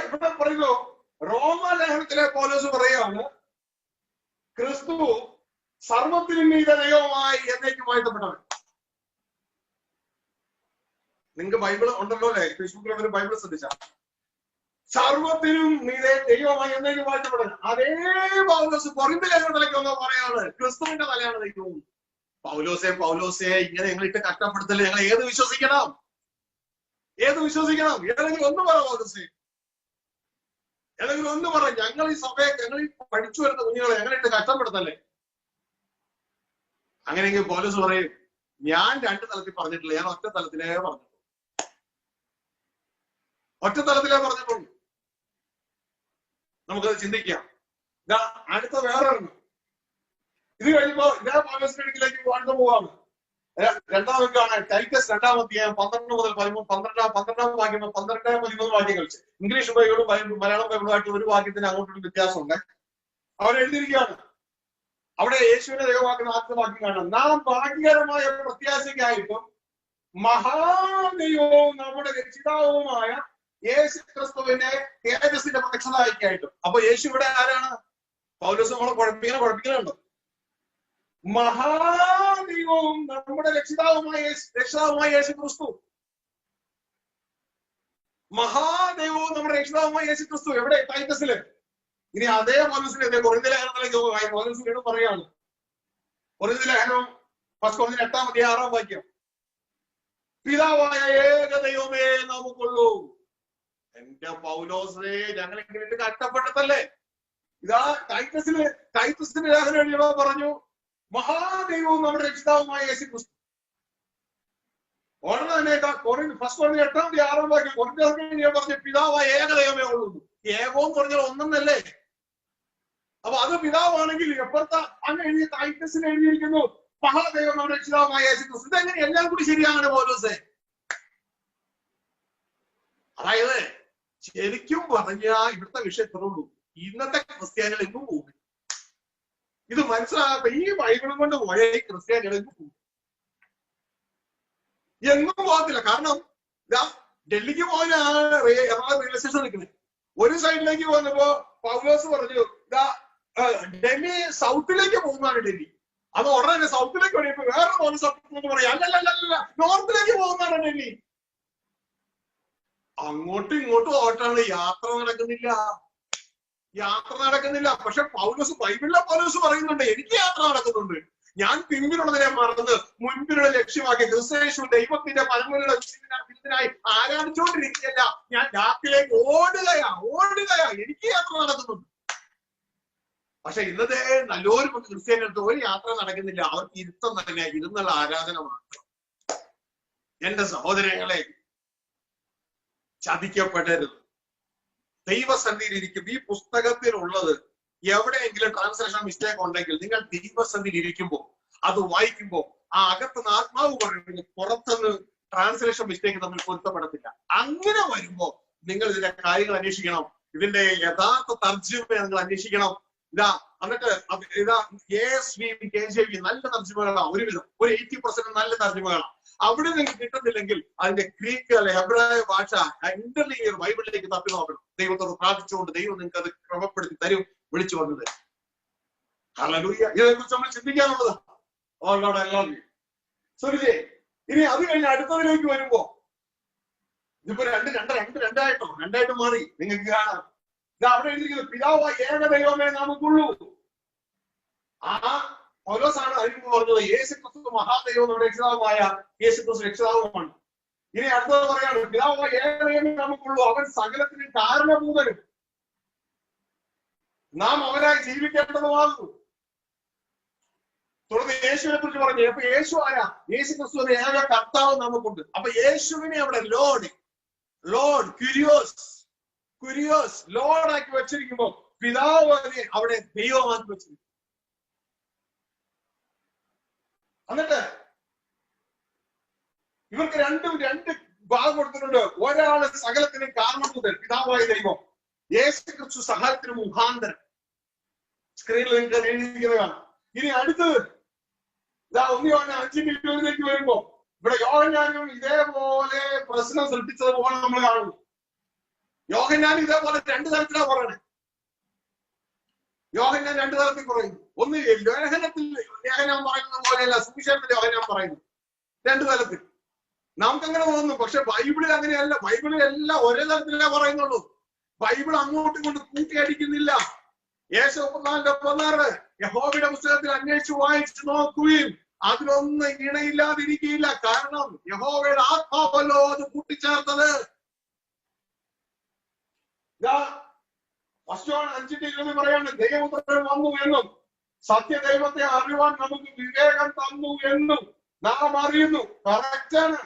ഇവിടെ പറയുന്നു റോമലേഖനത്തിലെ പൗലോസ് പറയുകയാണ് ക്രിസ്തു സർവത്തിനും മീതെ ദൈവമായി എന്നേക്കും വാഴ്ത്തപ്പെട്ടവൻ. നിങ്ങൾക്ക് ബൈബിൾ ഉണ്ടല്ലോ അല്ലെ? ഫേസ്ബുക്കിൽ ബൈബിൾ ശ്രദ്ധിച്ചാൽ സർവത്തിനും മീതെ ദൈവമായി എന്നേക്കും വാഴ്ത്തപ്പെട്ടവൻ. അതേ പൗലോസ് കൊറിന്ത്യ ലേഖനത്തിലേക്ക് വന്ന് പറയാണ് ക്രിസ്തുവിന്റെ തലയാണ് ദൈവം. പൗലോസെ ഇങ്ങനെ ഞങ്ങളിട്ട് കഷ്ടപ്പെടുത്തല്ലേ, ഞങ്ങൾ ഏത് വിശ്വസിക്കണം? ഏതെങ്കിലും ഒന്ന് പറ പൗലോസെ. ഏതെങ്കിലും ഒന്ന് പറയും, ഞങ്ങൾ ഈ സഭയെ, ഞങ്ങൾ ഈ പഠിച്ചു വരുന്ന കുഞ്ഞുങ്ങളെ ഞങ്ങളിട്ട് കഷ്ടപ്പെടുത്തല്ലേ? അങ്ങനെയെങ്കിൽ പൗലോസ് പറയും, ഞാൻ 2 തലത്തിൽ പറഞ്ഞിട്ടില്ല, ഞാൻ ഒറ്റ തലത്തിലേ പറഞ്ഞിട്ടുള്ളൂ. ഒറ്റ തലത്തിലേ പറഞ്ഞിട്ടുള്ളൂ. നമുക്കത് ചിന്തിക്കാം. അടുത്ത വേറെ ഇത് കഴിയുമ്പോ ഇതേ പൗലോസിന്റെ അടുക്കിലേക്ക് വാഴ്ന്നു പോവാണ്. രണ്ടാമതാണ് ടൈറ്റസ് 2-ാം അധ്യായം 12 മുതൽ 13, 12-ാം വാക്യം 12-13 വാക്യങ്ങൾ. ഇംഗ്ലീഷ് ബൈബിളും മലയാളം ബൈബിളുമായിട്ട് ഒരു വാക്യത്തിന് അങ്ങോട്ടൊരു വ്യത്യാസമുണ്ട്. അവരെഴുതിയിരിക്കുകയാണ്. അവിടെ യേശുവിനെ ദൈവമാക്കുന്ന ആദ്യത്തെ വാക്യം കാണാം. നാം ഭാഗ്യകരമായ പ്രത്യാശയ്ക്കായിട്ടും മഹാദൈവവും നമ്മുടെ രക്ഷിതാവുമായ യേശു ക്രിസ്തുവിന്റെ തേജസ്സിന്റെ പ്രത്യക്ഷതയ്ക്കായിട്ടും. അപ്പൊ യേശു ഇവിടെ ആരാണ്? പൗലോസ് നമ്മളെ കുഴപ്പിക്കുന്നുണ്ടോ? മഹാദൈവവും നമ്മുടെ രക്ഷിതാവുമായ യേശു ക്രിസ്തു. മഹാദൈവവും നമ്മുടെ രക്ഷിതാവുമായ യേശു ക്രിസ്തു എവിടെ? ടൈറ്റസില്. ഇനി അതേ പൗലോസിന്റെ കൊരിന്ത്യൻ ലേഖനത്തിലേക്ക് പൗലോസ് വീണ്ടും പറയാണ്. കൊരിന്ത്യൻ ലേഖനം 8-ാം അധ്യായം 6-ാം വാക്യം. പിതാവായ ഏക ദൈവമേ നമുക്കുള്ളൂ. എന്റെ പൗലോസേ, ഞങ്ങൾ ഇങ്ങനെ കഷ്ടപ്പെട്ടതല്ലേ? ഇതാ ടൈറ്റസിന്റെ ലേഖനം എഴുതിയപ്പോ പറഞ്ഞു, മഹാദൈവവും നമ്മുടെ രക്ഷിതാവുമായ യേശു ക്രിസ്തു. ഉടനെ തന്നെ 1 Corinthians 8-ാം അധ്യായം 6-ാം വാക്യം കൊരിന്ത്യൻ പറഞ്ഞു, പിതാവായ ഏക ദൈവമേ ഉള്ളൂ. ഏകവും പറഞ്ഞാൽ ഒന്നെന്നല്ലേ? അപ്പൊ അത് പിതാവാണെങ്കിൽ എപ്പോഴത്തെ അങ്ങ് എഴുതിയ ടൈറ്റസിൽ എഴുതിയിരിക്കുന്നു മഹാദൈവം നമ്മുടെ രക്ഷിതാവുമായ യേശു ക്രിസ്തു. ഇതെങ്ങനെ എല്ലാം കൂടി ശരിയാണ് പൗലോസേ? അതായത് ശരിക്കും പറഞ്ഞാൽ ഇവിടുത്തെ വിഷയത്തിലുള്ളൂ. ഇന്നത്തെ ക്രിസ്ത്യാനികൾ എങ്ങും പോകും. ഇത് മനസ്സിലാകാത്ത ഈ ബൈബിളും കൊണ്ട് പോയ ഈ ക്രിസ്ത്യാനികൾ എങ്ങും പോകും, എങ്ങും പോകത്തില്ല. കാരണം ഇതാ ഡൽഹിക്ക് പോകാൻ റെയിൽവേ സ്റ്റേഷൻ നിൽക്കുന്നത്. ഒരു സൈഡിലേക്ക് വന്നപ്പോ പൗലോസ് പറഞ്ഞു, ഇതാ ഡൽഹി സൗത്തിലേക്ക് പോകുന്നതാണ് ഡൽഹി. അത് ഉടനെ സൗത്തിലേക്ക് വഴിയപ്പോ വേറെ പൗലോസ് പറയാം, അല്ലല്ല നോർത്തിലേക്ക് പോകുന്നതാണ് ഡൽഹി. അങ്ങോട്ടും ഇങ്ങോട്ടും ഓട്ടാണ്, യാത്ര നടക്കുന്നില്ല. പക്ഷെ പൗലോസ്, ബൈബിളിലെ പൗലോസ് പറയുന്നുണ്ട്, എനിക്ക് യാത്ര നടക്കുന്നുണ്ട്. ഞാൻ പിൻപിലുള്ളതിനെ മറന്ന് മുൻപിലുള്ള ലക്ഷ്യമാക്കി ക്രിസ്തുയേശു ദൈവത്തിന്റെ പരമങ്ങളുടെ വിരുദ്ധനായി ആരാധിച്ചുകൊണ്ടിരിക്കുകയല്ല, ഞാൻ രാത്രിയിലേക്ക് ഓടുകയാ. എനിക്ക് യാത്ര നടക്കുന്നുണ്ട്. പക്ഷെ ഇന്നത്തെ നല്ലൊരു ക്രിസ്ത്യാനികൾക്ക് ഒരു യാത്ര നടക്കുന്നില്ല. അവർക്ക് ഇരുത്തം തന്നെ, ഇരുന്നുള്ള ആരാധന മാത്രം. എന്റെ സഹോദരങ്ങളെ, ചതിക്കപ്പെടരുത്. ദൈവസന്നിധിയിൽ ഇരിക്കും. ഈ പുസ്തകത്തിലുള്ളത് എവിടെയെങ്കിലും ട്രാൻസ്ലേഷൻ മിസ്റ്റേക്ക് ഉണ്ടെങ്കിൽ നിങ്ങൾ ദൈവസന്നിധിയിൽ ഇരിക്കുമ്പോൾ അത് വായിക്കുമ്പോൾ ആ അകത്തുനിന്ന് ആത്മാവ് പറയുന്നത് പുറത്തുനിന്ന് ട്രാൻസ്ലേഷൻ മിസ്റ്റേക്ക് തമ്മിൽ പൊരുത്തപ്പെടത്തില്ല. അങ്ങനെ വരുമ്പോ നിങ്ങൾ ഇതിന്റെ കാര്യങ്ങൾ അന്വേഷിക്കണം. ഇതിന്റെ യഥാർത്ഥ തർജ്ജമ നിങ്ങൾ അന്വേഷിക്കണം. എന്നിട്ട് KJV നല്ല തർജ്ജമകളാണ്. ഒരുവിധം ഒരു 80% നല്ല തർജ്ജമകളാണ്. അവിടെ നിങ്ങൾക്ക് കിട്ടുന്നില്ലെങ്കിൽ അതിന്റെ ഗ്രീക്ക് അല്ലെ ഹെബ്രായ ഭാഷ ഇന്റർലിംഗ് ബൈബിളിലേക്ക് തപ്പി നോക്കണം. ദൈവത്തോട് പ്രാർത്ഥിച്ചുകൊണ്ട് ദൈവം നിങ്ങൾക്ക് അത് ക്രമപ്പെടുത്തി തരും, വിളിച്ചു വന്നത്. ഹല്ലേലൂയ. ഇതിനെക്കുറിച്ച് നമ്മൾ ചിന്തിക്കാനുള്ളതാണ്. ഇനി അത് കഴിഞ്ഞ് അടുത്തതിലേക്ക് വരുമ്പോ ഇതിപ്പോ രണ്ടായിട്ട് മാറി. നിങ്ങൾക്ക് കാണാം, ഇതാ അവിടെ എഴുതിയിരിക്കുന്നത് പിതാവായ ഏക ദൈവമേ നമുക്കുള്ളൂ. ആ പൗലോസാണ് അതിന് പറഞ്ഞത് യേശു ക്രിസ്തു മഹാദൈവം നമ്മുടെ രക്ഷിതാവുമായ യേശു ക്രിസ്തു രക്ഷിതാവുമാണ്. ഇനി അടുത്തത് പറയാണ്, പിതാവായ ഏക ദൈവമേ നമുക്കുള്ളൂ, അവൻ സകലത്തിനും കാരണഭൂതനും നാം അവനായി ജീവിക്കേണ്ടതുമാകുന്നു. തുടർന്ന് യേശുവിനെ കുറിച്ച് പറഞ്ഞു. അപ്പൊ യേശു ആരാ? യേശു ക്രിസ്തു ഏക കർത്താവ് നമുക്കുണ്ട്. അപ്പൊ യേശുവിനെ അവിടെ ലോഡ് കുരിയോസ് ലോഡാക്കി വെച്ചിരിക്കുമ്പോ പിതാവിനെ അവിടെ ദൈവമാക്കി വെച്ചിരിക്കും. എന്നിട്ട് ഇവർക്ക് രണ്ട് ഭാഗം കൊടുത്തിട്ടുണ്ട്. ഒരാള് സകലത്തിന് കാരണഭൂതൻ പിതാവായ ദൈവം, യേശു ക്രിസ്തു സകലത്തിന് മുഖാന്തരം. സ്ക്രീനിൽ നിങ്ങൾക്ക് എഴുതിയിരിക്കുന്നതാണ്. ഇനി അടുത്തത് 1 യോഹന്നാൻ 5:20 വരുമ്പോ ഇവിടെ യോഹന്നാനും ഇതേപോലെ പ്രശ്നം സൃഷ്ടിച്ചതുപോലെ നമ്മൾ കാണുന്നു. യോഹന്നാൻ ഇതേപോലെ 2 തരത്തിലാണ് പറയുന്നത്. യോഹന്നാൻ 2 തരത്തിൽ പറയുന്നു. ഒന്ന് ലേഖനം പറയുന്നത് പോലെയല്ല, സുവിശേഷത്തിൽ യോഹന്നാൻ പറയുന്നു 2 തരത്തിൽ. നമുക്കങ്ങനെ തോന്നുന്നു, പക്ഷെ ബൈബിളിൽ അങ്ങനെയല്ല. ബൈബിളിൽ എല്ലാം ഒരേ തരത്തിലേ പറയുന്നുള്ളൂ. ബൈബിൾ അങ്ങോട്ടും കൊണ്ട് കൂട്ടിയടിക്കുന്നില്ല. യേശു 14:16 യഹോവയുടെ പുസ്തകത്തിൽ അന്വേഷിച്ച് വായിച്ചു നോക്കുകയും അതിലൊന്നും ഇണയില്ലാതിരിക്കുകയില്ല. കാരണം യഹോവയുടെ ആത്മാവല്ലോ അത് കൂട്ടിച്ചേർത്തത്. ഫസ്റ്റ് ജോൺ 5:20 പറയാണ് ദൈവപുത്രൻ വന്നു എന്നും സത്യദൈവത്തെ അറിയുവാൻ നമുക്ക് വിവേകം തന്നു എന്നും നാം അറിയുന്നു. കറക്റ്റാണ്.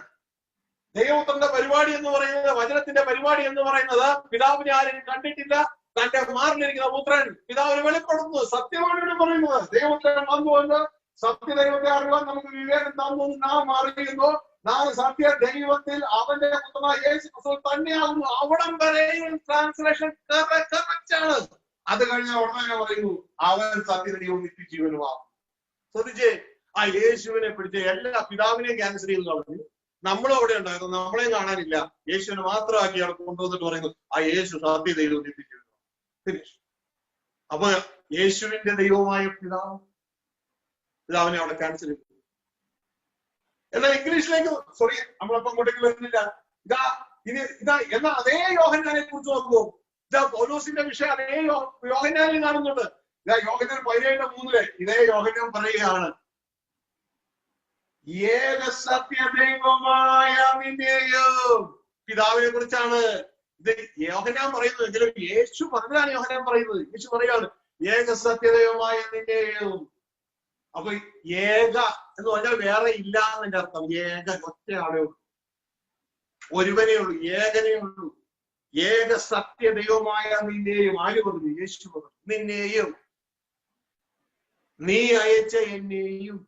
ദൈവപുത്രന്റെ പരിപാടി എന്ന് പറയുന്നത്, വചനത്തിന്റെ പരിപാടി എന്ന് പറയുന്നത്, പിതാവിനെ ആരും കണ്ടിട്ടില്ല, തന്റെ മാറിലിരിക്കുന്ന പുത്രൻ പിതാവിനെ വെളിപ്പെടുത്തുന്നു. സത്യമാണ് ഇവിടെ പറയുന്നത്. ദൈവപുത്രൻ വന്നു എന്ന് സത്യദൈവത്തെ അറിയുവാൻ നമുക്ക് വിവേകം തന്നു നാം അറിയുന്നു. നാം സത്യ ദൈവത്തിൽ അവന്റെ പുത്രനായ യേശു ക്രിസ്തു തന്നെയാകുന്നു. അവിടം വരെയും ട്രാൻസ്ലേഷൻ കറക്റ്റ് ആണ്. അത് കഴിഞ്ഞ ഉടനെ പറയുന്നു അവൻ സത്യദൈവവും നിത്യജീവനുമാകും. ശ്രദ്ധിച്ചേ, ആ യേശുവിനെ പിടിച്ച് എല്ലാ പിതാവിനെയും ക്യാൻസൽ ചെയ്ത് കളഞ്ഞു. നമ്മളും അവിടെ ഉണ്ടായിരുന്നു, നമ്മളെയും കാണാനില്ല. യേശുവിനെ മാത്രമാക്കി അവിടെ കൊണ്ടുവന്നിട്ട് പറയുന്നു ആ യേശു സത്യദൈവവും നിത്യജീവനും. ഫിനിഷ്. അപ്പൊ യേശുവിന്റെ ദൈവമായ പിതാവിനെ അവിടെ ക്യാൻസൽ ചെയ്തു. എന്നാൽ ഇംഗ്ലീഷിലേക്ക് നമ്മളപ്പം അങ്ങോട്ടേക്ക് വരുന്നില്ല. എന്നാൽ അതേ യോഹന്നാനെ കുറിച്ച് നോക്കുമ്പോൾ പൗലോസിന്റെ വിഷയം അതേ യോഹന്നാനെ കാണുന്നുണ്ട്. യോഹന്നാൻ 17:3 ഇതേ യോഹന്നാൻ പറയുകയാണ് ഏക സത്യദൈവമായ നിന്നെയും. പിതാവിനെ കുറിച്ചാണ് ഇത് യോഹന്നാൻ പറയുന്നത്. എങ്കിലും യേശു പറഞ്ഞതാണ് യോഹന്നാൻ പറയുന്നത്. യേശു പറയാണ് ഏക സത്യദൈവമായ നിന്നെയും. അപ്പൊ ഏക എന്ന് പറഞ്ഞാൽ വേറെ ഇല്ല എന്നതിന്റെ അർത്ഥം. ഏക ഒറ്റയാളേ ഉള്ളൂ, ഒരുവനേ ഉള്ളൂ, ഏകനേ ഉള്ളൂ. ഏക സത്യദൈവമായ നിന്നെയും. ആര് പറഞ്ഞു? യേശു പറഞ്ഞു. നിന്നെയും നീ അയച്ച എന്നെയും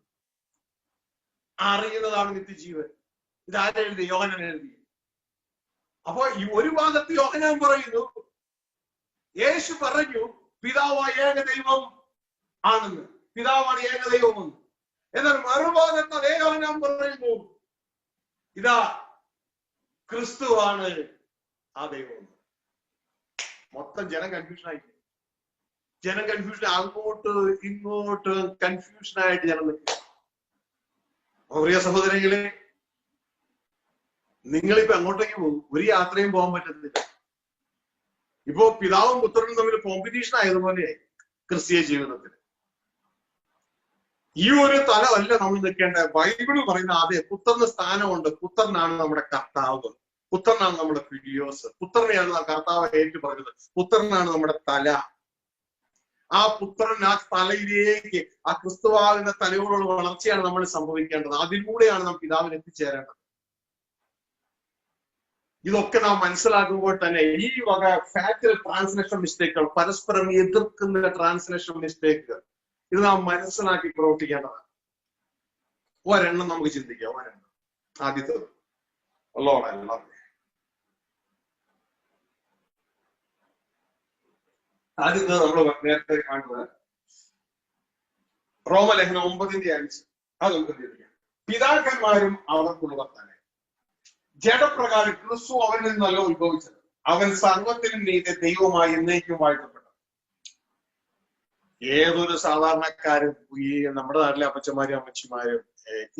അറിയുന്നതാണ് നിത്യജീവൻ. ഇതാരെഴുതി? യോഹന്നാൻ എഴുതി. അപ്പൊ ഈ ഒരു ഭാഗത്ത് യോഹന്നാൻ പറയുന്നു യേശു പറഞ്ഞു പിതാവായ ഏകദൈവം ആണെന്ന്, പിതാവാണ് ഏകദൈവമെന്ന്. എന്നാൽ മറുഭാഗത്ത് അതേ യോഹന്നാൻ പറയുന്നു ഇതാ ക്രിസ്തുവാണ് ആ ദൈവം. മൊത്തം ജനം കൺഫ്യൂഷനായി. ജനം കൺഫ്യൂഷൻ, അങ്ങോട്ട് ഇങ്ങോട്ട് കൺഫ്യൂഷനായിട്ട് ജനം നിൽക്കും. പ്രിയ സഹോദരങ്ങളെ, നിങ്ങളിപ്പോ അങ്ങോട്ടേക്ക് പോകും, ഒരു യാത്രയും പോകാൻ പറ്റത്തില്ല. ഇപ്പോ പിതാവും പുത്രനും തമ്മിൽ കോമ്പറ്റീഷൻ ആയതുപോലെ ക്രിസ്തീയ ജീവിതത്തിൽ ഈ ഒരു തലമല്ല നമ്മൾ നിൽക്കേണ്ടത്. ബൈബിള് പറയുന്ന അതെ പുത്രന് സ്ഥാനമുണ്ട്. പുത്രനാണ് നമ്മുടെ കർത്താവ്, പുത്രനാണ് നമ്മുടെ ഫിലിയോസ്, പുത്രനെയാണ് കർത്താവ് ഏറ്റു പറഞ്ഞത്. പുത്രനാണ് നമ്മുടെ തല. ആ പുത്രൻ ആ തലയിലേക്ക്, ആ ക്രിസ്തുവാകുന്ന തലയോടുള്ള വളർച്ചയാണ് നമ്മൾ സംഭവിക്കേണ്ടത്. അതിലൂടെയാണ് നാം പിതാവിന് എത്തിച്ചേരേണ്ടത്. ഇതൊക്കെ നാം മനസ്സിലാക്കുമ്പോൾ തന്നെ ഈ വക ഫാക്ച്വൽ ട്രാൻസ്ലേഷൻ മിസ്റ്റേക്കുകൾ, പരസ്പരം എതിർക്കുന്ന ട്രാൻസ്ലേഷൻ മിസ്റ്റേക്കുകൾ, ഇത് നാം മനസ്സിലാക്കി പ്രവർത്തിക്കേണ്ടതാണ്. ഒരെണ്ണം നമുക്ക് ചിന്തിക്കാം. ഒരെണ്ണം. ആദ്യത്തേത് ആദ്യത്തെ നമ്മൾ നേരത്തെ കാണുന്നത് റോമലേഖനം 9:5. അത് നമുക്ക് ചിന്തിക്കാം. പിതാക്കന്മാരും അവർക്കുള്ളവർ തന്നെ ജഡപ്രകാരം ക്രിസ്തു അവനിൽ നിന്നല്ല ഉത്ഭവിച്ചത്. അവൻ സർവത്തിനും മീതെ ദൈവമായി എന്നേക്കും വാഴ്ത്തപ്പെട്ടു. ഏതൊരു സാധാരണക്കാരും ഈ നമ്മുടെ നാട്ടിലെ അപ്പച്ചന്മാരും അമ്മച്ചിമാരും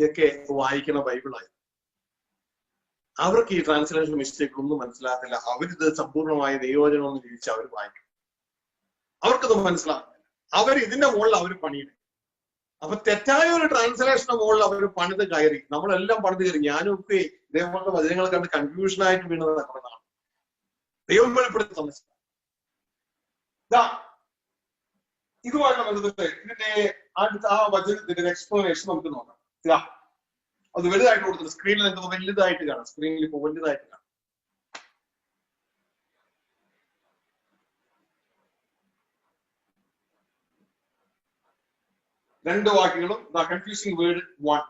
ഒക്കെ വായിക്കുന്ന ബൈബിളായി. അവർക്ക് ഈ ട്രാൻസ്ലേഷൻ മിസ്റ്റേക്ക് ഒന്നും മനസ്സിലാകത്തില്ല. അവരിത് സമ്പൂർണമായ ദൈവവചനം ഒന്ന് തിരിച്ച് അവർ വായിക്കും. അവർക്കത് മനസ്സിലാകുന്നില്ല. അവർ ഇതിന്റെ മുകളിൽ അവർ പണിയിടും. അപ്പൊ തെറ്റായ ഒരു ട്രാൻസ്ലേഷന്റെ മുകളിൽ അവർ പണിത് കയറി. നമ്മളെല്ലാം പണിത് കയറി. ഞാനും ഒക്കെ ഇതേപോലത്തെ വചനങ്ങൾ കണ്ട് കൺഫ്യൂഷനായിട്ട് വീണത് നമ്മളാണ്. ദൈവം വെളിപ്പെടുത്തി മനസ്സിലാക്കാം. ഇതുമായിട്ടുള്ള ബന്ധപ്പെട്ട് ഇതിന്റെ അടുത്ത ആ വചനത്തിന്റെ എക്സ്പ്ലനേഷൻ നമുക്ക് നോക്കാം. ഇതാ അത് വലുതായിട്ട് കൊടുത്തിട്ട് സ്ക്രീനിൽ നിങ്ങൾക്ക് വലുതായിട്ട് കാണാം. സ്ക്രീനിൽ ഇപ്പൊ വലുതായിട്ട് കാണാം. രണ്ട് വാക്യങ്ങളും കൺഫ്യൂസിംഗ് വേർഡ് 1.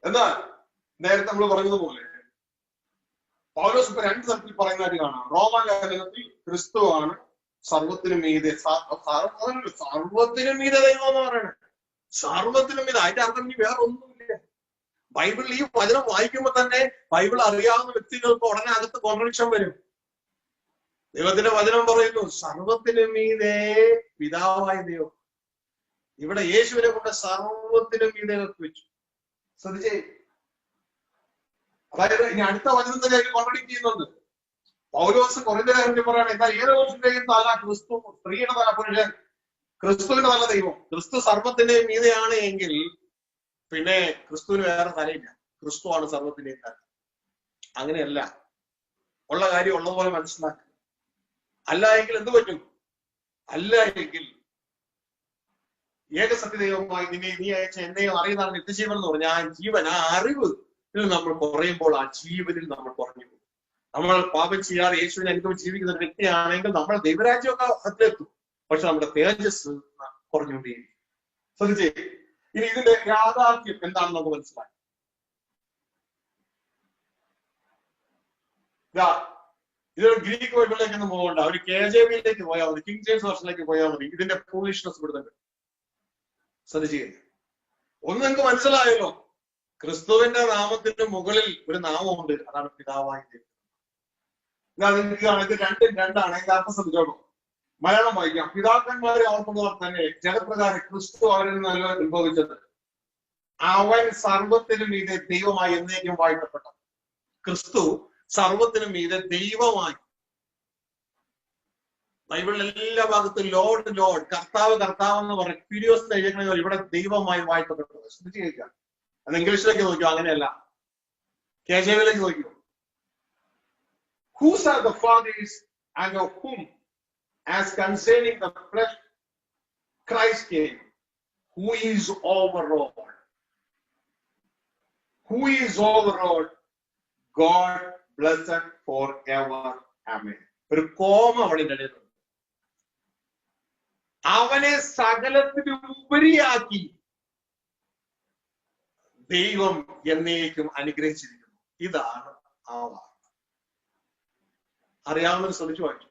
എന്നാൽ നേരത്തെ നമ്മൾ പറഞ്ഞതുപോലെ പൗലോസ് ഇപ്പൊ രണ്ട് തരത്തിൽ പറയുന്നതായിട്ട് കാണാം. റോമാലേഖനത്തിൽ ക്രിസ്തുവാണ് സർവത്തിനും മീതെ, സർവത്തിനും മീതെ ദൈവം എന്ന് പറയണേ. സർവത്തിനും മീതെ. അതിന്റെ അർത്ഥം ഇനി വേറെ ഒന്നുമില്ല. ബൈബിളിൽ ഈ വചനം വായിക്കുമ്പോ തന്നെ ബൈബിൾ അറിയാവുന്ന വ്യക്തികൾക്ക് ഉടനെ അകത്ത് കോൺട്രഡിക്ഷൻ വരും. ദൈവത്തിന്റെ വചനം പറയുന്നു സർവത്തിനും മീതെ പിതാവായ ദൈവം. ഇവിടെ യേശുവിനെ കൊണ്ട് സർവത്തിനും മീതെ വെച്ചു. ശ്രദ്ധിച്ചേ. അതായത് ഇനി അടുത്ത വചനത്തിന്റെ കോൺട്രഡിക്ട് ചെയ്യുന്നുണ്ട്. പൗലോസ് കൊരിന്ത്യലേഖനത്തിൽ പറയാണ് എന്നാൽ ഏത് പുരുഷന്റെയും തല ക്രിസ്തു, സ്ത്രീയുടെ തല പുരുഷൻ, ക്രിസ്തുവിന്റെ തല ദൈവം. ക്രിസ്തു സർവത്തിന്റെയും മീതെയാണ് എങ്കിൽ പിന്നെ ക്രിസ്തുവിന് വേറെ തലയില്ല. ക്രിസ്തുവാണ് സർവത്തിന്റെയും തല. അങ്ങനെയല്ല. ഉള്ള കാര്യം ഉള്ളതുപോലെ മനസ്സിലാക്കുക. അല്ല എങ്കിൽ എന്ത് പറ്റും? അല്ല എങ്കിൽ ഏകസത്യദൈവമായി നീ അയച്ച എന്നെയും അറിയുന്നതാണ് നിത്യജീവൻ എന്ന് പറഞ്ഞ ആ ജീവൻ, ആ അറിവ് നമ്മൾ കുറയുമ്പോൾ ആ ജീവനിൽ നമ്മൾ കുറഞ്ഞു പോകും. നമ്മൾ പാപം ചെയ്യാതെ യേശുവിനെ അനുഭവം ജീവിക്കുന്ന ഒരു വ്യക്തിയാണെങ്കിൽ നമ്മൾ ദൈവരാജ്യമൊക്കെ അതിലെത്തും. പക്ഷെ നമ്മുടെ തേജസ് കുറഞ്ഞുകൊണ്ടേയിരിക്കും. ശ്രദ്ധിച്ചേ, ഇനി ഇതിന്റെ യാഥാർത്ഥ്യം എന്താണെന്ന് നമുക്ക് മനസ്സിലാക്കി. ഇതൊരു ഗ്രീക്ക് ബൈബിളിലേക്ക് ഒന്നും പോകണ്ട, ഒരു KJV-യിലേക്ക് പോയാൽ മതി, കിങ് ജെയിംസ് വേർഷനിലേക്ക് പോയാൽ മതി. ഇതിന്റെ ഫൂളിഷ്നെസ് ഇവിടുന്നുണ്ട്. ശ്രദ്ധിച്ചേ, ഒന്ന് നിങ്ങൾക്ക് മനസ്സിലായല്ലോ, ക്രിസ്തുവിന്റെ നാമത്തിന് മുകളിൽ ഒരു നാമമുണ്ട്, അതാണ് പിതാവായി ദൈവം. നിങ്ങൾക്ക് ഇത് രണ്ടും രണ്ടാണ്. അതിന്റെ അർത്ഥം ശ്രദ്ധിച്ചോളൂ. മലയാളം വായിക്കാം. പിതാക്കന്മാരെ ഓർക്കുന്നവർ തന്നെ ജലപ്രകാരം ക്രിസ്തു അവരിൽ നിന്ന് ഉത്ഭവിച്ചത്, അവൻ സർവത്തിനും മീതെ ദൈവമായി എന്നേക്കും വാഴ്ത്തപ്പെട്ട. ക്രിസ്തു സർവത്തിനും മീതെ ദൈവമായി. ബൈബിളിൽ എല്ലാ ഭാഗത്തും ലോർഡ് ലോർഡ്, കർത്താവ് കർത്താവ് എന്ന് പറയും. ക്യൂരിയോസ് എഴുതുന്ന ഇവിടെ ദൈവമായി വാഴ്ത്തപ്പെട്ടത്. ശ്രദ്ധിച്ചു കേൾക്കാം. അത് ഇംഗ്ലീഷിലേക്ക് നോക്കിയോ, അങ്ങനെയല്ല. KJV-യിലേക്ക് നോക്കിയോ. Whose are the fathers and of whom, as concerning the flesh, Christ came, who is over all. Who is over all, God blessed forever. Amen. ഒരു കോമ അവിടെ ഇടരുത്. അവനെ സകലത്തിനും ഉപരിയാക്കി ദൈവം എന്നേക്കും അനുഗ്രഹിച്ചിരിക്കുന്നു. ഇതാണ് ആ വാർത്ത. അറിയാവുന്നവർ ശ്രമിച്ചു വായിച്ചു.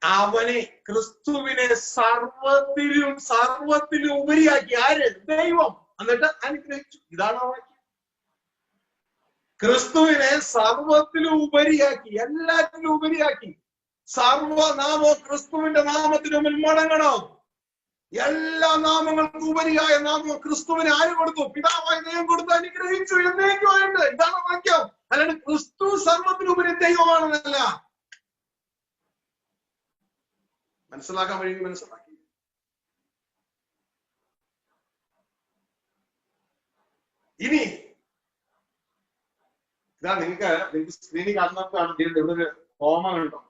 അവനെ, ക്രിസ്തുവിനെ സർവത്തിലും ഉപരിയാക്കി. ആര്? ദൈവം. എന്നിട്ട് അനുഗ്രഹിച്ചു. ഇതാണ് ആ വാക്യം. ക്രിസ്തുവിനെ സർവത്തിലും ഉപരിയാക്കി, എല്ലാത്തിലും ഉപരിയാക്കി. സർവനാമോ ക്രിസ്തുവിന്റെ നാമത്തിന് മുമ്പിൽ മടങ്ങണം. എല്ലാ നാമങ്ങൾക്കും ഉപരിയായ നാമം ക്രിസ്തുവിനെ ആര് കൊടുത്തു? പിതാവായി ദൈവം കൊടുത്ത് അനുഗ്രഹിച്ചു എന്നേക്കുമായിട്ട്. ഇതാണ് വാക്യം. അല്ലാണ്ട് ക്രിസ്തു സർവത്തിനുപരി ദൈവമാണെന്നല്ല. മനസ്സിലാക്കാൻ വഴി മനസ്സിലാക്കി. ഇനി ഇതാ നിങ്ങൾക്ക് സ്ക്രീനിൽ കാണുന്നവർക്കാണ് ഇവിടെ ഒരു ഹോമം ഉണ്ടോ?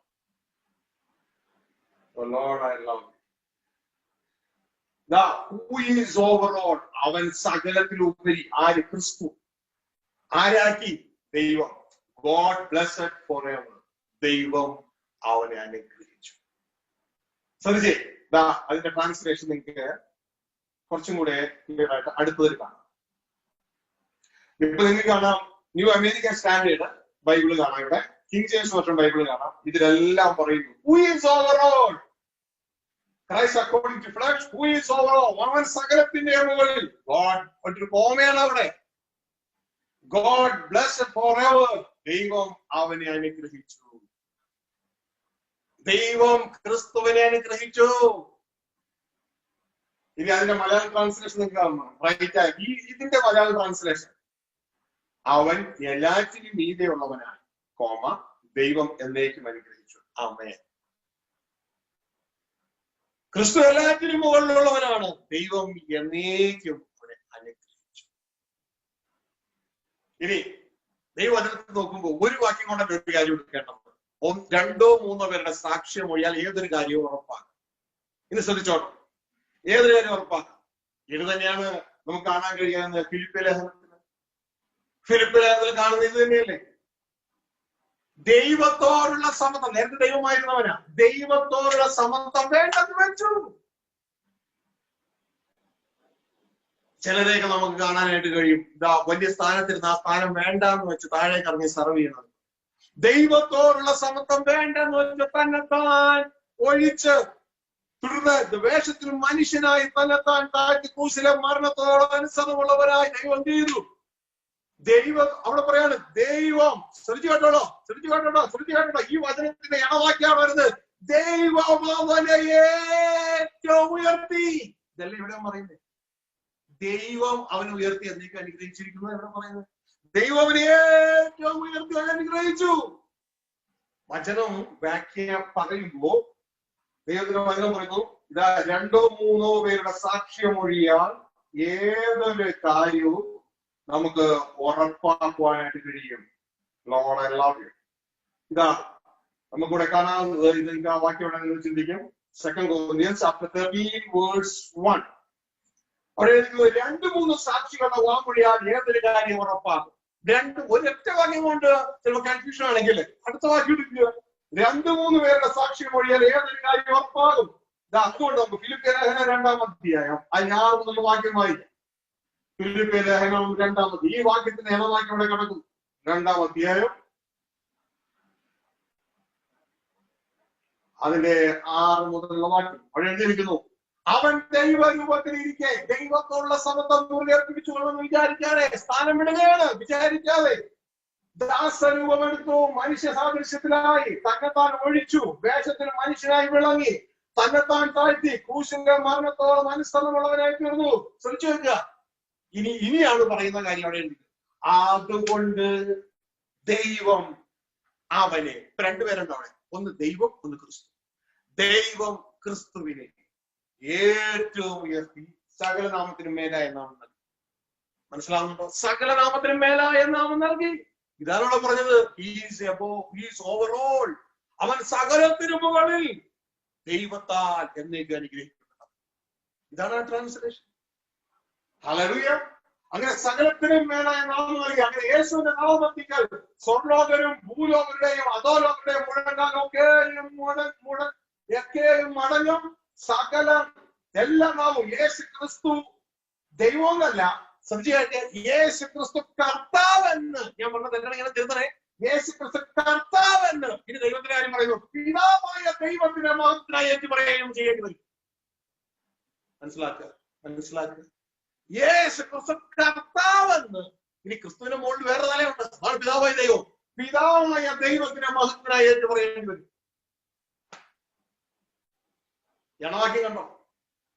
അവൻ സകലത്തിലുപരി. ആര്? ക്രിസ്തു. ആരാക്കി? ദൈവം. God blessed for ever. ദൈവം അവനെ അനുഗ്രഹിച്ചു. ശ്രദ്ധിച്ചേ, അതിന്റെ ട്രാൻസ്ലേഷൻ നിങ്ങൾക്ക് കുറച്ചും കൂടെ ക്ലിയർ ആയിട്ട് അടുത്തതിൽ കാണാം. ഇപ്പൊ നിങ്ങൾക്ക് കാണാം, ന്യൂ അമേരിക്കൻ സ്റ്റാൻഡേർഡ് ബൈബിള് കാണാം, ഇവിടെ കിങ് ജെയിംസ് വേർഷൻ ബൈബിള് കാണാം. ഇതിലെല്ലാം പറയുന്നു who is over all. Christ according to flesh, who is over all. അവൻ സകലത്തിന്റെ മുകളിൽ. God ഒരു കോമയാണ് അവിടെ. God blessed forever. ദൈവം അവനെ അനുഗ്രഹിച്ചു. ദൈവം ക്രിസ്തുവിനെ അനുഗ്രഹിച്ചു. ഇനി അതിന്റെ മലയാളം ട്രാൻസ്ലേഷൻ നിങ്ങൾക്ക് ഇതിന്റെ മലയാളം ട്രാൻസ്ലേഷൻ, അവൻ എല്ലാറ്റിനും മീതെയുള്ളവനാണ്, കോമ ദൈവം എന്നേക്കും അനുഗ്രഹിച്ചു. ആമേൻ. ക്രിസ്തു എല്ലാറ്റിനും മുകളിലുള്ളവനാണ്, ദൈവം എന്നേക്കും അവനെ അനുഗ്രഹിച്ചു. ഇനി ദൈവവചനത്തിൽ നോക്കുമ്പോൾ ഒരു വാക്യം കൊണ്ടൊക്കെ ഒരു കാര്യം എടുക്കേണ്ടത്, രണ്ടോ മൂന്നോ പേരുടെ സാക്ഷ്യം ഒഴിയാൽ ഏതൊരു കാര്യവും ഉറപ്പാക്കാം. ഇനി ശ്രദ്ധിച്ചോട്ടെ, ഏതൊരു കാര്യം ഉറപ്പാക്കാം. ഇത് തന്നെയാണ് നമുക്ക് കാണാൻ കഴിയാവുന്ന ഫിലിപ്പ് ലേഖനത്തിൽ കാണുന്ന ഇത് തന്നെയല്ലേ. ദൈവത്തോടുള്ള സമത്വം, നേരത്തെ ദൈവമായിരുന്നവനാ, ദൈവത്തോടുള്ള സമത്വം വേണ്ടെന്ന് വെച്ചു. ചിലരെയൊക്കെ നമുക്ക് കാണാനായിട്ട് കഴിയും, ഇതാ വലിയ സ്ഥാനത്തിരുന്ന് ആ സ്ഥാനം വേണ്ടെന്ന് വെച്ച് താഴേക്ക് ഇറങ്ങി സർവ് ചെയ്യുന്നത്. ദൈവത്തോടുള്ള സമത്വം വേണ്ടെന്ന് വെച്ച് തന്നെത്താൻ ഒഴിച്ച്, തുടർന്ന് വേഷത്തിലും മനുഷ്യനായി തന്നെത്താൻ താഴ്ത്തി ക്രൂശിലെ മരണത്തോട് അനുസരണമുള്ളവരായി ദൈവം ചെയ്തു. ദൈവം അവിടെ പറയാണ്, ദൈവം ശ്രദ്ധിച്ചു കേട്ടോ. ഈ വചനത്തിന്റെ ഇടവാക്കിയാണ് വരുന്നത്. ദൈവം അവനെ ഏറ്റവും ഉയർത്തി. ഇതല്ലേ ഇവിടെ പറയുന്നത്. ദൈവം അവനെ ഉയർത്തി എന്നേക്ക് അനുഗ്രഹിച്ചിരിക്കുന്നു. എവിടെ പറയുന്നത്? ദൈവം അവനെ ഏറ്റവും ഉയർത്തി അനുഗ്രഹിച്ചു. വചനം വ്യാഖ്യാനം പറയുമ്പോ ദൈവത്തിന്റെ വചനം പറയുന്നു, ഇതാ രണ്ടോ മൂന്നോ പേരുടെ സാക്ഷ്യം ഒഴിയാൽ ഏതൊരു കാര്യവും നമുക്ക് ഉറപ്പാക്കുവാനായിട്ട് കഴിയും. Lord I love U. ഇതാ നമുക്കിവിടെ കാണാവുന്നത്. ഇത് എനിക്ക് ആ വാക്യം നിങ്ങൾ ചിന്തിക്കും. 2 Corinthians chapter 13 verse 1. അവിടെ 2-3 സാക്ഷികളുടെ വാമൊഴിയാൽ ഏതൊരു കാര്യം ഉറപ്പാകും. ഒരൊറ്റ വാക്യം കൊണ്ട് ചിലപ്പോൾ കൺഫ്യൂഷൻ ആണെങ്കിൽ അടുത്ത വാക്യം എടുക്കുക. 2-3 പേരുടെ സാക്ഷി മൊഴിയാൽ ഏതൊരു കാര്യം ഉറപ്പാകും. അതുകൊണ്ട് നമുക്ക് ഫിലിപ്പിയ ലേഖനം 2-ാം അധ്യായം അതിന് 6 മുതൽ വാക്യം വായിക്കാം. ഫിലിപ്പിയ ലേഖനം 2-ാം അധ്യായം. ഈ വാക്യത്തിന് ഏതാവാക്യം ഇവിടെ കിടക്കും? 2-ാം അധ്യായം അതിന്റെ 6 മുതലുള്ള വാക്യം. അവിടെ എഴുതിയിരിക്കുന്നു, അവൻ ദൈവരൂപത്തിലിരിക്കെ ദൈവത്തോടുള്ള സമത്വം മുറിവേൽപ്പിച്ചുകൊള്ളെന്ന് വിചാരിക്കാതെ സ്ഥാനം വിടുകയാണ്. വിചാരിക്കാതെ ദാസരൂപമെടുത്തു, മനുഷ്യ സാദൃശ്യത്തിലായി തന്നെത്താൻ ഒഴിച്ചു, വേഷത്തിന് മനുഷ്യനായി വിളങ്ങി, തന്നെത്താൻ താഴ്ത്തി, ക്രൂശിന്റെ മരണത്തോളം അനുസരണമുള്ളവനായി തീർന്നു. ശ്രമിച്ചു വെക്കുക. ഇനിയാണ് പറയുന്ന കാര്യം അവിടെ എഴുതി. അതുകൊണ്ട് ദൈവം അവനെ, രണ്ടുപേരുണ്ട് അവിടെ, ഒന്ന് ദൈവം, ഒന്ന് ക്രിസ്തു. ദൈവം ക്രിസ്തുവിനെ ഏറ്റവും ഉയർത്തി സകല നാമത്തിനും മേലായ നാമം നൽകി. മനസ്സിലാവുന്നുണ്ടോ? സകല നാമത്തിനും മേലായ നാമം നൽകി. ഇതാണല്ലോ പറഞ്ഞത്, ഓവറോൾ. അവൻ സകലത്തിനു മുകളിൽ ദൈവത്താൽ എന്നേക്ക് അനുഗ്രഹിക്കുന്നത്. ഇതാണ് ആ ട്രാൻസ്ലേഷൻ. ഹല്ലേലൂയ. അങ്ങനെ സകലത്തിനും മേലായ നാമം നൽകി. അങ്ങനെ യേശുവിന്റെ നാമത്തിക്കൽ സ്വർലോകരും ഭൂലോകരുടെയും അധോലോകരുടെയും മുഴങ്ങാനൊക്കെയും മടങ്ങും. സകല എല്ലാ നാമവും. യേശു ക്രിസ്തു ദൈവമെന്നല്ല, ശ്രദ്ധിച്ചാൽ യേശു ക്രിസ്തു കർത്താവെന്ന് ഞാൻ പറഞ്ഞത് എന്താണ് ഇങ്ങനെ തീർന്നേ? യേശു ക്രിസ്തു കർത്താവെന്ന്. ഇനി ദൈവത്തിന്റെ കാര്യം പറയുന്നു, പിതാവായ ദൈവത്തിന്റെ മഹത്വത്തിനായി എന്ന് പറയുകയും ചെയ്യേണ്ടത്. മനസ്സിലാക്കുക. യേശു ക്രിസ്തു കർത്താവെന്ന്. ഇനി ക്രിസ്തുവിന്റെ മുകളിൽ വേറെ തലയുണ്ട്, അതാണ് പിതാവായ ദൈവം. പിതാവായ ദൈവത്തിന്റെ മഹത്വത്തിനായി എന്ന് പറയേണ്ടി വരും. എണവാക്യം കണ്ടോ?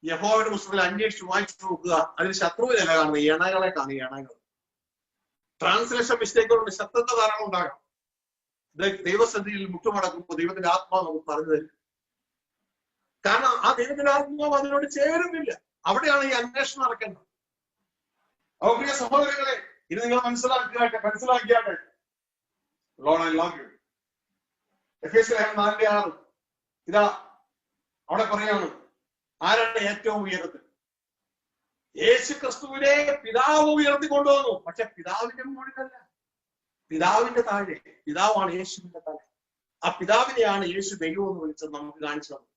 യഹോവയുടെ പുസ്തകത്തിൽ അന്വേഷിച്ച് വായിച്ചു നോക്കുക. അതിന് ശത്രുവിനല്ല കാണുന്നത്, എണകളെ കാണുക. എണകൾ ട്രാൻസ്ലേഷൻ മിസ്റ്റേക്കുകളുണ്ട്, ശബ്ദത്തെ ധാരാളം ഉണ്ടാകാം. ദൈവസന്നിധിയിൽ മുട്ടുമടക്കുമ്പോൾ ദൈവത്തിന്റെ ആത്മാവ് നമുക്ക് പറഞ്ഞു തരും. കാരണം ആ ദൈവത്തിന്റെ ആത്മാവ് അതിനോട് ചേരുന്നില്ല. അവിടെയാണ് ഈ അന്വേഷണം നടക്കേണ്ടത്. അപ്പോൾ പ്രിയ സഹോദരങ്ങളെ, ഇത് നിങ്ങൾ മനസ്സിലാക്കിയാട്ടെ. Lord I love you. എഫേസ്യർ 4:6 ഇതാ അവിടെ പറയാണ്, ആരാണ് ഏറ്റവും ഉയരത്തിൽ? യേശു ക്രിസ്തുവിനെ പിതാവ് ഉയർത്തി കൊണ്ടുവന്നു. പക്ഷെ പിതാവിന്റെ മുകളിലല്ല, പിതാവിന്റെ താഴെ. പിതാവാണ് യേശുവിന്റെ താഴെ. ആ പിതാവിനെയാണ് യേശു ദൈവം എന്ന് വിളിച്ചത് നമുക്ക് കാണിച്ചു തന്നു.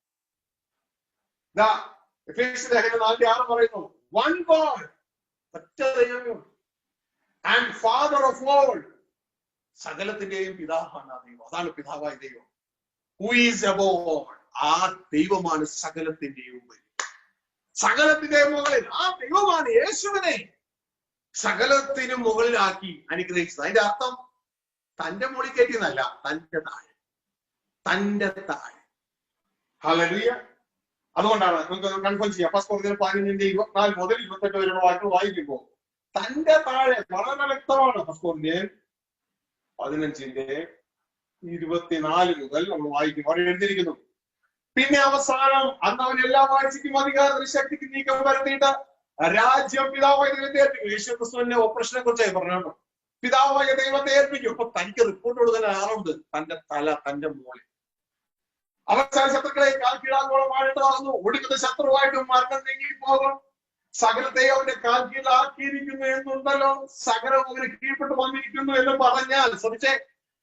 ഇതാ എഫേസ്യർ 4:6 പറയുന്നു, വൺ ഗോഡ്, ഒറ്റ ദൈവം, ആൻഡ് ഫാദർ ഓഫ് ഓൾ, സകലത്തിന്റെയും പിതാവാണ് ആ ദൈവം. അതാണ് പിതാവായ ദൈവം. ഹു ഈസ് അബോവ് ഓൾ, ആ ദൈവമാണ് സകലത്തിന്റെയും മുകളിൽ. സകലത്തിന്റെയും മുകളിൽ ആ ദൈവമാണ് യേശുവിനെ സകലത്തിനും മുകളിലാക്കി അനുഗ്രഹിച്ചത്. അതിന്റെ അർത്ഥം തന്റെ മുകളിൽ കയറ്റിയെന്നല്ല, തന്റെ താഴെ. ഹല്ലേലൂയ. അതുകൊണ്ടാണ് നമുക്ക് കൺഫേം ചെയ്യാം. 1 Corinthians 15:24 മുതൽ 28 വരെയുള്ള വാക്യം വായിക്കുമ്പോൾ തന്റെ താഴെ വളരെ വ്യക്തമാണ്. 1 Corinthians 15:24 മുതൽ നമ്മൾ വായിക്കും. അവിടെ എഴുതിയിരിക്കുന്നു, പിന്നെ അവസാനം അന്ന് അവൻ എല്ലാ വാഴ്ചയ്ക്കും അധികാരത്തിനും ശക്തിക്കും നീക്കം വരുത്തിയിട്ട് രാജ്യം പിതാവായ ദൈവത്തെ ഏൽപ്പിക്കും. യേശു ക്രിസ്തുവിന്റെ ഓപ്പറേഷനെ കുറിച്ചായി പറഞ്ഞു. പിതാവായ ദൈവത്തെ ഏൽപ്പിക്കും. അപ്പൊ തനിക്ക് റിപ്പോർട്ട് കൊടുക്കാൻ ആളുണ്ട്. തന്റെ തല തന്റെ മോളിൽ. അവസാന ശത്രുക്കളെ കാൽ കീഴാങ്കോളമായിട്ട് നടന്നു. ഒടുക്കുന്ന ശത്രുവായിട്ടും മരണം നീങ്ങിപ്പോകും. സകലത്തെ അവന്റെ കാൽ കീഴാക്കിയിരിക്കുന്നു എന്നുണ്ടല്ലോ. സകലം അവന് കീഴ്പ്പെട്ട് വന്നിരിക്കുന്നു എന്ന് പറഞ്ഞാൽ, ശ്രമിച്ചേ,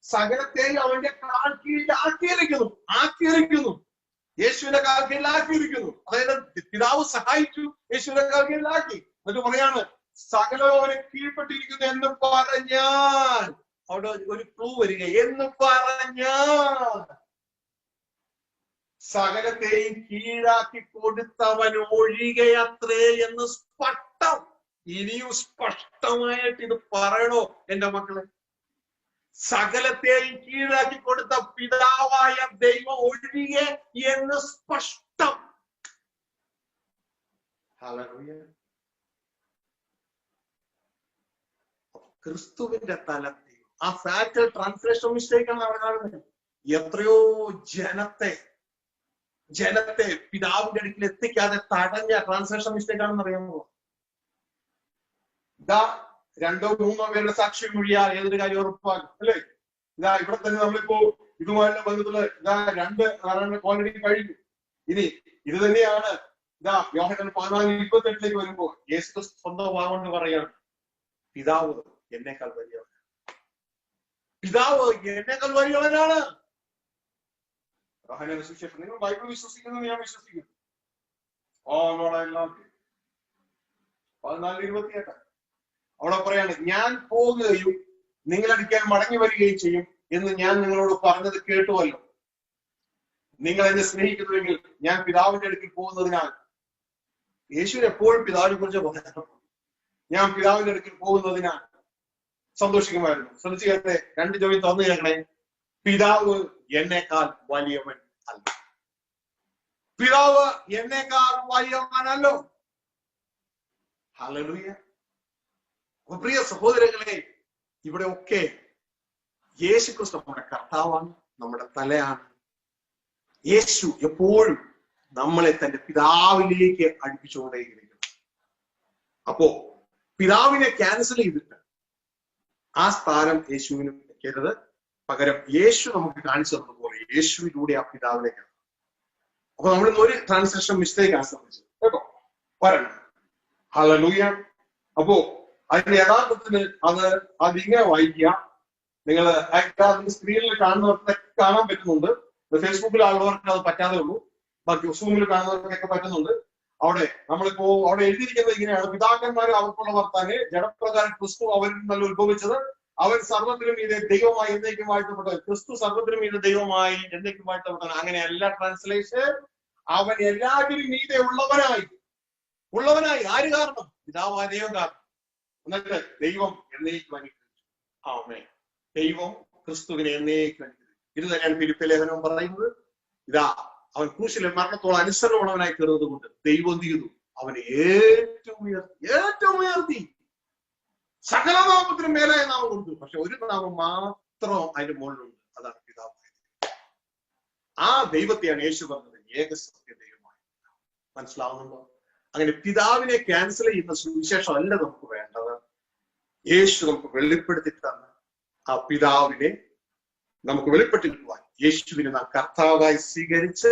സകലത്തെയും അവന്റെ കാൽ കീഴിലാക്കിയിരിക്കുന്നു. യേശുവിന്റെ കാൽ കീഴിലാക്കിയിരിക്കുന്നു. അതായത് പിതാവ് സഹായിച്ചു, യേശുവിന്റെ കാൽ കീഴിലാക്കി. എന്നിട്ട് പറയാണ്, സകലം അവന് കീഴ്പ്പെട്ടിരിക്കുന്നു എന്ന് പറഞ്ഞാൽ, അവിടെ ഒരു ക്ലൂ വരിക, എന്ന് പറഞ്ഞാൽ സകലത്തെയും കീഴാക്കി കൊടുത്തവൻ ഒഴികെയത്രേ എന്ന് സ്പഷ്ടം. ഇനിയും സ്പഷ്ടമായിട്ട് ഇത് പറയണോ എന്റെ മക്കളെ? സകലത്തെയും കീഴാക്കി കൊടുത്ത പിതാവായ ദൈവം ഒഴികെ എന്ന് സ്പഷ്ടം. ക്രിസ്തുവിന്റെ തലത്തിൽ ആ ഫാറ്റൽ ട്രാൻസ്ലേഷൻ മിസ്റ്റേക്കാണ് അവിടെ കാണുന്നത്. എത്രയോ ജനത്തെ പിതാവിന്റെ അടുക്കൽ എത്തിക്കാതെ തടഞ്ഞ ട്രാൻസ്ലേഷൻ മിസ്റ്റേക്ക് ആണെന്ന് അറിയാമോ? ഇതാ 2-3 പേരുടെ സാക്ഷ്യം മൊഴിയാൽ ഏതൊരു കാര്യം ഉറപ്പാകും, അല്ലേ? ഇതാ ഇവിടെ തന്നെ നമ്മളിപ്പോ ഇതുമായുള്ള ബന്ധത്തില് ഇതാ 2 ക്വാണ്ടിറ്റി കഴിഞ്ഞു. ഇനി ഇത് തന്നെയാണ് ഇതാ യോഹന്നാൻ 14:28 വരുമ്പോൾ യേശു സ്വന്തം വാഗോണ്ട് പറയാണ്, പിതാവ് എന്നേക്കാൾ വലിയവൻ, പിതാവ് എന്നേക്കാൾ വലിയവനാണ്. യോഹന്നാന്റെ സുവിശേഷം, നിങ്ങൾ ബൈബിൾ വിശ്വസിക്കുന്നത് ഞാൻ വിശ്വസിക്കുന്നു. ഓ ലോർഡ് ഐ ലവ് യു. 14:28 അവിടെ പറയാണ്, ഞാൻ പോകുകയും നിങ്ങളടിക്കാൻ മടങ്ങി വരികയും ചെയ്യും എന്ന് ഞാൻ നിങ്ങളോട് പറഞ്ഞത് കേട്ടുവല്ലോ. നിങ്ങൾ എന്നെ സ്നേഹിക്കുന്നുവെങ്കിൽ ഞാൻ പിതാവിന്റെ അടുക്കൽ പോകുന്നതിനാൽ, യേശുവിന് എപ്പോഴും പിതാവിനെ കുറിച്ച് പറയാം, ഞാൻ പിതാവിന്റെ അടുക്കൽ പോകുന്നതിനാൽ സന്തോഷിക്കുമായിരുന്നു. ശ്രദ്ധിച്ചു കേട്ടെ, 2 ചോദ്യം തന്നു കേൾക്കണേ. പിതാവ് എന്നേക്കാൾ വലിയവൻ അല്ല. പിതാവ് എന്നേക്കാൾ വലിയവനല്ലോ. ഹല്ലേലൂയ. പ്രിയ സഹോദരങ്ങളെ, ഇവിടെ ഒക്കെ യേശു ക്രിസ്തു നമ്മുടെ കർത്താവാണ്, നമ്മുടെ തലയാണ്. യേശു എപ്പോഴും നമ്മളെ തന്റെ പിതാവിലേക്ക് അടുപ്പിച്ചുകൊണ്ടേയിരിക്കുന്നു. അപ്പോ പിതാവിനെ ക്യാൻസൽ ചെയ്തിട്ട് ആ സ്ഥാനം യേശുവിന് വെക്കരുത്. പകരം യേശു നമുക്ക് കാണിച്ചു തന്നതുപോലെ യേശുവിലൂടെ ആ പിതാവിലേക്ക്. അപ്പൊ നമ്മൾ ഇന്ന് ഒരു ട്രാൻസ്ലേഷൻ മിസ്റ്റേക്ക് ആണ് ശ്രമിച്ചത് കേട്ടോ, പറയണം. ഹല്ലേലൂയ. അപ്പോ അതിന്റെ യഥാർത്ഥത്തിന് അതിങ്ങനെ വായിക്കുക. നിങ്ങൾ സ്ക്രീനിൽ കാണുന്നവർക്കൊക്കെ കാണാൻ പറ്റുന്നുണ്ട്. ഫേസ്ബുക്കിൽ ആളുള്ളവർക്ക് അത് പറ്റാതെ ഉള്ളൂ. ബാക്കി സൂമിൽ കാണുന്നവർക്കൊക്കെ പറ്റുന്നുണ്ട്. അവിടെ എഴുതിയിരിക്കുന്നത് ഇങ്ങനെയാണ്: പിതാക്കന്മാർ അവർക്കുള്ള വർത്താനെ ജഡപ്രകാരം ക്രിസ്തു അവരിൽ നല്ല ഉത്ഭവിച്ചത്, അവൻ സർവ്വത്തിനും മീതെ ദൈവമായി എന്നേക്കും വാഴ്ത്തപ്പെട്ടത്. ക്രിസ്തു സർവ്വത്തിനും മീതെ ദൈവമായി എന്നേക്കും വാഴ്ത്തപ്പെട്ടത്. അങ്ങനെ എല്ലാ ട്രാൻസ്ലേഷൻ അവൻ എല്ലാത്തിനും മീതെ ഉള്ളവനായി. ആര് കാരണം? പിതാവായ ദൈവം കാരണം. എന്നിട്ട് ദൈവം എന്നേക്കും അനുഗ്രഹിച്ചു. ആമേൻ. ദൈവം ക്രിസ്തുവിനെ എന്നേക്കും അനുഗ്രഹിച്ചു. ഇത് തന്നെയാണ് ഫിലിപ്പിയ ലേഖനം പറയുന്നത്. ഇതാ അവൻ ക്രൂശിലെ മരണത്തോളം അനുസരണമുള്ളവനായി തീർന്നത് കൊണ്ട് ദൈവം ചെയ്തു അവനെ ഏറ്റവും ഉയർത്തി സകല നാമത്തിനും മേലായ നാമം കൊടുത്തു. പക്ഷെ ഒരു നാമം മാത്രം അതിന്റെ മുകളിലുണ്ട്, അതാണ് പിതാവായ ദൈവം. ആ ദൈവത്തെയാണ് യേശു പറഞ്ഞത് ഏകസത്യ ദൈവമായി. മനസ്സിലാവുന്നുണ്ടോ? അങ്ങനെ പിതാവിനെ ക്യാൻസൽ ചെയ്യുന്ന സുവിശേഷം അല്ല നമുക്ക് വേണ്ടത്. യേശു നമുക്ക് വെളിപ്പെടുത്തി തന്ന ആ പിതാവിനെ നമുക്ക് വെളിപ്പെട്ടിരിക്കുവാൻ യേശുവിനെ നാം കർത്താവായി സ്വീകരിച്ച്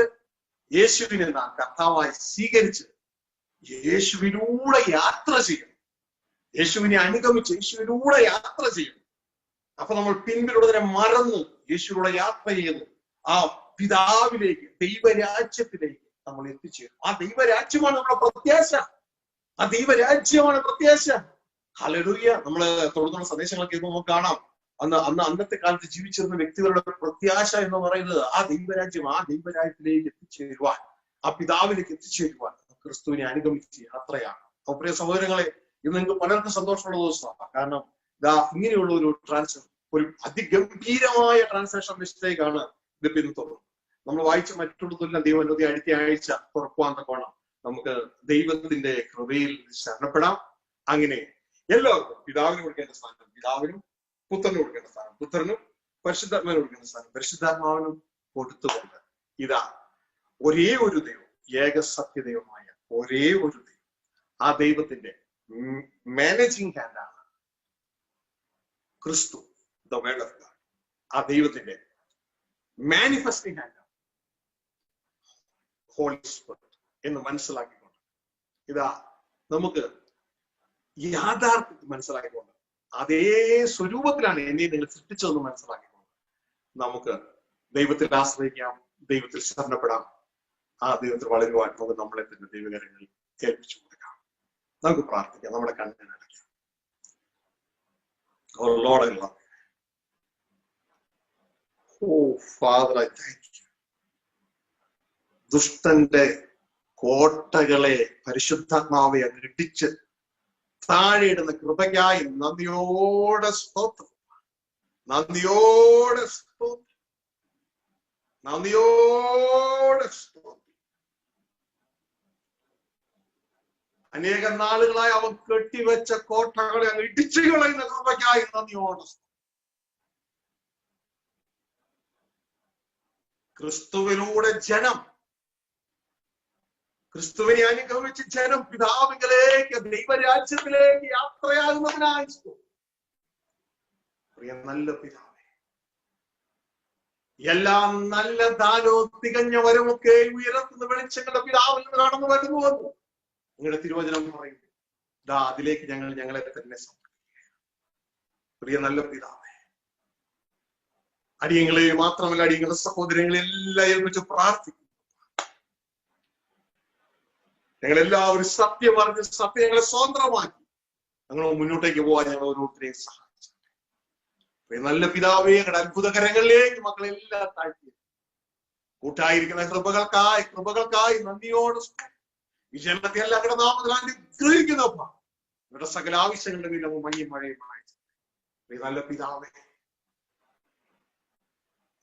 യേശുവിലൂടെ യാത്ര ചെയ്യണം. യേശുവിനെ അനുഗമിച്ച് യേശുവിലൂടെ യാത്ര ചെയ്യണം. അപ്പൊ നമ്മൾ പിൻപിലുള്ളതിനെ മറന്ന് യേശുവിലൂടെ യാത്ര ചെയ്ത് ആ പിതാവിലേക്ക്, ദൈവരാജ്യത്തിലേക്ക് നമ്മൾ എത്തിച്ചേരും. ആ ദൈവരാജ്യമാണ് നമ്മുടെ പ്രത്യാശ. ഹല്ലേലൂയ. നമ്മള് തുടർന്നുള്ള സന്ദേശങ്ങളൊക്കെ നമുക്ക് കാണാം. അന്നത്തെ കാലത്ത് ജീവിച്ചിരുന്ന വ്യക്തികളുടെ പ്രത്യാശ എന്ന് പറയുന്നത് ആ ദൈവരാജ്യത്തിലേക്ക് എത്തിച്ചേരുവാൻ, ആ പിതാവിലേക്ക് എത്തിച്ചേരുവാൻ ക്രിസ്തുവിനെ അനുഗമിച്ച് യാത്രയാണ്. അപ്പൊ പ്രിയ സഹോദരങ്ങളെ, ഇന്ന് നിങ്ങൾക്ക് പലർക്കും സന്തോഷമുള്ള ദിവസമാണ്. കാരണം ഇതാ ഇങ്ങനെയുള്ള ഒരു അതിഗംഭീരമായ ട്രാൻസ്ലേഷൻ മിസ്റ്റേക്ക് ആണ് ഇത് ഇന്ന് തോന്നുന്നത്. നമ്മൾ വായിച്ച മറ്റുള്ളതെല്ലാം ദൈവം അടുത്ത ആഴ്ച തുറക്കുവാൻ തക്കോണം നമുക്ക് ദൈവത്തിന്റെ കൃപയിൽ ശരണപ്പെടാം. അങ്ങനെ എല്ലാവർക്കും പിതാവിന് കൊടുക്കേണ്ട സ്ഥാനം പിതാവിനും, പുത്രന് കൊടുക്കേണ്ട സ്ഥാനം പുത്രനും, പരിശുദ്ധാത്മാവിന് കൊടുക്കേണ്ട സ്ഥാനം പരിശുദ്ധാത്മാവിനും കൊടുത്തുകൊണ്ട് ഇതാ ഒരേ ഒരു ദൈവം, ഏകസത്യദൈവമായ ഒരേ ഒരു ദൈവം, ആ ദൈവത്തിന്റെ മാനേജിങ് ഹാൻഡാണ് ക്രിസ്തു, ദ വേർഡ് ഓഫ് ഗോഡ്. ആ ദൈവത്തിന്റെ മാനിഫെസ്റ്റിംഗ് ഹാൻഡാണ് ഹോളി സ്പിരിറ്റ് എന്ന് മനസ്സിലാക്കിക്കൊണ്ട് ഇതാ നമുക്ക് യാഥാർത്ഥ്യം മനസ്സിലാക്കിക്കൊണ്ട് അതേ സ്വരൂപത്തിലാണ് എന്നെ നിങ്ങൾ സൃഷ്ടിച്ചതെന്ന് മനസ്സിലാക്കിക്കൊണ്ട് നമുക്ക് ദൈവത്തിൽ ആശ്രയിക്കാം, ദൈവത്തിൽ ശരണപ്പെടാം. ആ ദൈവത്തിൽ വളരുവാൻ നമുക്ക് നമ്മളെ തന്നെ ദൈവകരങ്ങളിൽ ഏൽപ്പിച്ചു കൊടുക്കാം. നമുക്ക് പ്രാർത്ഥിക്കാം, നമ്മുടെ കണ്ണിനെ അടയ്ക്കാം. Oh Lord, I love you. Oh Father, I thank you. ദുഷ്ടന്റെ കോട്ടകളെ പരിശുദ്ധാത്മാവെ അങ്ങ് ഇടിച്ച് താഴെയിടുന്ന കൃപയ്ക്കായി നന്ദിയോടെ സ്തോത്രം. അനേക നാളുകളായി അവൻ കെട്ടിവെച്ച കോട്ടകളെ അങ്ങ് ഇടിച്ചു കളയുന്ന കൃപയ്ക്കായി നന്ദിയോടെ. ക്രിസ്തുവിലൂടെ ജനം, ക്രിസ്തുവിനെ അനുഗമിച്ച് ജനം പിതാവിലേക്ക്, ദൈവരാജ്യത്തിലേക്ക് യാത്രയാകുന്നതിനായി പ്രിയ നല്ല പിതാവേ, എല്ലാം നല്ല ദാനവും തികഞ്ഞ വരമൊക്കെ ഉയർത്തുന്ന വെളിച്ചങ്ങളുടെ പിതാവിൽ നിന്ന് കടന്നു വരുന്നു. നിങ്ങളുടെ തിരുവചനം പറയുന്നു, ദാ അതിലേക്ക് ഞങ്ങളെ തന്നെ സമർപ്പിക്കുക. പ്രിയ നല്ല പിതാവേ, അടിയങ്ങളെ മാത്രമല്ല അടിയങ്ങളുടെ സഹോദരങ്ങളെ എല്ലാം ഏൽപ്പിച്ച് പ്രാർത്ഥിക്കുന്നു. ഞങ്ങളെല്ലാവരും സത്യം അറിഞ്ഞ് സത്യങ്ങളെ സ്വതന്ത്രമാക്കി ഞങ്ങൾ മുന്നോട്ടേക്ക് പോകാൻ ഞങ്ങൾ ഓരോരുത്തരെയും സഹായിച്ചു. നല്ല പിതാവേ, ഞങ്ങളുടെ അത്ഭുതകരങ്ങളിലേക്ക് മക്കളെല്ലാം താഴ്ത്തി കൂട്ടായിരിക്കുന്ന കൃപകൾക്കായി നന്ദിയോട് ഈ ജനത്തെ എല്ലാം ഞങ്ങളുടെ നാമത്തിൽ അനുഗ്രഹിക്കുന്നപ്പ ഞങ്ങളുടെ സകല ആവശ്യങ്ങളുടെ വീണ്ടും മഞ്ഞയും മഴയും നല്ല പിതാവേ,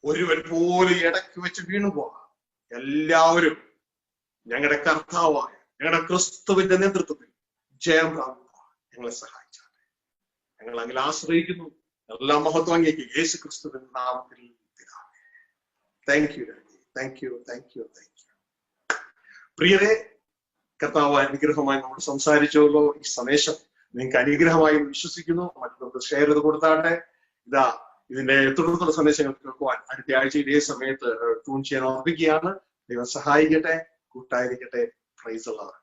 ഒരുവൻ പോലും ഇടയ്ക്ക് വെച്ച് വീണുപോകാം. എല്ലാവരും ഞങ്ങളുടെ കർത്താവായ ഞങ്ങളുടെ ക്രിസ്തുവിന്റെ നേതൃത്വത്തിൽ ജയം പ്രാപിക്കുക ഞങ്ങളെ സഹായിച്ചാൽ ഞങ്ങൾ അങ്ങനെ ആശ്രയിക്കുന്നു. എല്ലാ മഹത്വം അങ്ങേക്ക് യേശു ക്രിസ്തുവിന്റെ നാമത്തിൽ പിതാവേ. Thank you, thank you, thank you, thank you. പ്രിയരെ, കർത്താവ് അനുഗ്രഹമായി നമ്മൾ സംസാരിച്ചല്ലോ. ഈ സന്ദേശം നിങ്ങൾക്ക് അനുഗ്രഹമായി വിശ്വസിക്കുന്നു. മറ്റുള്ളവർക്ക് ഷെയർ ചെയ്ത് കൊടുത്താട്ടെ. ഇതാ ഇതിന്റെ തുടർന്നുള്ള സന്ദേശങ്ങൾ കേൾക്കുവാൻ അടുത്ത ആഴ്ച ഇതേ സമയത്ത് ട്യൂൺ ചെയ്യാൻ ഓർമ്മിക്കുകയാണ്. ദൈവം സഹായിക്കട്ടെ, കൂട്ടായിരിക്കട്ടെ. Praise the Lord.